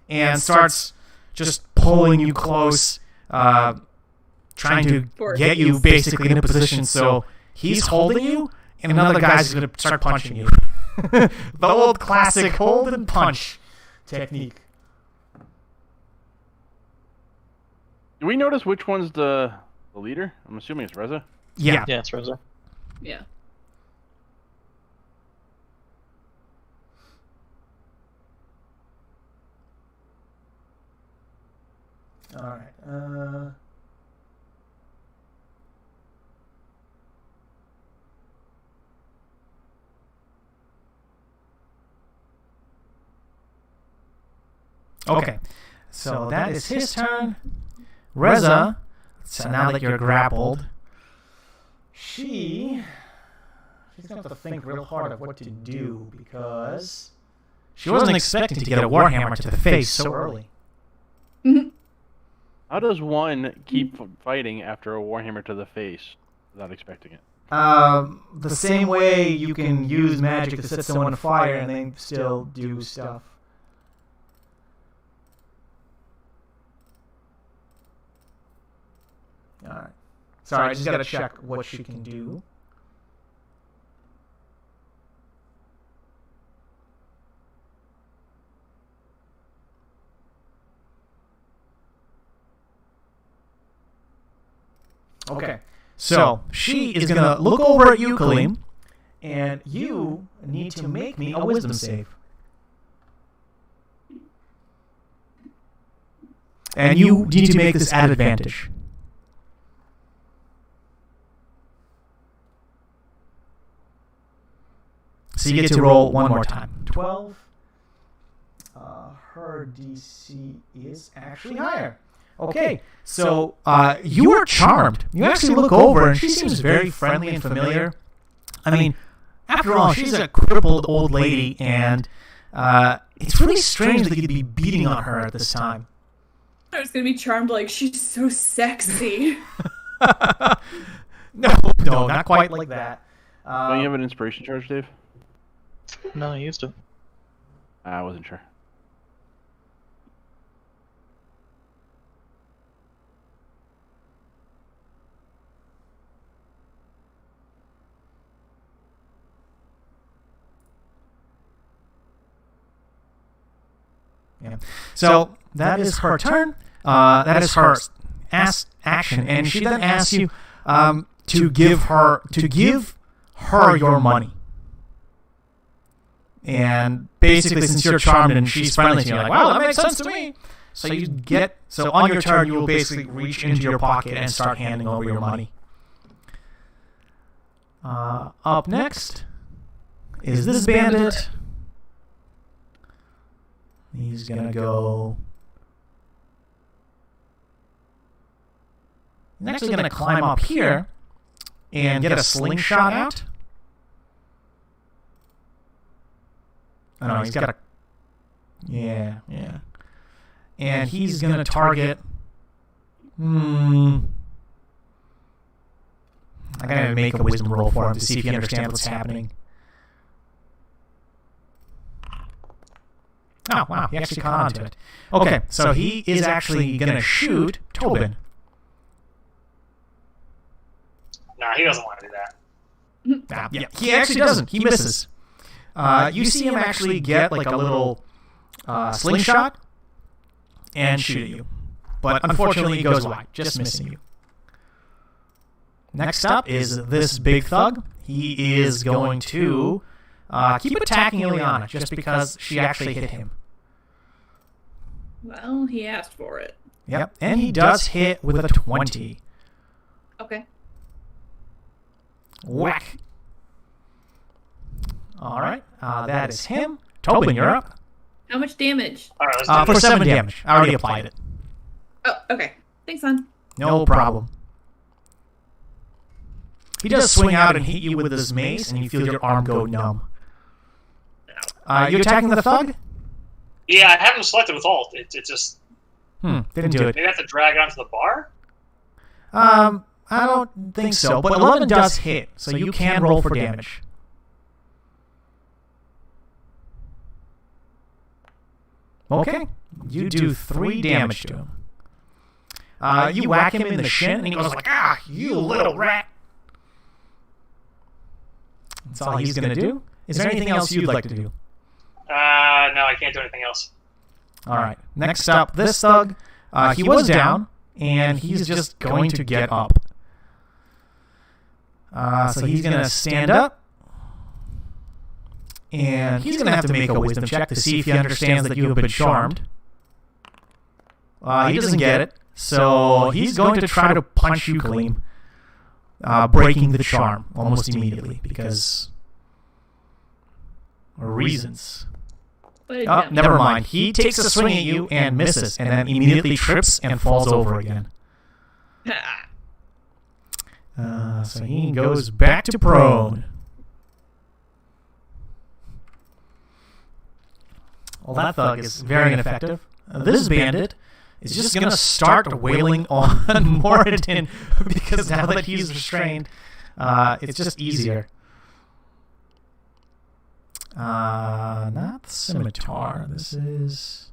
and starts just pulling you close, trying to get you basically in a position so he's holding you and another guy's going to start punching you. The old classic hold and punch technique. Do we notice which one's the leader? I'm assuming it's Reza. Yeah. Yeah, it's Reza. Yeah. All right. Okay. So that is his turn. Reza, so now that you're grappled, she's going to have to think real hard of what to do because she wasn't expecting to get a warhammer to the face so early. Mm-hmm. How does one keep fighting after a warhammer to the face without expecting it? The same way you can use magic to set someone on fire and they still do stuff. Alright. Sorry, I just gotta check what she can do. Okay. So she is going to look over at you, Kaleem, and you need to make me a wisdom save. And you need to make this at advantage. So you get to roll one more time. 12. Her DC is actually higher. Okay, so you are charmed. You actually look over, and she seems very friendly and familiar. I mean, after all, she's a crippled old lady, and it's really strange that you'd be beating on her at this time. I was gonna be charmed like she's so sexy. No, not quite like that. Don't you have an inspiration charge, Dave? No, I used it. I wasn't sure. Yeah. So that is her turn. That is her action, and she then asks you to give her your money. And basically, since you're charmed and she's friendly to you, you're like, "Wow, that makes sense to me." So on your turn, you will basically reach into your pocket and start handing over your money. Up next is this bandit. He's gonna go. He's actually gonna climb up here and get a slingshot out. Oh no, he's got a. Yeah. And he's gonna target. I gotta make a wisdom roll for him to see if he understands what's happening. Oh, wow, he actually caught on to it. Okay, so he is actually going to shoot Tobin. Nah, he doesn't want to do that. Yeah, he actually doesn't. He misses. You see him actually get like a little slingshot and shoot at you. But unfortunately, he goes wide, just missing you. Next up is this big thug. He is going to keep attacking Ileana just because she actually hit him. Well, he asked for it. Yep, and he does hit with a 20. Okay. Whack. All right, that is him. Tobin, you're up. How much damage? All right, let's do For this. 7 damage. I already applied it. Oh, okay. Thanks, hon. No problem. He does swing out and hit you with his mace, and you feel your arm go numb. You attacking the thug? Yeah, I have him selected with alt. It just Didn't do it. maybe I have to drag it onto the bar. I don't think so, but 11 does hit, so you can roll for damage. Okay, you do 3 damage to him. You whack him in the shin, and he goes like, "Ah, you little rat!" That's all he's gonna do. Is there anything else you'd like to do? No, I can't do anything else. All right. Next up, this thug. He was down, and he's just going to get up. So he's going to stand up, and he's going to have to make a wisdom check to see if he understands that you have been charmed. He doesn't get it, so he's going to try to punch you, Kaleem, breaking the charm almost immediately because reasons. Oh, never mind. He takes a swing at you and misses, and then immediately trips and falls over again. So he goes back to prone. Well, that thug is very ineffective. This bandit is just going to start wailing on Moradin because now that he's restrained, it's just easier. Not the scimitar. This is...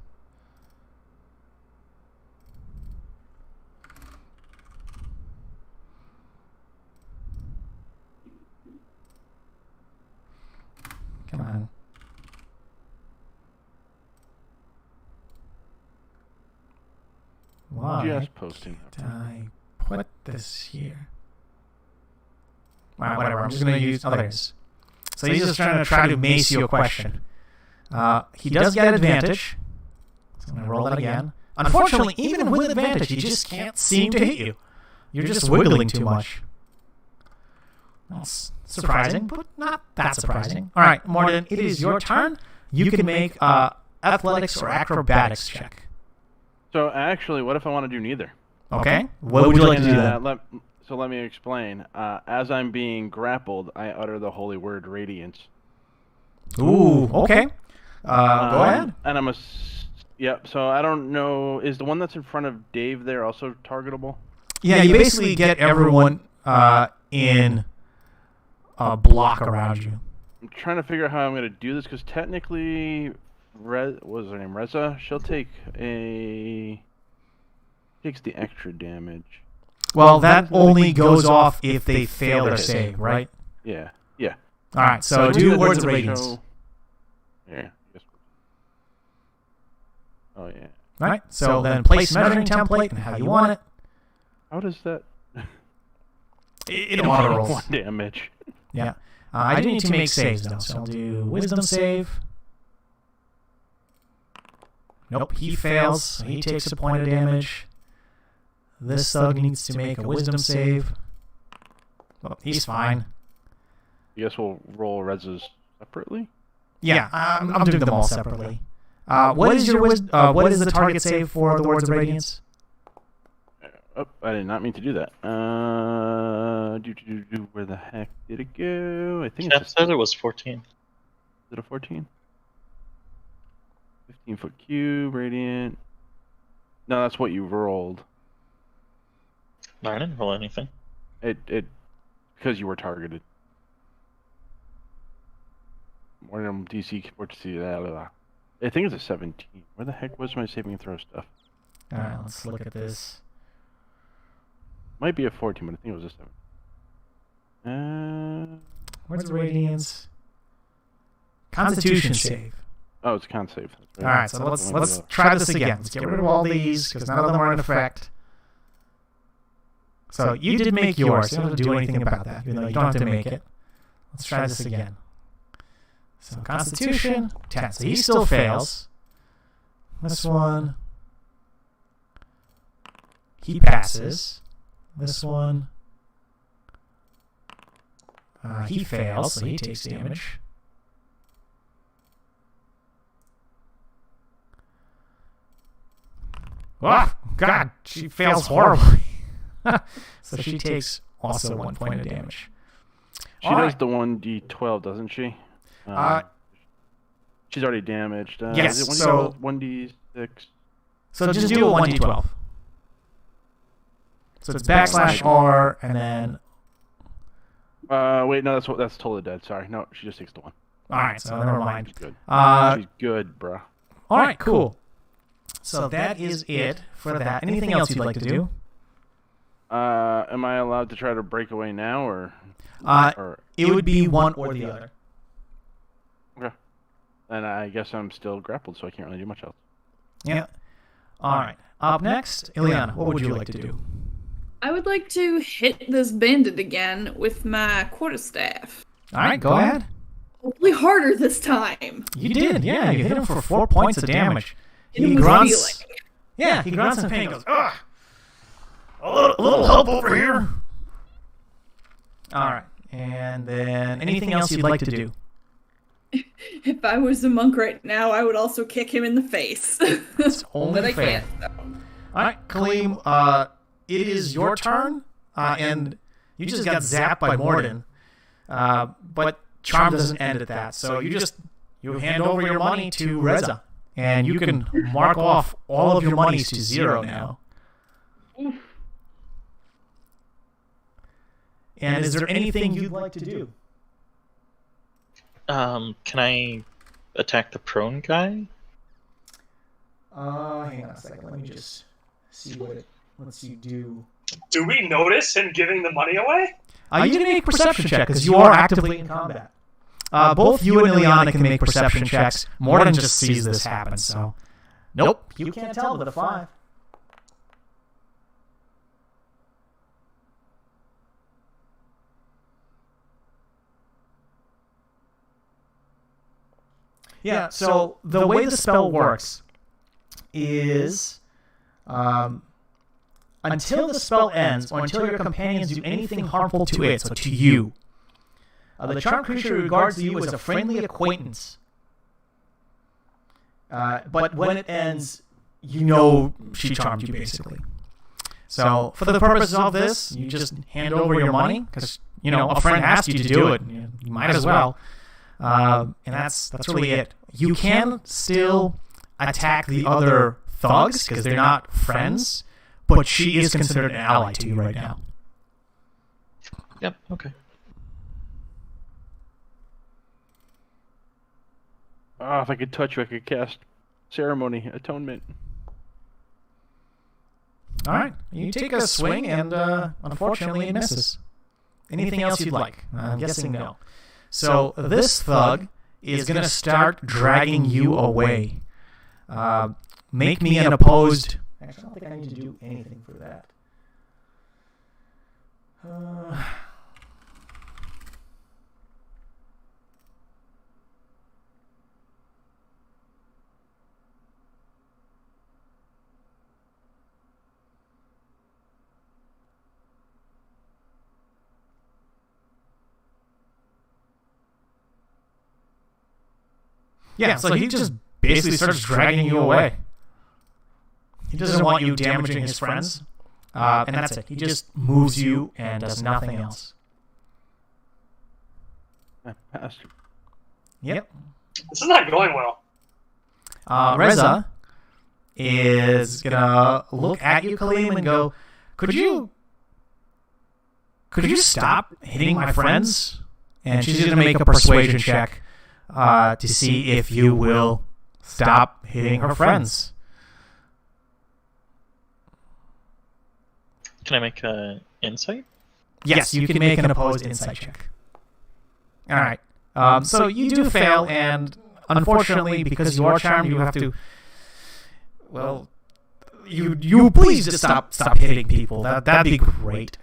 Come on. Why Just posting. did I put this here? Whatever. I'm just going to use... Oh, there it is. So he's just try to mace you a question. He does get advantage. So I'm going to roll that again. Unfortunately, even with advantage, he just can't seem to hit you. You're just wiggling too much. That's surprising, but not that surprising. All right, Morden, it is your turn. You can make athletics or acrobatics check. So actually, what if I want to do neither? Okay. What would you like to do then? So let me explain. As I'm being grappled, I utter the holy word radiance. Ooh, okay. Go ahead. And I'm Yep, so I don't know. Is the one that's in front of Dave there also targetable? Yeah, you basically get everyone in a block around you. I'm trying to figure out how I'm going to do this, because technically, what was her name? Reza? She'll take takes the extra damage. Well, that only goes off if they fail their save, right? Yeah. All right, so do Words of Radiance. Yeah. Oh, yeah. All right, so then place measuring template and how you want it. How does that... It auto rolls. 1 damage. Yeah. I do need to make saves, though, so I'll do Wisdom save. Nope, he fails, so he takes a point of damage. This thug needs to make a Wisdom save. Well, he's fine. I guess we'll roll Reza's separately? Yeah, I'm doing them all separately. What is the target save for the Words of Radiance? Oh, I did not mean to do that. Where the heck did it go? I think Chat said it was 14. Is it a 14? 15-foot cube, radiant. No, that's what you rolled. No, I didn't roll anything. It because you were targeted. More than DC 14. I think it's a 17. Where the heck was my saving throw stuff? All right, let's look at this. Might be a 14, but I think it was a 7. Words of Radiance. Constitution save. Oh, it's a con save. All right, so let's try this again. Let's get rid of all these because none of them are in effect. So you did make yours. You don't have to do anything about that, even though you don't have to make it. Let's try this again. So Constitution, 10. So he still fails. This one, he passes. This one, he fails, so he takes damage. Oh, God, she fails horribly. So she takes also 1 point of damage. She does the 1d12, doesn't she? She's already damaged. Yes, is it 1d12, so 1d6. So just do a 1d12. So it's /R and then. Wait, no, that's totally dead. Sorry, no, she just takes the 1. All right, so never mind. She's good. She's good, bruh. All right, cool. So that is it for that. Anything else you'd like to do? Am I allowed to try to break away now, or? It would be one or the other. Okay. And I guess I'm still grappled, so I can't really do much else. Yeah. All right. Up next, Ileana, what would you like to do? I would like to hit this bandit again with my quarterstaff. All right, go ahead. Hopefully harder this time. You did, yeah. You hit him for 4 points of damage. He grunts. grunts. Yeah, he grunts in pain. Goes, ugh. A little help over here. All right, and then anything else you'd like to do? If I was a monk right now, I would also kick him in the face. It's only but I fair. can't. So. All right, Kaleem, it is your turn, and you just got zapped by Morden. But Charm doesn't end at that, so you hand over your money to Reza, and you can mark off all of your monies to 0 now. And is there anything you'd like to do? Can I attack the prone guy? Hang on a second. Let me just see what it lets you do. Do we notice him giving the money away? You can make a perception check because you are actively in combat. Both you and Ileana can make perception checks. Morden just sees this happen, so... Nope, you can't tell with a 5. Yeah, so the way the spell works is until the spell ends or until your companions do anything harmful to it, so to you, the charmed creature regards you as a friendly acquaintance. But when it ends, you know she charmed you, basically. So for the purposes of this, you just hand over your money, because, a friend asked you to do it. You might as well. And that's really it. You can still attack the other thugs, because they're not friends, but she is considered an ally to you right now. Yep, okay. If I could touch you, I could cast Ceremony, Atonement. All right. You take a swing, and unfortunately it misses. Anything else you'd like? I'm guessing no. So this thug is going to start dragging you away. Make me an opposed... Actually, I don't think I need to do anything for that. Yeah, so he just basically starts dragging you away. He doesn't want you damaging his friends, and that's it. He just moves you and does nothing else. Pastor. Yep. This is not going well. Reza is gonna look at you, Kaleem, and go, Could you stop hitting my friends? And she's gonna make a persuasion check to see if you will stop hitting her friends. Can I make an insight? Yes, you can make an opposed insight check. All right. So you do fail, and unfortunately, because you are charmed, you have to. Well, you please just stop hitting people. That'd be great.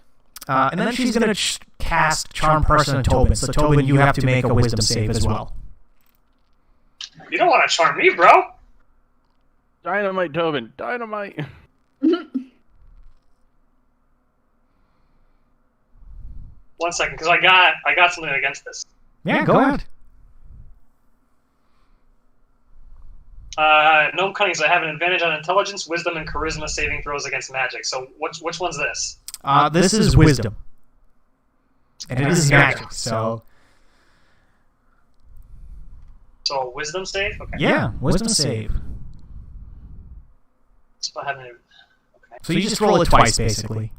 And then she's gonna cast Charm Person on Tobin. So Tobin, you have to make a Wisdom save as well. You don't want to charm me, bro. Dynamite, Tobin. Dynamite. One second, because I got something against this. Yeah, go ahead. Gnome Cunnings, I have an advantage on Intelligence, Wisdom, and Charisma saving throws against magic. So which one's this? This is Wisdom. And it is magic, so... So Wisdom save? Okay. Yeah, Wisdom save. So I haven't... Okay. So you just roll it twice, basically.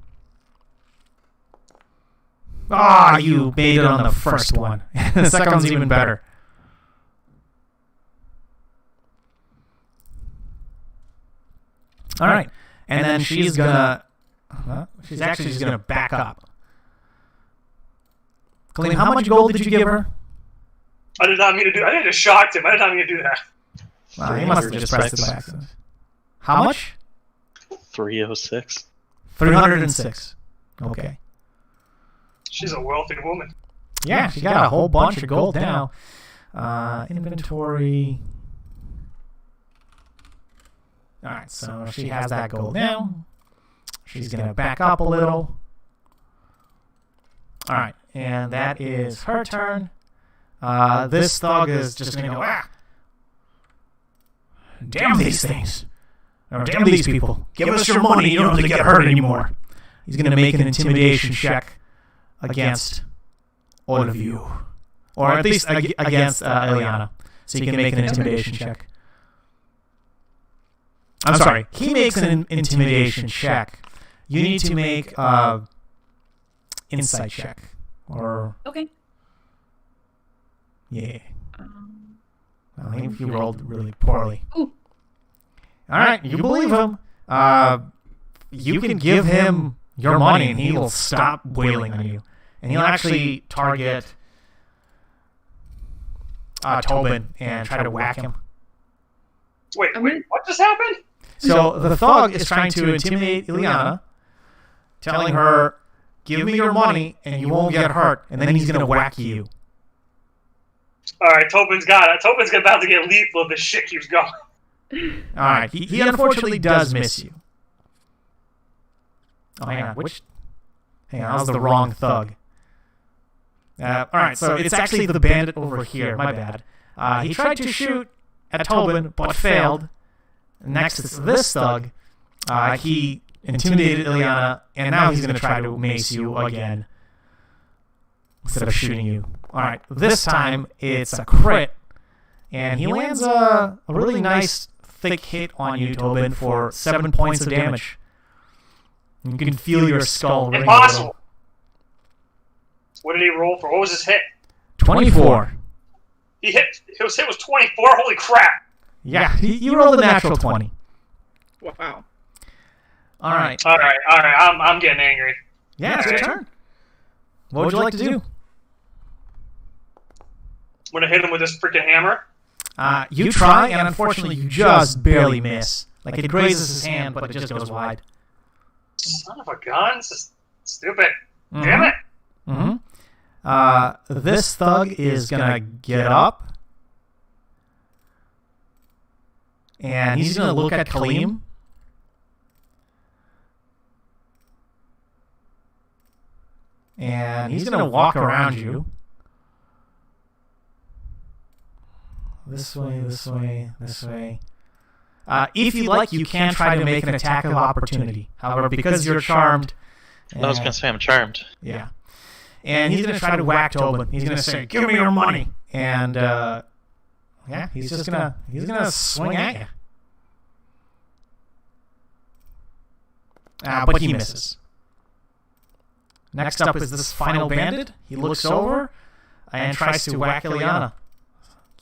Ah, you made it on the first one. The second one's even better. All right, and then she's gonna. She's actually just gonna back up. Kaleem, how much gold did you give her? I did not mean to do. I just shocked him. I did not mean to do that. Well, he must have just pressed it by accident. How much? 306. 306. Okay. She's a wealthy woman. Yeah, she got a whole bunch of gold now. Inventory. All right, so she has that gold now. She's going to back up a little. All right, and that is her turn. This thug is just going to go, damn these things. Or damn these people. Give us your money. You don't have to get hurt anymore. He's going to make an intimidation check against all of you. Or at least against Ileana. So you can make an intimidation check. I'm sorry. He makes an intimidation check. You need to make insight check. Or... Okay. Yeah. I think he rolled really poorly. Ooh. All right, you believe him. You can give him your money and he will stop wailing on you. And he'll actually target Tobin and try to whack him. Wait, what just happened? So the thug is trying to intimidate Ileana, telling her, give me your money and you won't get hurt. And then he's going to whack you. All right, Tobin's got it. Tobin's about to get lethal if this shit keeps going. All right, he unfortunately does miss you. Oh, hang on. Hang on, that was the wrong thug. All right, so it's actually the bandit over here. My bad. He tried to shoot at Tobin, but failed. Next, it's this thug. He intimidated Ileana, and now he's going to try to mace you again instead of shooting you. All right, this time it's a crit, and he lands a really nice thick hit on you, Tobin, for 7 points of damage. You can feel your skull ring. Impossible. What did he roll for? What was his hit? 24. His hit was 24. Holy crap! Yeah, you rolled a natural 20. Wow. All right. I'm getting angry. Yeah, it's your turn. What would you like to do? I'm gonna hit him with this freaking hammer. You try, and unfortunately, you just barely miss. Like it grazes his hand, but it just goes wide. Son of a gun! This is stupid. Damn it! This thug is gonna get up, and he's gonna look at Kaleem. And he's gonna walk around you. This way, this way, this way. If you'd like, you can try to make an attack of opportunity. However, because you're charmed... I was going to say I'm charmed. Yeah. And he's going to try to whack Tobin. He's going to say, "Give me your money!" And, yeah, he's just going to swing at you. But he misses. Next up is this final bandit. He looks over and tries to whack Ileana.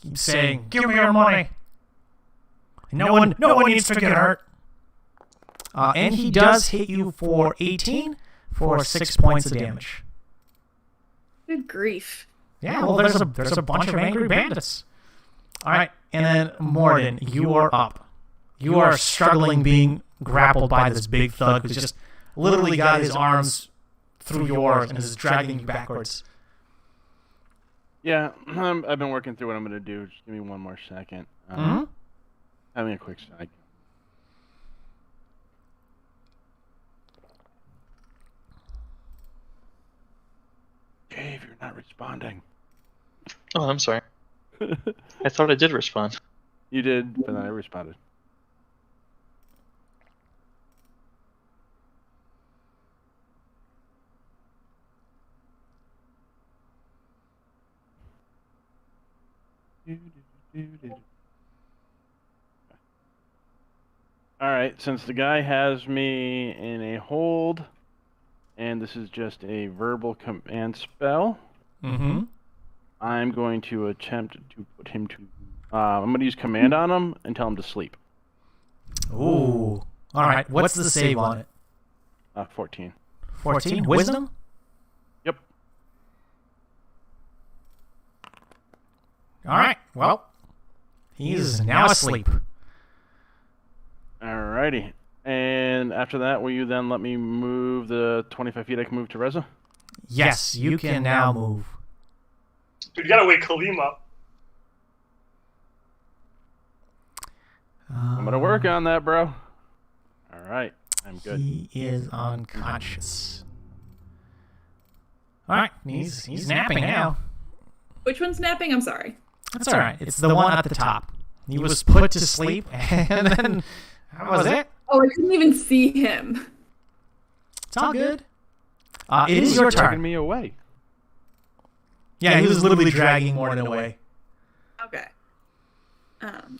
Keeps saying, "Give me your money." No one needs to get hurt. And he does hit you for 18 for 6 points of damage. Good grief. Yeah, well, there's a bunch of angry bandits. All right, and then Morden, you are up. You are struggling being grappled by this big thug who's just literally got his arms through yours and is dragging you backwards. Yeah, I've been working through what I'm going to do. Just give me one more second. Having a quick side. Dave, you're not responding. Oh, I'm sorry. I thought I did respond. You did, but then I responded. Alright, since the guy has me in a hold, and this is just a verbal command spell, I'm going to attempt to put him to... I'm going to use command on him and tell him to sleep. Ooh. Alright, what's the save on it? 14. 14? Wisdom? Yep. Alright, well, he's now asleep. Alrighty. And after that, will you then let me move the 25 feet I can move to Reza? Yes, you can now move. Dude, you gotta wake Kaleem up. I'm gonna work on that, bro. Alright, I'm good. He is unconscious. Alright, he's napping now. Which one's napping? I'm sorry. That's alright. It's the one at the top. He was put to sleep, and then... That was it. Oh, I couldn't even see him. It's all good. It is your Dragging turn. me away. Yeah, he was literally dragging Morden away. Okay.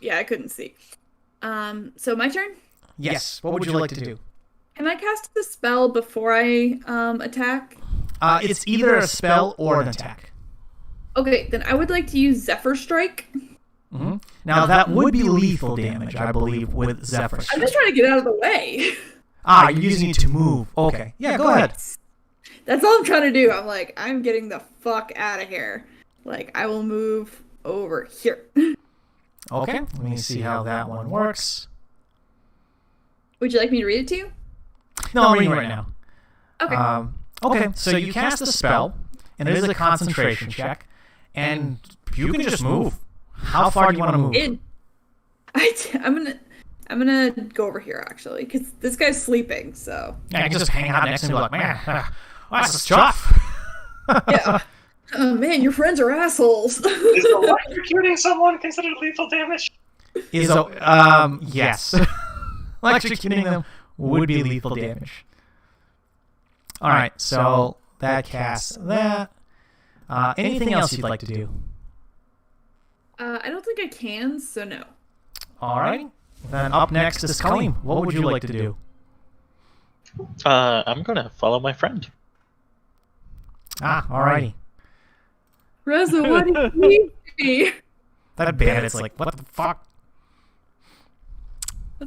Yeah, I couldn't see. So my turn? Yes. What would you like to do? Can I cast the spell before I attack? It's either a spell or an attack. Okay, then I would like to use Zephyr Strike. Now, that would be lethal damage, I believe, with Zephyr I'm Strike. just trying to get out of the way. You're using it to move. Okay. Yeah, go ahead. That's all I'm trying to do. I'm like, I'm getting the fuck out of here. Like, I will move over here. Okay. Let me see how that one works. Would you like me to read it to you? No, I'm reading right now. Okay. Okay, so you cast the spell, and it is a concentration check, and you can just move. How far do you want to move? I'm gonna go over here actually, because this guy's sleeping. So yeah, you can just hang out next to him and be like, man, this is tough. yeah. Oh man, your friends are assholes. Is electrocuting someone considered lethal damage? Yes. Electrocuting them would be lethal damage. All right, so that casts that. Anything else you'd like to do? I don't think I can, so no. All right. Then up next is Kaleem. What would you like to do? I'm gonna follow my friend. Alrighty. Reza, why do you leave me? That bandit's like, what the fuck?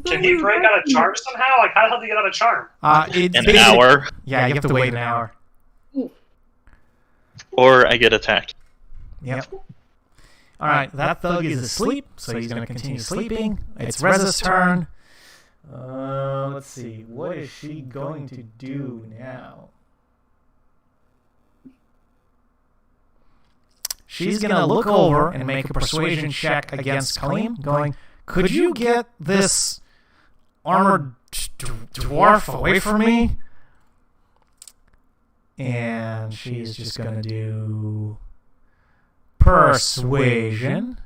Can he break out a charm somehow? Like, how the hell do you get out a charm? An hour. Yeah, you have to wait an hour. Ooh. Or I get attacked. Yep. Alright, that thug is asleep, so he's going to continue sleeping. It's Reza's turn. Let's see. What is she going to do now? She's going to look over and make a persuasion check against Kaleem, going, could you get this armored dwarf away from me? And she's just going to do persuasion.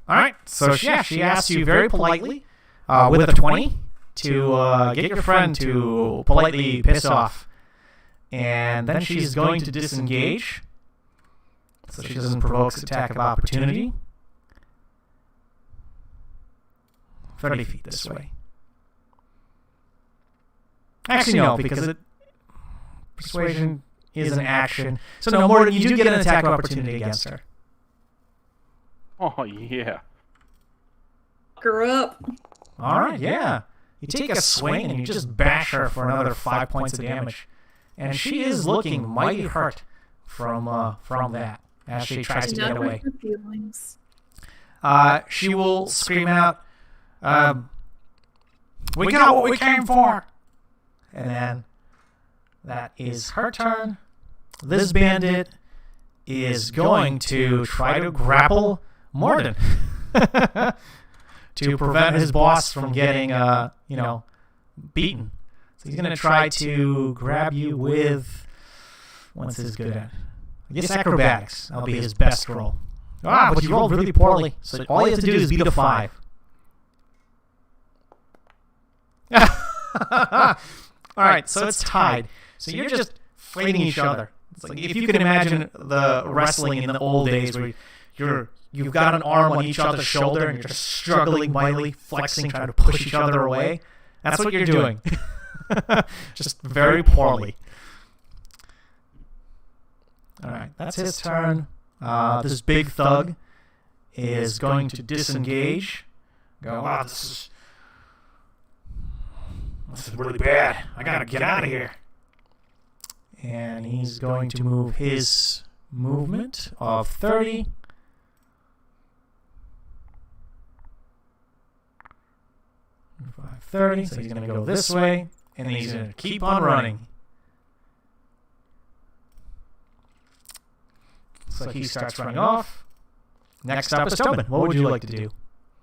Alright, so she asks you very politely, with a 20, to get your friend to politely piss off. And then she's going to disengage, so she doesn't provoke attack of opportunity. 30 feet this way. Actually, no, because persuasion is an action. So no, Morden, you do get an attack of opportunity against her. Oh, yeah. Fuck her up. Alright, yeah. You take a swing and you just bash her for another 5 points of damage. And she is looking mighty hurt from that as she tries to get away. She will scream out, we got what we came for! And then that is her turn. This bandit is going to try to grapple Morden to prevent his boss from getting, beaten. So he's going to try to grab you with, what's his good at? I guess acrobatics. That'll be his best roll. But you rolled really poorly. So all he has to do is beat a 5. Alright, so it's tied. So you're just fighting each other. It's like if you can imagine the wrestling in the old days where you've got an arm on each other's shoulder and you're just struggling mightily, flexing, trying to push each other away. That's what you're doing. Just very poorly. Alright, that's his turn. This big thug is going to disengage. Go, wow, this is really bad. I gotta get out of here. And he's going to move his movement of 30. So he's going to go this way, and then he's going to keep on running. So he starts running off. Next up is Tobin. What would you like to do?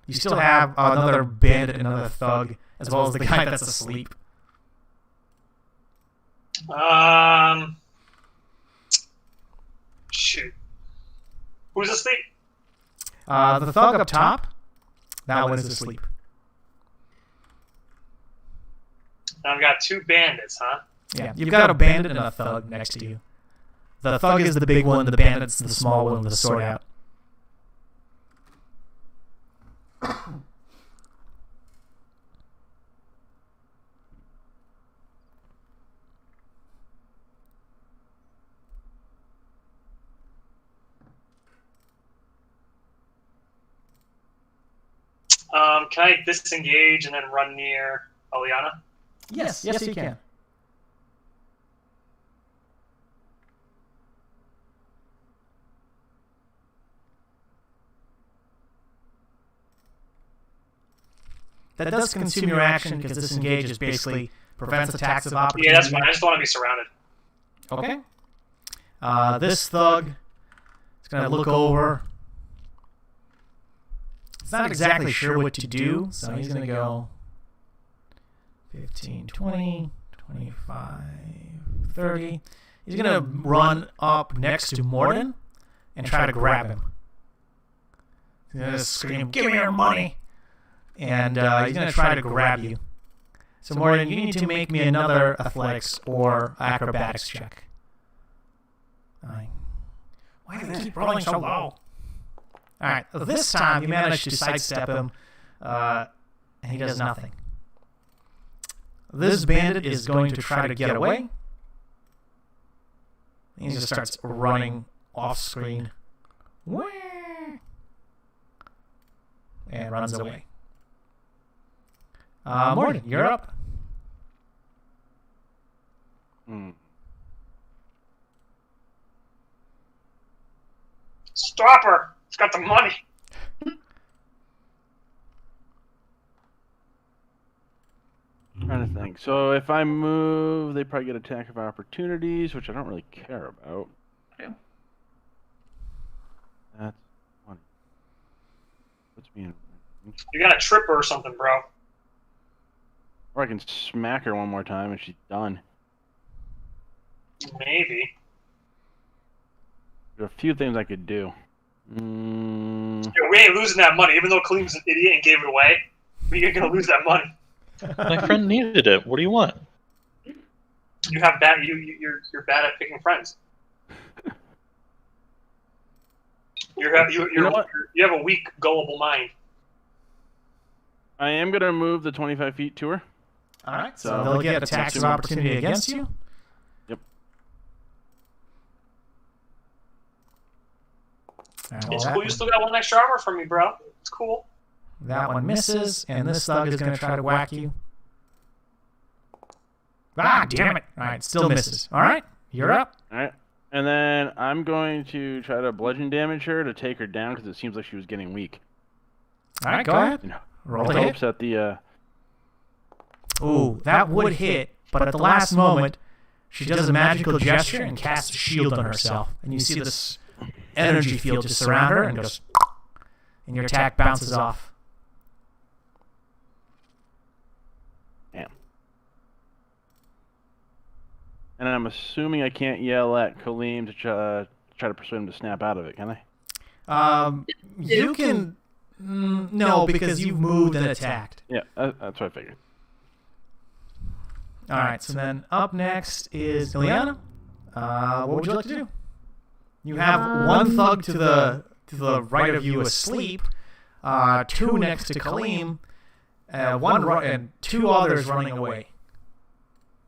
You still have another bandit, another thug, as well as the guy that's asleep. Shoot. Who's asleep? The thug up top. That one is asleep. I've got 2 bandits, huh? Yeah, you've got a bandit and a thug next to you. The thug is the big one, the bandit's the small one with the sword out. Can I disengage and then run near Aliana? Yes, you can. That does consume your action because disengage is basically prevents attacks of opportunity. Yeah, that's fine. I just don't want to be surrounded. Okay. This thug He's going to look over. He's not exactly sure what to do, so he's going to go 15, 20, 25, 30. He's going to run up next to Morden and try to grab him. He's going to scream, "Give me your money!" And he's going to try to grab you. So Morden, you need to make me another athletics or acrobatics check. Why do they keep rolling so low? Alright, this time you manage to sidestep him, and he does nothing. This bandit is going to try to get away. He just starts running off screen. And runs away. Morgan, you're up. Stop her! It's got the money. Trying to think. So if I move, they probably get attack of opportunities, which I don't really care about. Yeah. That's funny. Puts me in. You gotta trip her or something, bro. Or I can smack her one more time and she's done. Maybe. There are a few things I could do. Yeah, we ain't losing that money, even though Kaleem's an idiot and gave it away. We ain't gonna lose that money. My friend needed it. What do you want? You have bad. You're bad at picking friends. You have a weak, gullible mind. I am going to move the 25 feet to her. Alright, so they'll get attacks of opportunity against you. Yep. It's cool. You still got one extra armor from me, bro. It's cool. That one misses, and this thug is going to try to whack you. Ah, damn it. Alright, still misses. Alright, you're up. Alright. And then I'm going to try to bludgeon damage her to take her down because it seems like she was getting weak. Alright, go ahead. You know, Roll to hit. hopes that the Ooh, that would hit, but at the last moment, she does a magical gesture and casts a shield on herself. And you see this energy field just surround her and goes, and your attack bounces off. Damn. And I'm assuming I can't yell at Kaleem to try to persuade him to snap out of it, can I? You can... no, because you've moved and attacked. Yeah, that's what I figured. Alright, so then up next is Ileana. What would you like to do? You have one thug to the right of you asleep, two next to Kaleem, and two others running away.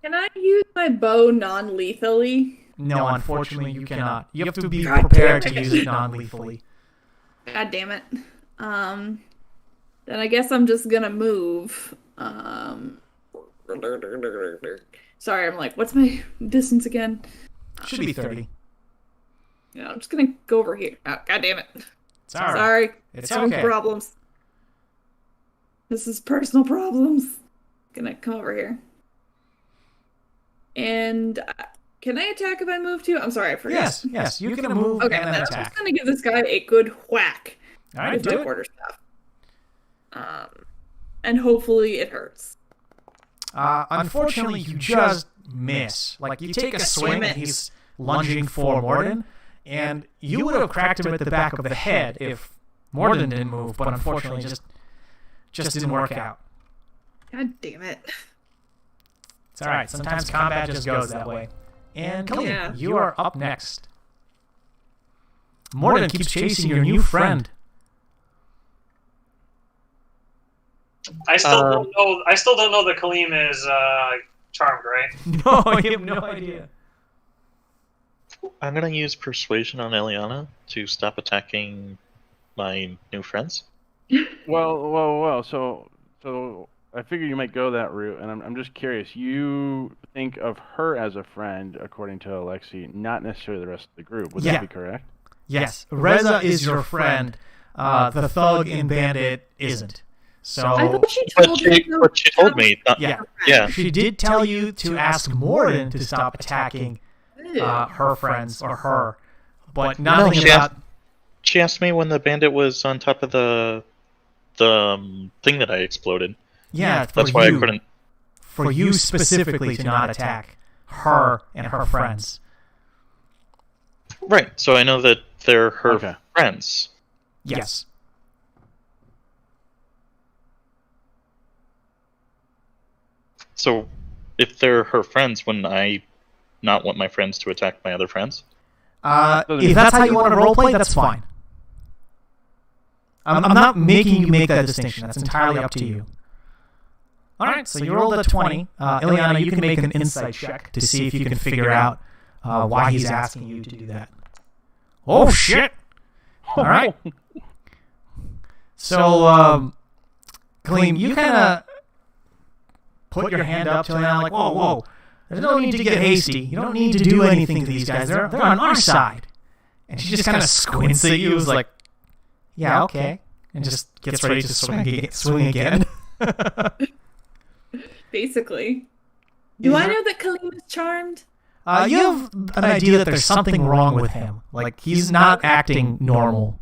Can I use my bow non-lethally? No, unfortunately you cannot. You have to be prepared to use it non-lethally. God damn it. Then I guess I'm just gonna move. Sorry, I'm like, what's my distance again? Should be 30. Yeah, I'm just gonna go over here. Oh, God damn it. It's all right. Sorry. It's Having okay. problems. This is personal problems. Gonna come over here. And can I attack if I move too? I'm sorry, I forgot. Yes, you can move Okay, and then I'm attack. just gonna give this guy a good whack. All right, with do my it. quarterstaff. And hopefully it hurts. Unfortunately, you just miss. Like, you take a swing and he's lunging for Morden, and you would have cracked him at the back of the head if Morden didn't move, but unfortunately just didn't work out. God damn it. It's alright, sometimes combat just goes that way. And Kaleem, Yeah. you are up next. Morden keeps chasing your new friend. I still don't know. I still don't know that Kaleem is charmed, right? No, you have no idea. I'm gonna use persuasion on Eliana to stop attacking my new friends. Well. So I figured you might go that route, and I'm just curious. You think of her as a friend, according to Alexi, not necessarily the rest of the group. Would that be correct? Yes, Reza is your friend. The thug in Bandit isn't. So I thought she told you. But she told me. Yeah, she did tell you to ask Morden to stop attacking her friends or her, but nothing about She asked me when the bandit was on top of the thing that I exploded. Yeah, That's why I couldn't. For you specifically to not attack her and her friends. Right. So I know that they're her friends. Yes. So if they're her friends, wouldn't I not want my friends to attack my other friends? If that's how you want to roleplay, that's fine. I'm not making you make that distinction. That's entirely up to you. All right, so you rolled a 20. Ileana, you can make an insight check to see if you can figure out why he's asking you to do that. Oh, shit! All right. So, Kaleem, you kind of put your hand up to Ileana like, whoa, whoa. There's no need to get hasty. You don't need to do anything to these guys. They're on our side. And she just kind of squints at you, is like, yeah, okay. And just gets ready to swing again. Basically. Do I know that Kaleem is charmed? You have an idea that there's something wrong with him. Like, he's not acting normal.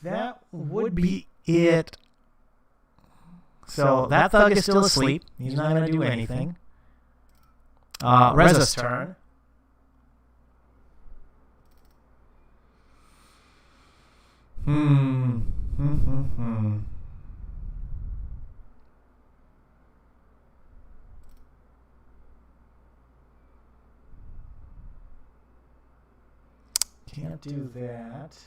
That would be it. So that thug is still asleep. He's not going to do anything. Reza's turn. Can't do that.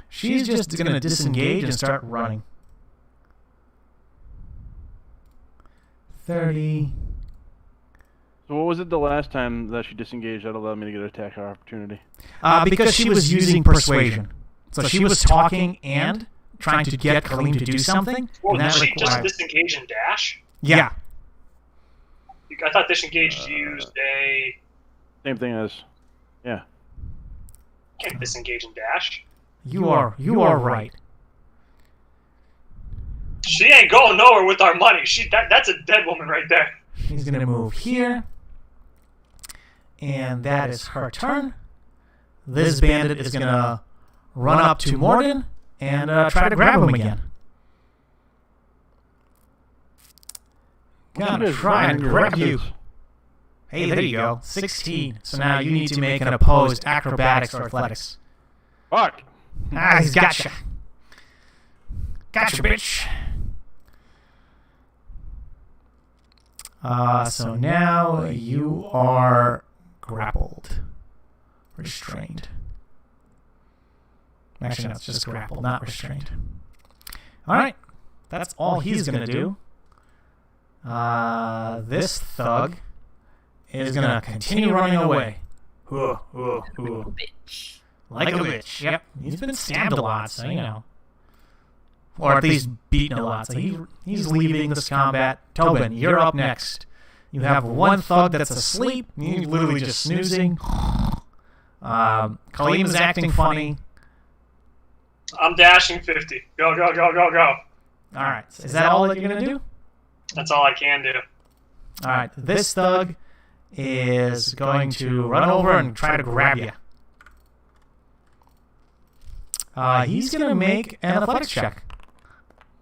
She's just going to disengage and start running. 30. So what was it the last time that she disengaged that allowed me to get an attack opportunity? Because she was using persuasion. So she was talking and trying to get Kaleem to do something. Well, did she just disengage and dash? Yeah. I thought disengage used a... Same thing as... Yeah. Can't disengage and dash. You are right. She ain't going nowhere with our money. That's a dead woman right there. She's going to move here. And that is her turn. This bandit is going to run up to Morgan and try to grab him again. Gonna try and grab you. Hey, there you go. 16. So now you need to make an opposed acrobatics or athletics. Fuck. Ah, he's gotcha. Gotcha, bitch. So now you are grappled. Restrained. Actually, no, it's just grappled, not restrained. Alright. That's all he's going to do. This thug is going to continue running away. Bitch. Like a bitch. Yep. He's been stabbed a lot, so you know. Or at least beaten a lot. So he's leaving this combat. Tobin, you're up next. You have one thug that's asleep. He's literally just snoozing. Kaleem is acting funny. I'm dashing 50. Go, go, go, go, go. Alright. Is that all that you're going to do? That's all I can do. Alright. This thug is going to run over and try to grab you. He's going to make an athletics check.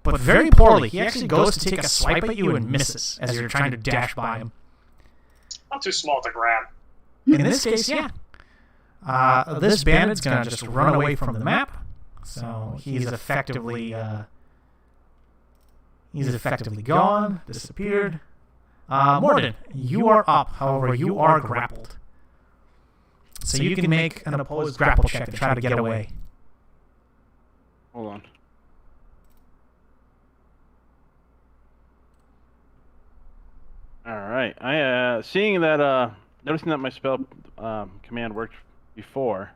But very poorly. He actually goes to take a swipe at you and misses as you're trying to dash by him. I'm too small to grab. In this case, yeah. This bandit's going to just run away from the map. So he's effectively gone, disappeared. Morden, you are up. However, you are grappled. So you can make an opposed grapple check to try to get away. Hold on. All right. Seeing that, noticing that my spell command worked before,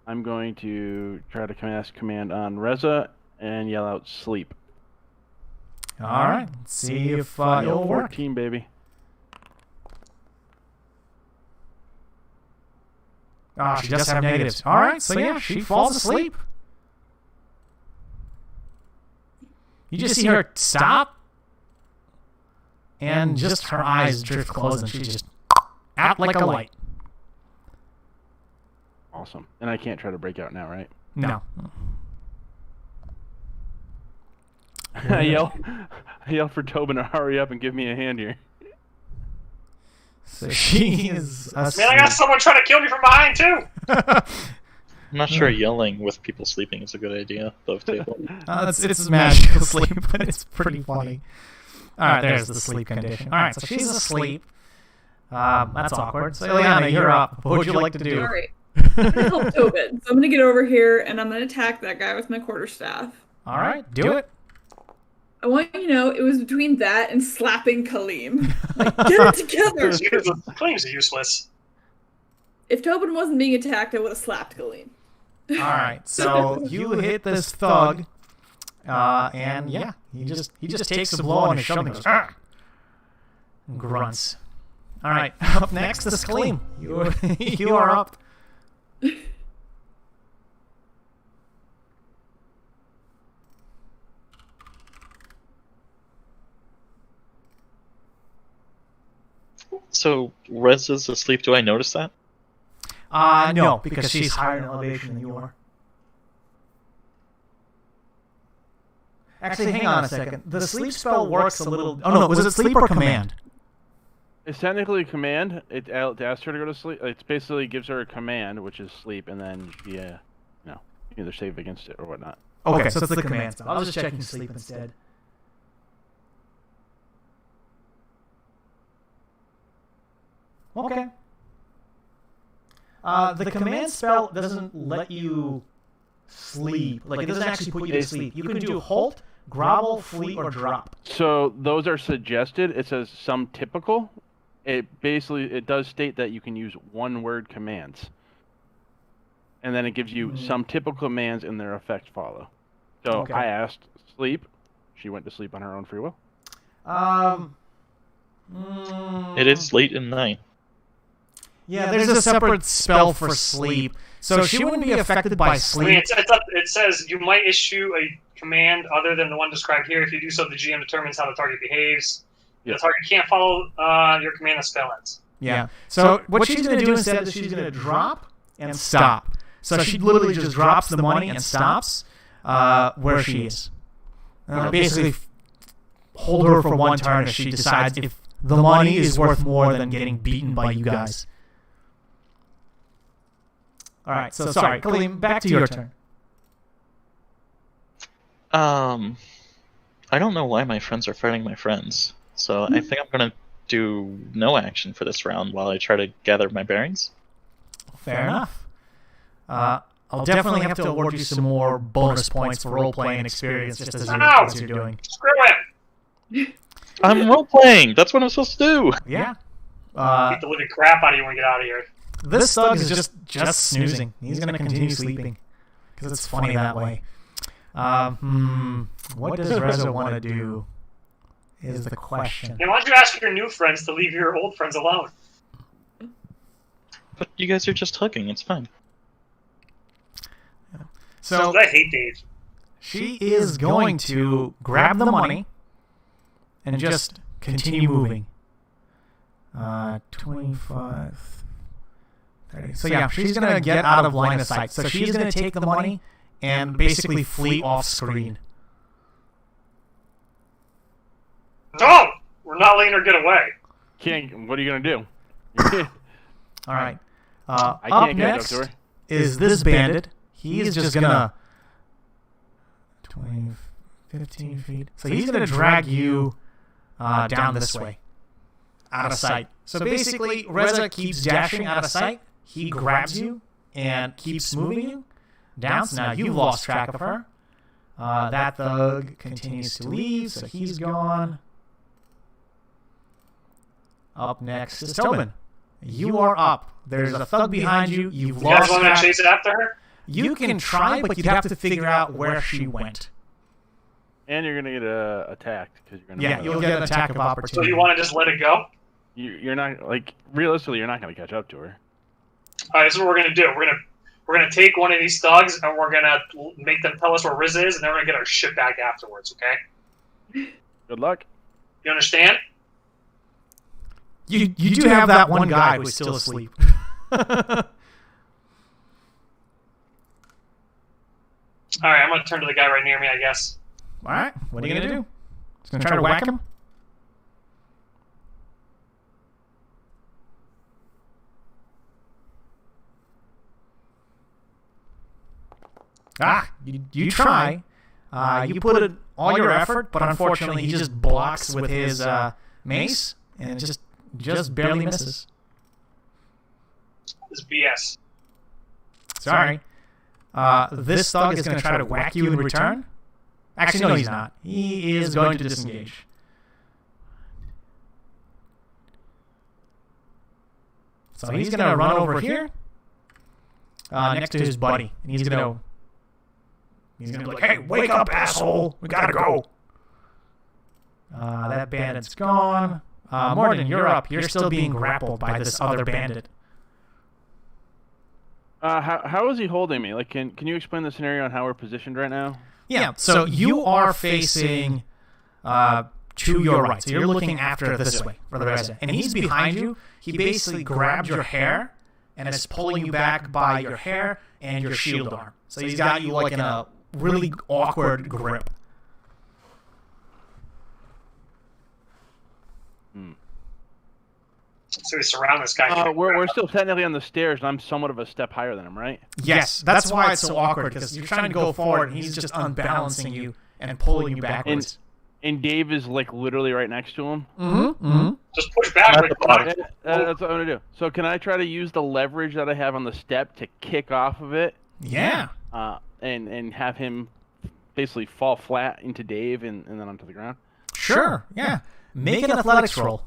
I'm going to try to cast command on Reza and yell out sleep. All right. Let's see if it'll work. 14, baby. Oh, she does have negatives. All right. So yeah, she falls asleep. You just see her stop, and just her eyes drift closed, and she just out like a light. Awesome. And I can't try to break out now, right? No. I yell for Tobin to hurry up and give me a hand here. So she is asleep. Man, I got someone trying to kill me from behind too. I'm not sure yelling with people sleeping is a good idea, above table. It's magical sleep, but it's pretty funny. Alright, there's the sleep condition. Alright, so she's asleep. That's awkward. So, Ileana, you're up. What would you like to do? Alright. I'm gonna help Tobin. So I'm gonna get over here and I'm gonna attack that guy with my quarterstaff. Alright, do it. I want you to know it was between that and slapping Kaleem. Like, get it together! Kaleem's useless. If Tobin wasn't being attacked, I would have slapped Kaleem. Alright, so you hit this thug, and yeah, he just takes a blow on his shoulder and goes, "Argh!" and grunts. Alright, up next is Kaleem. You are up. So, Rez is asleep. Do I notice that? No, because she's higher in elevation than you are. Actually, hang on a second. The sleep spell works a little... Oh, no, was it sleep or command? It's technically a command. It asks her to go to sleep. It basically gives her a command, which is sleep, and then you can either save against it or whatnot. Okay, so it's the command spell. I was just checking sleep instead. Okay. The command spell doesn't let you sleep. Like, it doesn't actually put you to sleep. You can do halt, grovel, flee, or drop. So those are suggested. It says some typical. It does state that you can use one-word commands. And then it gives you some typical commands and their effects follow. So Okay. I asked sleep. She went to sleep on her own free will. It is late in the night. Yeah, there's a separate spell for sleep. So she wouldn't be affected by I mean, sleep. it says you might issue a command other than the one described here. If you do so, the GM determines how the target behaves. Yeah. The target can't follow your command as spell ends. Yeah. So what she's going to do instead is she's going to drop and stop. So she literally just drops the money and stops where she is. Basically, hold her for one turn if she decides if the money is worth more than getting beaten by you guys. Alright, so sorry, Kaleem, back to your turn. I don't know why my friends are fighting my friends, so I think I'm gonna do no action for this round while I try to gather my bearings. Fair enough. I'll definitely have to award you some more bonus points for role-playing and experience just as you're doing. Screw it! I'm role-playing! That's what I'm supposed to do! Yeah. Beat the living crap out of you when we get out of here. This thug is just snoozing. He's going to continue sleeping because it's funny that way. What does Reza want to do is the question. And why don't you ask your new friends to leave your old friends alone? But you guys are just hugging, it's fine. So I hate Dave. she is going to grab the money and just continue moving. 25... So yeah, she's going to get out of line of sight. So she's going to take the money and basically flee off screen. No! We're not letting her get away. What are you going to do? All right. I Up can't get next up to her. is this bandit. He is just going to... 20, 15 feet. So he's going to drag you down this way. Out of sight. So basically, Reza keeps dashing out of sight. He grabs you and keeps moving you down. So now you've lost track of her. That thug continues to leave, so he's gone. Up next is Tobin. You are up. There's a thug behind you. You've You guys lost want me to track. chase it after her? You can try, but you'd have to figure out where she went. And you're going to get attacked. Cause you're gonna Yeah, you'll get an attack of So opportunity. you want to just let it go? You're not, realistically, you're not going to catch up to her. Alright, this is what we're gonna do. We're gonna take one of these thugs and we're gonna make them tell us where Riz is, and then we're gonna get our shit back afterwards, okay? Good luck. You understand? You do have that one guy who's still asleep. All right, I'm gonna turn to the guy right near me, I guess. All right, what are you gonna do? Just gonna try to whack him? You try. You put in all your effort, but unfortunately he just blocks with his mace, and it just barely misses. This is BS. Sorry. This thug is going to try to whack you in return. Actually, no, he's not. He is going to disengage. So he's going to run over here next to his buddy, and he's going to be like, "Hey, wake up, asshole! We gotta go." That bandit's gone. Morden, you're up. You're still being grappled by this other bandit. How is he holding me? Like, can you explain the scenario on how we're positioned right now? Yeah. So you are facing to your right. So you're looking after this way for the rest. And he's behind you. He basically grabbed your hair and is pulling you back by your hair and your shield arm. So he's got you like in a really awkward grip. So we surround this guy. We're still technically on the stairs, and I'm somewhat of a step higher than him, right? Yes, that's why it's so awkward, because you're trying to go forward, and he's just unbalancing you and pulling you backwards. And Dave is like literally right next to him. Just push back. That's what I'm gonna do. So can I try to use the leverage that I have on the step to kick off of it? Yeah. And have him basically fall flat into Dave and then onto the ground? Sure, yeah. Make an athletics roll.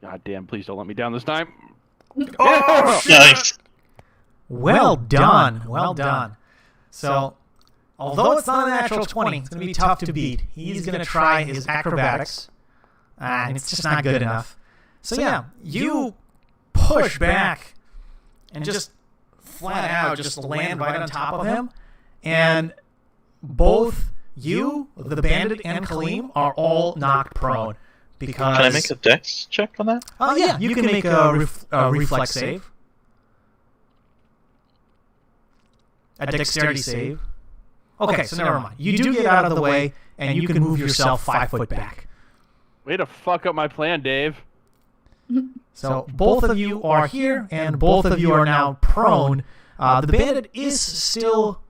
God damn, please don't let me down this time. Oh, Nice. Well done. Well done. So, although it's not a natural 20, it's going to be tough to beat. He's going to try his acrobatics, and it's just not good enough. So yeah, you push back and just flat out just land right on top of him, and both you, the bandit, and Kaleem are all knocked prone. Because... Can I make a dex check on that? Oh, yeah. You can make a reflex save. A dexterity save. Okay, so never mind. You do get out of the way, and you can move yourself 5 foot back. Way to fuck up my plan, Dave. So both of you are here, and both of you are now prone. The bandit is still...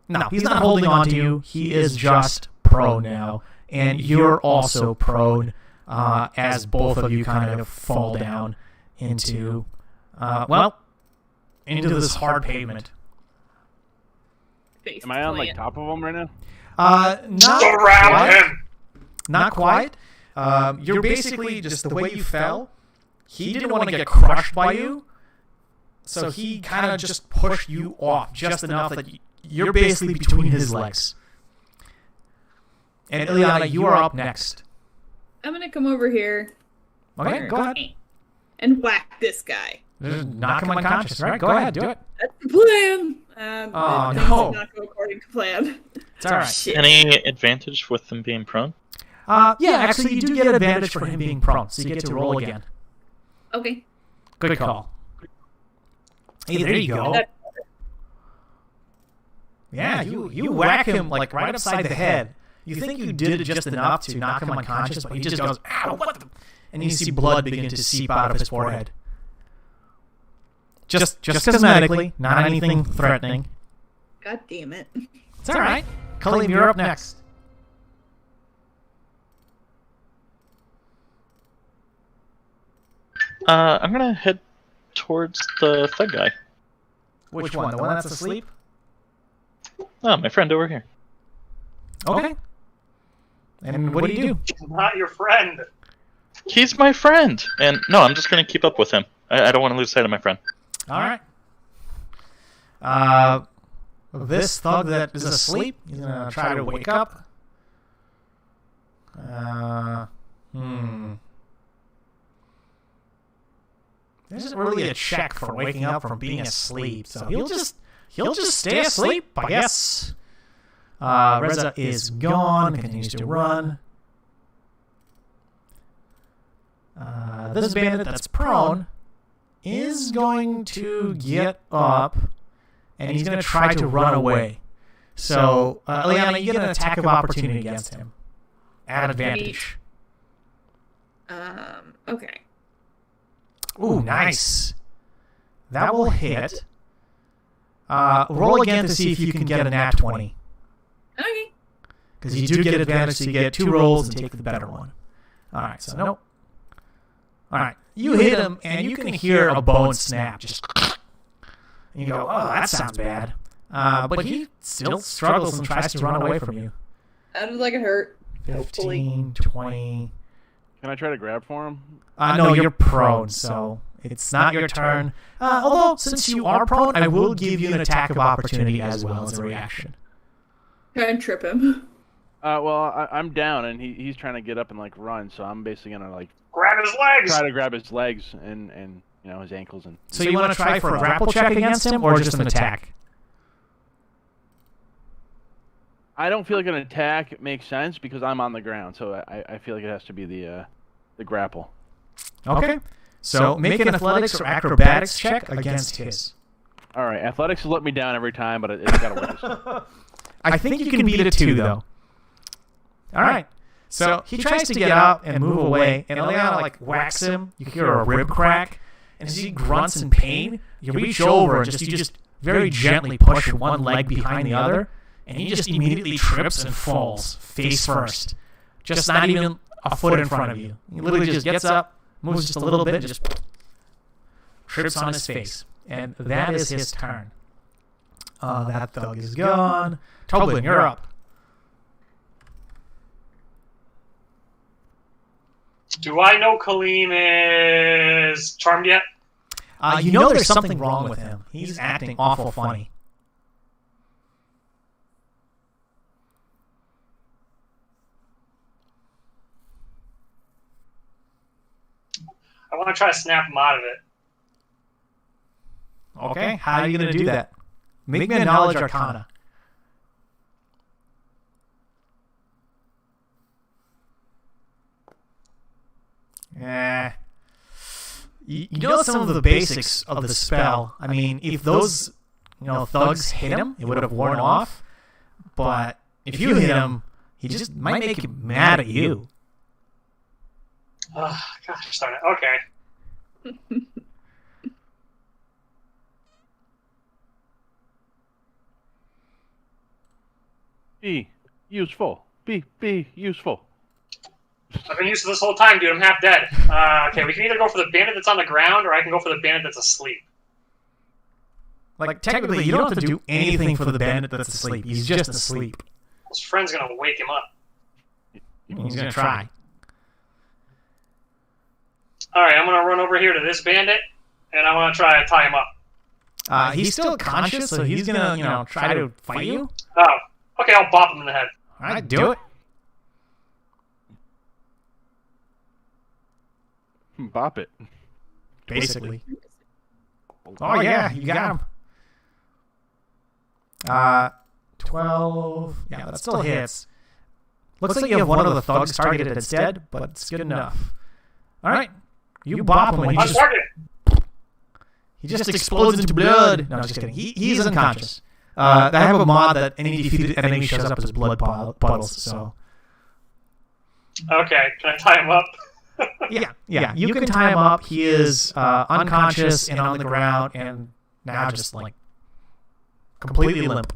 No, he's not holding on to you. He is just prone now. And you're also prone as both of you kind of fall down into, into this hard pavement. Am I on like top of him right now? Not Surround quite. him. Not quite. You're basically just the way you fell. He didn't want to get crushed by you, so he kind of just pushed you off just enough that you're basically between his legs. And Ileana, you are up next. I'm gonna come over here. Okay, go ahead. And whack this guy. Just knock him unconscious, right? Go ahead, do it. That's the plan. Oh, things no. did not go according to plan. It's all right. Shit. Any advantage with them being prone? Yeah, actually, you do get advantage for him being prone, so you get to roll again. Okay. Good call. Hey, there you go. Yeah, you whack him like right upside the head. You think you did it just enough to knock him unconscious, but he just goes, "Ow, what the?" And you see blood begin to seep out of his forehead. Just cosmetically, not anything threatening. God damn it. It's all right. Kaleem, you're up next. I'm gonna head towards the thug guy. Which one? The one that's asleep? Oh, my friend over here. Okay. And what do you do? Not your friend. He's my friend, and no, I'm just gonna keep up with him. I don't want to lose sight of my friend. All right. This thug that is asleep, he's gonna try to wake up. This isn't really a check for waking up from being asleep, so he'll just stay asleep, I guess. Reza is gone. Continues to run. This bandit that's prone is going to get up, and he's going to try to run away. So, Eliana, you get an attack of opportunity against him. At advantage. Okay. Ooh, nice. That will hit. Roll again to see if you can get a nat 20. Okay. Because you do get advantage, so you get 2 rolls and take the better one. Alright, so nope. Alright, you hit him, and you can hear a bone snap. Just. And you go, oh, that sounds bad. But he still struggles and tries to run away from you. How does that get hurt? 15, 20. Can I try to grab for him? No, you're prone, so it's not your turn. Although, since you are prone, I will give you an attack of opportunity as well as a reaction. Try and trip him. Well, I'm down, and he's trying to get up and like run, so I'm basically gonna like Grab his legs! try to grab his legs and you know, his ankles and. So you want to try for a grapple check against him, or just an attack? I don't feel like an attack makes sense because I'm on the ground, so I feel like it has to be the grapple. Okay. So make an athletics or acrobatics check against his. All right, athletics has let me down every time, but it's got to work. This time. I think you can beat it too, though. All right. So he tries to get up and move away, and Eliana like whacks him. You hear a rib crack, and as he grunts in pain, you reach over and you just very gently push one leg behind the other, and he just immediately trips and falls face first, just not even a foot in front of you. He literally just gets up, moves just a little bit, and just trips on his face, and that is his turn. That thug is gone. Toblin, you're up. Do I know Kaleem is charmed yet? You know there's something wrong with him. He's acting awful funny. I want to try to snap him out of it. Okay, how are you going to do that? Make me a knowledge arcana. You know some of the basics of the spell. I mean, if those thugs hit him, it would have worn off. But if you hit him, he just might make him mad at you. Oh, gosh darn it. Okay. Be useful. Be useful. I've been used to this whole time, dude. I'm half dead. Okay, we can either go for the bandit that's on the ground, or I can go for the bandit that's asleep. Like, technically, you don't have to do anything for the bandit that's asleep. He's just asleep. His friend's gonna wake him up. He's going to try. Alright, I'm gonna run over here to this bandit, and I want to try to tie him up. He's still conscious, so he's going to, try to fight you. Oh, okay, I'll bop him in the head. All right, do it. Bop it. Basically. Oh, yeah, you got him. 12. Yeah, that still hits. Looks like you have one of the thugs targeted instead, but it's good enough. All right. You bop him and he just explodes into blood. No, I'm just kidding. He's unconscious. I have a mod that any defeated enemy shows up as blood puddles, so... Okay, can I tie him up? Yeah. You can tie him up. He is unconscious and on the ground, and now just like completely limp.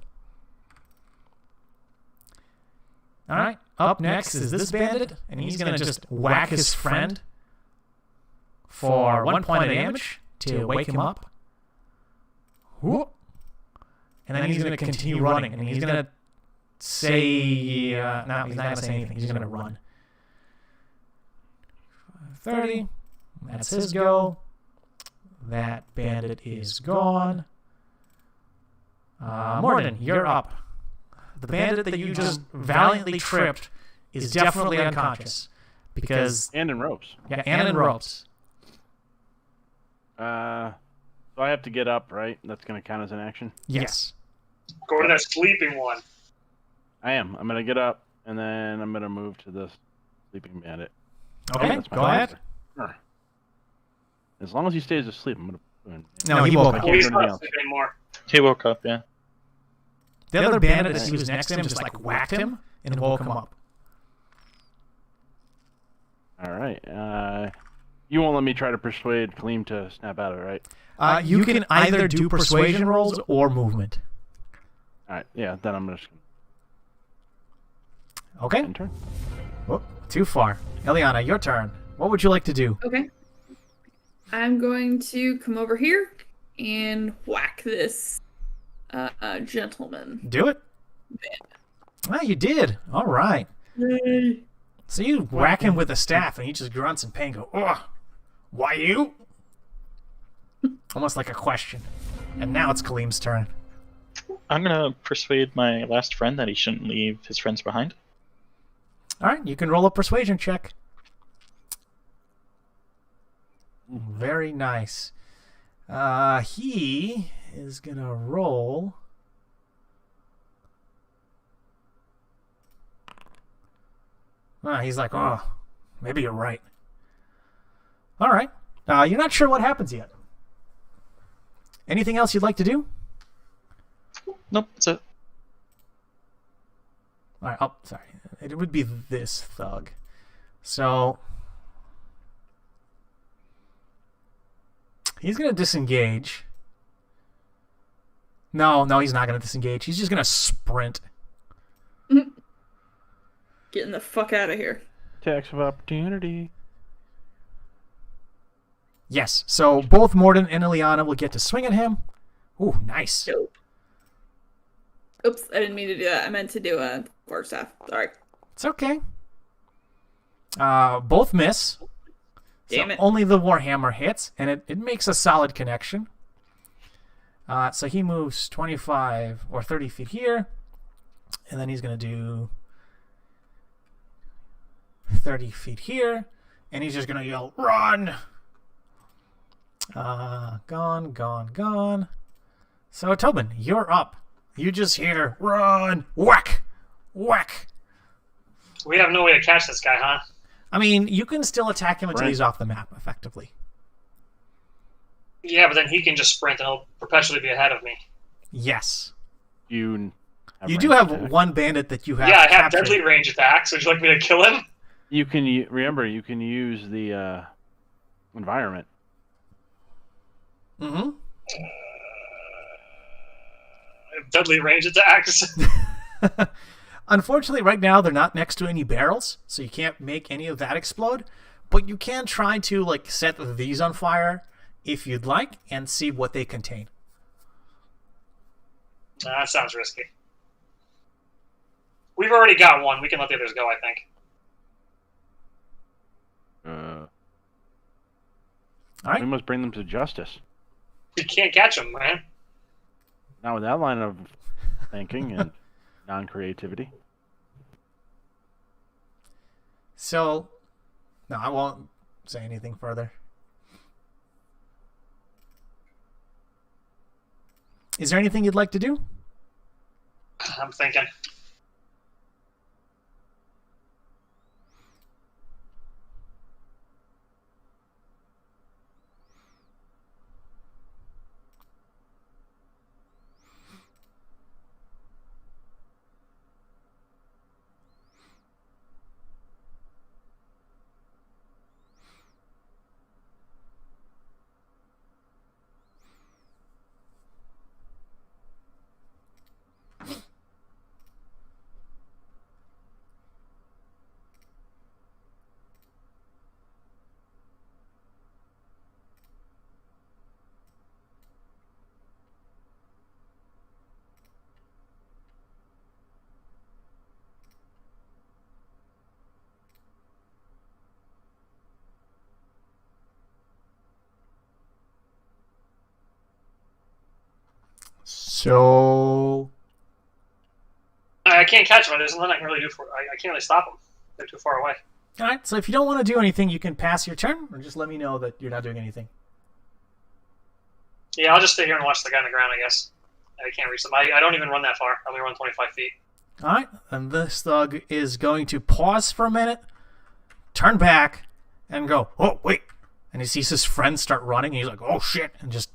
All right. Up next is this bandit, and he's gonna just whack his friend for 1 point of damage to wake him up. Whoop. And then he's gonna continue running, and he's gonna say, no, he's not gonna say anything. He's just gonna run. 30. That's his go. That bandit is gone. Morden, you're up. The bandit that you just valiantly tripped is definitely unconscious. Because... And in ropes. Yeah, and in ropes. So I have to get up, right? That's going to count as an action? Yes. Go to that sleeping one. I am. I'm gonna get up, and then I'm gonna move to the sleeping bandit. Okay, That's my go ahead. Sure. As long as he stays asleep, I'm gonna. No, he woke up. Can't He's do anything not else. asleep anymore. He woke up, yeah. The other bandit that he was next to him just like whacked him and woke him up. All right. You won't let me try to persuade Kaleem to snap out of it, right? You can either do persuasion rolls or movement. All right. Yeah. Then I'm just Okay. end turn. Whoop, too far. Eliana, your turn. What would you like to do? Okay. I'm going to come over here and whack this gentleman. Do it. Ah, you did. All right. Yay. So you whack him with a staff, and he just grunts in pain. Go, ugh. Why you? Almost like a question. And now it's Kaleem's turn. I'm gonna persuade my last friend that he shouldn't leave his friends behind. All right, you can roll a persuasion check. Very nice. He is gonna roll. He's like, oh, maybe you're right. All right. You're not sure what happens yet. Anything else you'd like to do? Nope, that's it. All right. Oh, sorry. It would be this thug. So he's gonna disengage. No, he's not gonna disengage. He's just gonna sprint. Getting the fuck out of here. Tax of opportunity. Yes. So both Morden and Ileana will get to swing at him. Ooh, nice. Dope. Oops, I didn't mean to do that. I meant to do a quarterstaff. Sorry. It's okay. Both miss. Damn So it. only the Warhammer hits, and it makes a solid connection. So he moves 25 or 30 feet here, and then he's going to do 30 feet here, and he's just going to yell, run! Gone. So, Tobin, you're up. You just hear, run! Whack! Whack! We have no way to catch this guy, huh? I mean, you can still attack him until Right. he's off the map, effectively. Yeah, but then he can just sprint and he'll perpetually be ahead of me. Yes. You You do have one bandit that you have Yeah, I have captured. deadly range attacks. Would you like me to kill him? You can remember. You can use the environment. Mm-hmm. Deadly range attacks. Unfortunately, right now, they're not next to any barrels, so you can't make any of that explode. But you can try to like set these on fire if you'd like and see what they contain. That sounds risky. We've already got one. We can let the others go, I think. All right. We must bring them to justice. We can't catch them, man. Not with that line of thinking and non-creativity. So, no, I won't say anything further. Is there anything you'd like to do? I'm thinking. So, I can't catch them. There's nothing I can really do for. I can't really stop them. They're too far away. all right. So if you don't want to do anything, you can pass your turn, or just let me know that you're not doing anything. Yeah, I'll just stay here and watch the guy on the ground, I guess. I can't reach them. I don't even run that far. I only run 25 feet. All right, and this thug is going to pause for a minute, turn back, and go, oh, wait. And he sees his friend start running, and he's like, oh, shit, and just...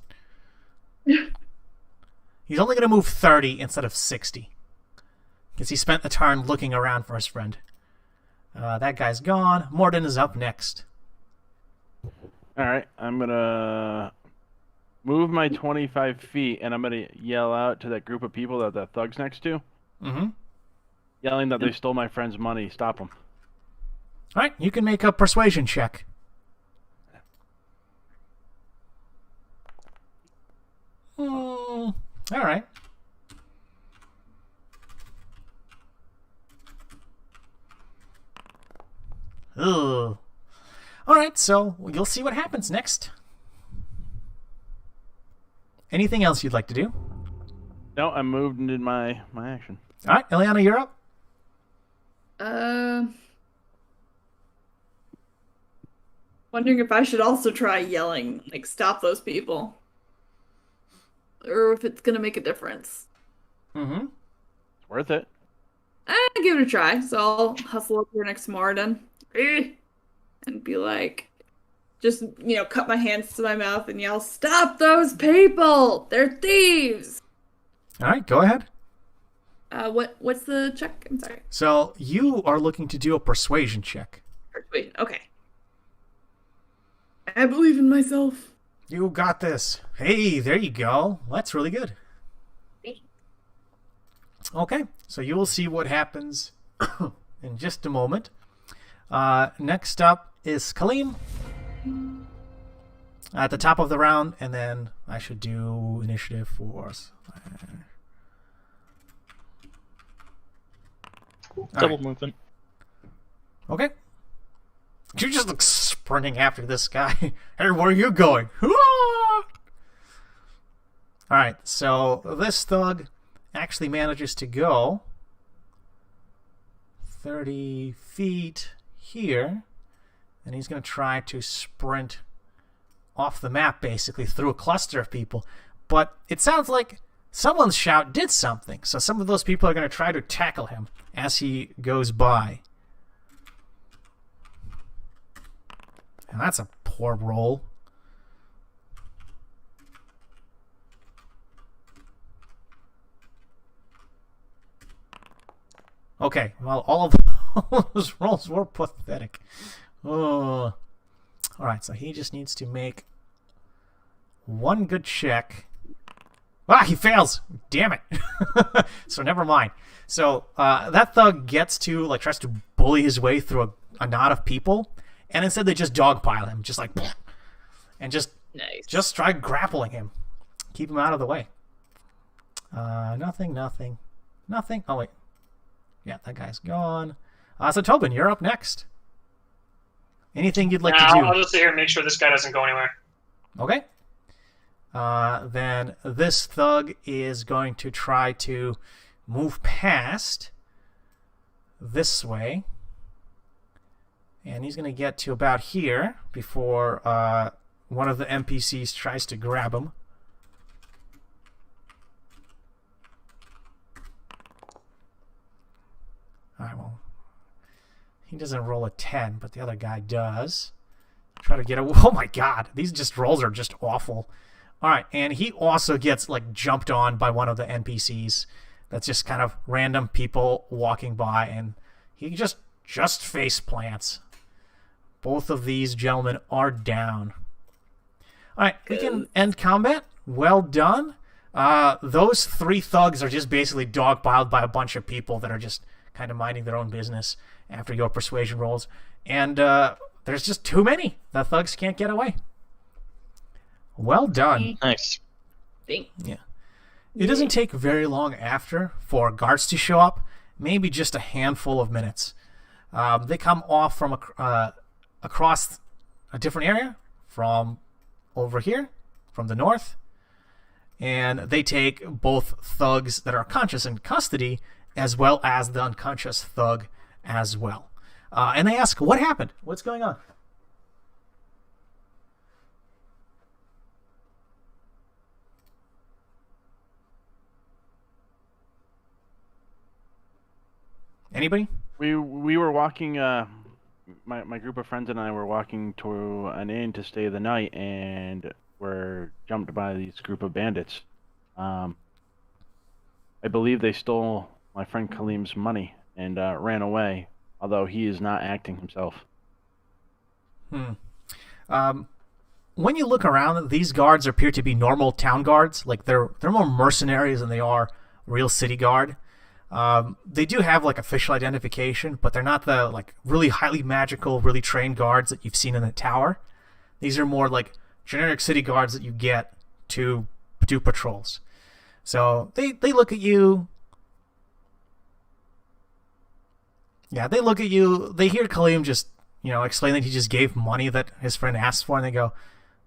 He's only going to move 30 instead of 60. Because he spent the turn looking around for his friend. That guy's gone. Morden is up next. All right, I'm going to move my 25 feet, and I'm going to yell out to that group of people that thug's next to. Mm-hmm. Yelling that they stole my friend's money. Stop them. All right, you can make a persuasion check. All right. Ugh. All right, so you'll see what happens next. Anything else you'd like to do? No, I moved and did my action. All right, Eliana, you're up. Wondering if I should also try yelling, like, stop those people. Or if it's gonna make a difference. Mm-hmm. It's worth it. Give it a try. So I'll hustle up here next to Marden. And be like, just, cut my hands to my mouth and yell, stop those people! They're thieves! All right, go ahead. What's the check? I'm sorry. So you are looking to do a persuasion check. Persuasion. Okay. I believe in myself. You got this. Hey, there you go. That's really good. Okay, so you will see what happens in just a moment. Next up is Kaleem at the top of the round, and then I should do initiative for us. Double movement. Okay. You just look sprinting after this guy. Hey, where are you going? Alright, so this thug actually manages to go 30 feet here, and he's going to try to sprint off the map, basically, through a cluster of people. But it sounds like someone's shout did something, so some of those people are going to try to tackle him as he goes by. And that's a poor roll. Okay, well, all of those rolls were pathetic. Oh. Alright, so he just needs to make one good check. Ah, he fails! Damn it! So never mind. So that thug gets to, tries to bully his way through a knot of people, and instead they just dogpile him, just like, and just try grappling him. Keep him out of the way. Nothing. Oh, wait. Yeah, that guy's gone. So Tobin, you're up next. Anything you'd like to do? I'll just sit here and make sure this guy doesn't go anywhere. Okay. Then this thug is going to try to move past this way. And he's going to get to about here before one of the NPCs tries to grab him. Alright, well, he doesn't roll a 10, but the other guy does. Try to get a... Oh my god, these rolls are just awful. Alright, and he also gets, jumped on by one of the NPCs. That's just kind of random people walking by, and he just face plants. Both of these gentlemen are down. Alright, we can end combat. Well done. Those three thugs are just basically dogpiled by a bunch of people that are just kind of minding their own business after your persuasion rolls. And there's just too many. The thugs can't get away. Well done. Nice. Yeah. It doesn't take very long after for guards to show up. Maybe just a handful of minutes. They come off from across a different area, from over here, from the north. And they take both thugs that are conscious in custody, as well as the unconscious thug as well. And they ask, what happened? What's going on? Anybody? We were walking. My group of friends and I were walking to an inn to stay the night, and were jumped by these group of bandits. I believe they stole my friend Kalim's money and ran away, although he is not acting himself. When you look around, these guards appear to be normal town guards. Like they're more mercenaries than they are real city guard. They do have like official identification, but they're not the like really highly magical, really trained guards that you've seen in the tower. These are more like generic city guards that you get to do patrols. So they look at you. Yeah, they look at you. They hear Kalim just, explain that he just gave money that his friend asked for, and they go,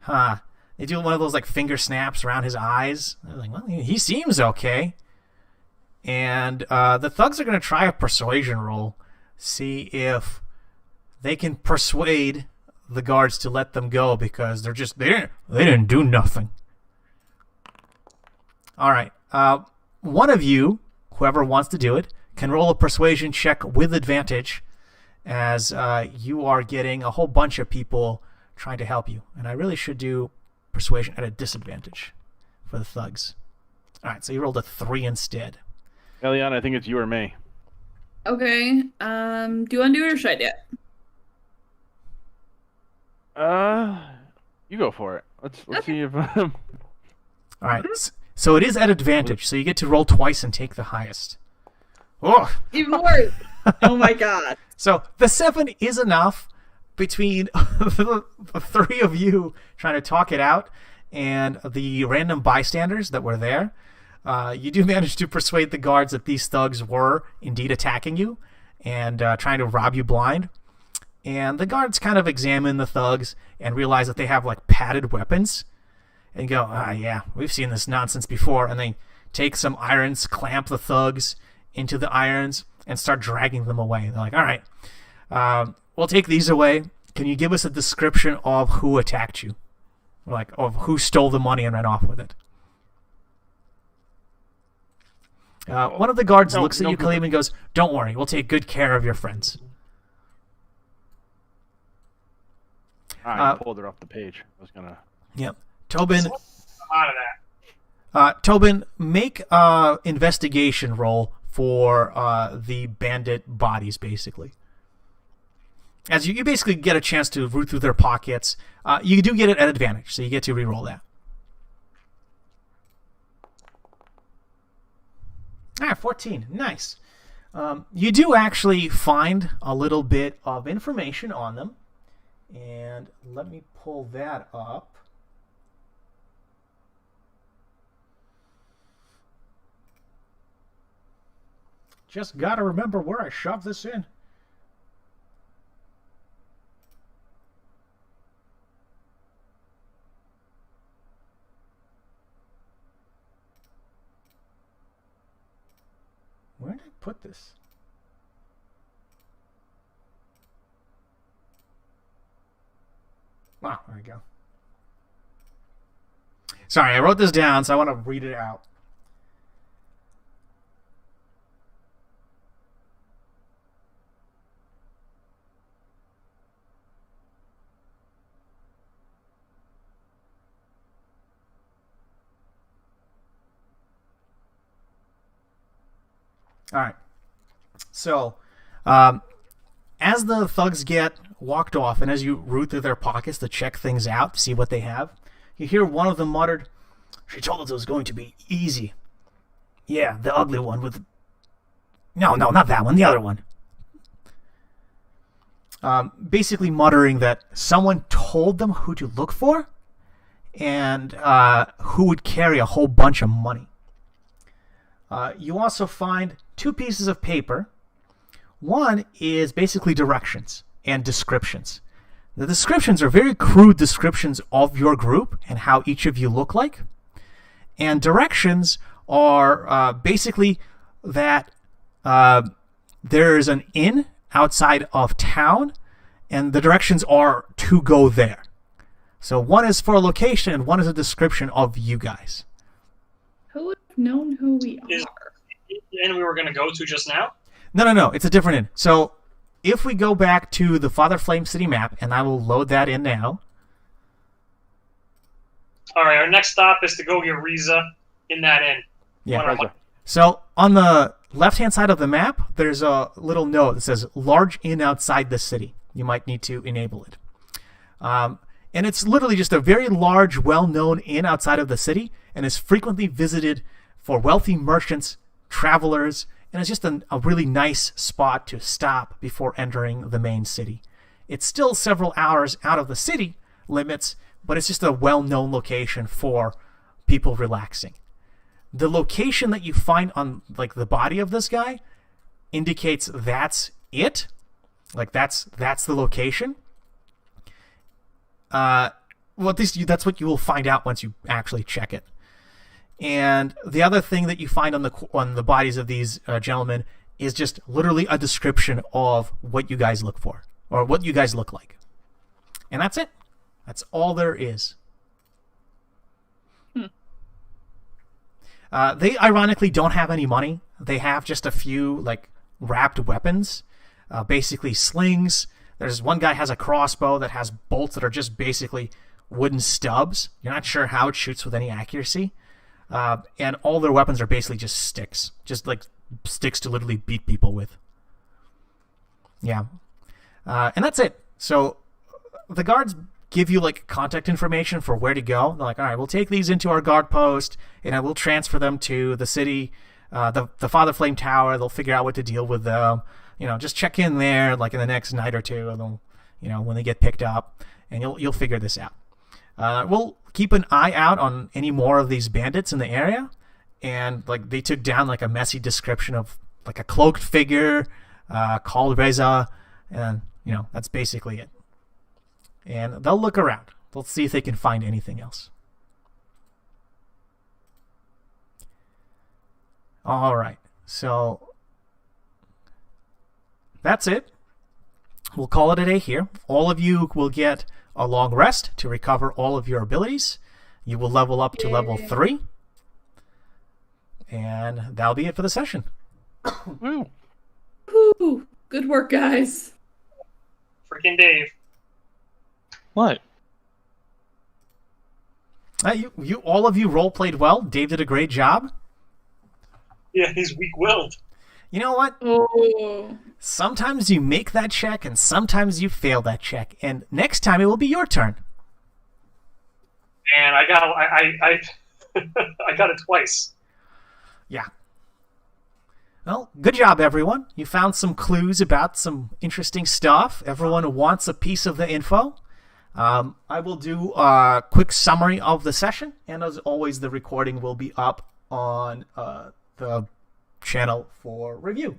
huh. They do one of those like finger snaps around his eyes. They're like, well, he seems okay. And the thugs are going to try a persuasion roll, see if they can persuade the guards to let them go, because they didn't do nothing. All right. One of you, whoever wants to do it, can roll a persuasion check with advantage, as you are getting a whole bunch of people trying to help you. And I really should do persuasion at a disadvantage for the thugs. All right, so you rolled a 3 instead. Eliana, I think it's you or me. Okay. Do you want to do it or should I do it? You go for it. Let's see if. All right. So it is at advantage, so you get to roll twice and take the highest. Oh. Even worse. Oh my god. So the 7 is enough between the 3 of you trying to talk it out and the random bystanders that were there. You do manage to persuade the guards that these thugs were indeed attacking you and trying to rob you blind. And the guards kind of examine the thugs and realize that they have like padded weapons and go, yeah, we've seen this nonsense before. And they take some irons, clamp the thugs into the irons, and start dragging them away. They're like, all right, we'll take these away. Can you give us a description of who attacked you? Or like, of who stole the money and ran off with it? One of the guards looks at you, Kalim, and goes, don't worry, we'll take good care of your friends. I pulled it off the page. I was going to... Yep. Tobin... Out of that. Tobin, make an investigation roll for the bandit bodies, basically. As you basically get a chance to root through their pockets. You do get it at advantage, so you get to re-roll that. 14. Nice. You do actually find a little bit of information on them. And let me pull that up. Just got to remember where I shoved this in. Where did I put this? Wow, there we go. Sorry, I wrote this down, so I want to read it out. All right. So, as the thugs get walked off, and as you root through their pockets to check things out, to see what they have, you hear one of them muttered, "She told us it was going to be easy." Yeah, the ugly one with... No, not that one, the other one. Basically muttering that someone told them who to look for and who would carry a whole bunch of money. You also find 2 pieces of paper. One is basically directions and descriptions. The descriptions are very crude descriptions of your group and how each of you look like. And directions are basically that there's an inn outside of town, and the directions are to go there. So one is for a location, and one is a description of you guys. Who would have known who we are? Is the inn we were going to go to just now? No. It's a different inn. So if we go back to the Father Flame City map, and I will load that in now. All right, our next stop is to go get Riza in that inn. Yeah. Riza. So on the left-hand side of the map, there's a little note that says "Large Inn outside the city." You might need to enable it. And it's literally just a very large, well-known inn outside of the city, and is frequently visited for wealthy merchants, travelers, and it's just a really nice spot to stop before entering the main city. It's still several hours out of the city limits, but it's just a well-known location for people relaxing. The location that you find on like the body of this guy indicates that's it. Like that's the location. Well, at least that's what you will find out once you actually check it. And the other thing that you find on the bodies of these gentlemen is just literally a description of what you guys look for, or what you guys look like. And that's it. That's all there is. They ironically don't have any money. They have just a few like wrapped weapons, basically slings. There's one guy has a crossbow that has bolts that are just basically wooden stubs. You're not sure how it shoots with any accuracy. And all their weapons are basically just sticks. Just like sticks to literally beat people with. Yeah. And that's it. So the guards give you like contact information for where to go. They're like, all right, we'll take these into our guard post and I will transfer them to the city, the Father Flame Tower. They'll figure out what to deal with them. Just check in there like in the next night or two, and they'll, when they get picked up, and you'll figure this out. We'll keep an eye out on any more of these bandits in the area, and like they took down like a messy description of like a cloaked figure called Reza, and that's basically it. And they'll look around. They'll see if they can find anything else. All right, so that's it. We'll call it a day here. All of you will get a long rest to recover all of your abilities. You will level up to level 3. And that'll be it for the session. Woo. Whew. Good work, guys. Freaking Dave. What? You all of you role played well. Dave did a great job. Yeah, he's weak-willed. You know what? Oh. Sometimes you make that check, and sometimes you fail that check. And next time it will be your turn. And I got it twice. Yeah. Well, good job, everyone. You found some clues about some interesting stuff. Everyone wants a piece of the info. I will do a quick summary of the session, and as always, the recording will be up on the channel for review.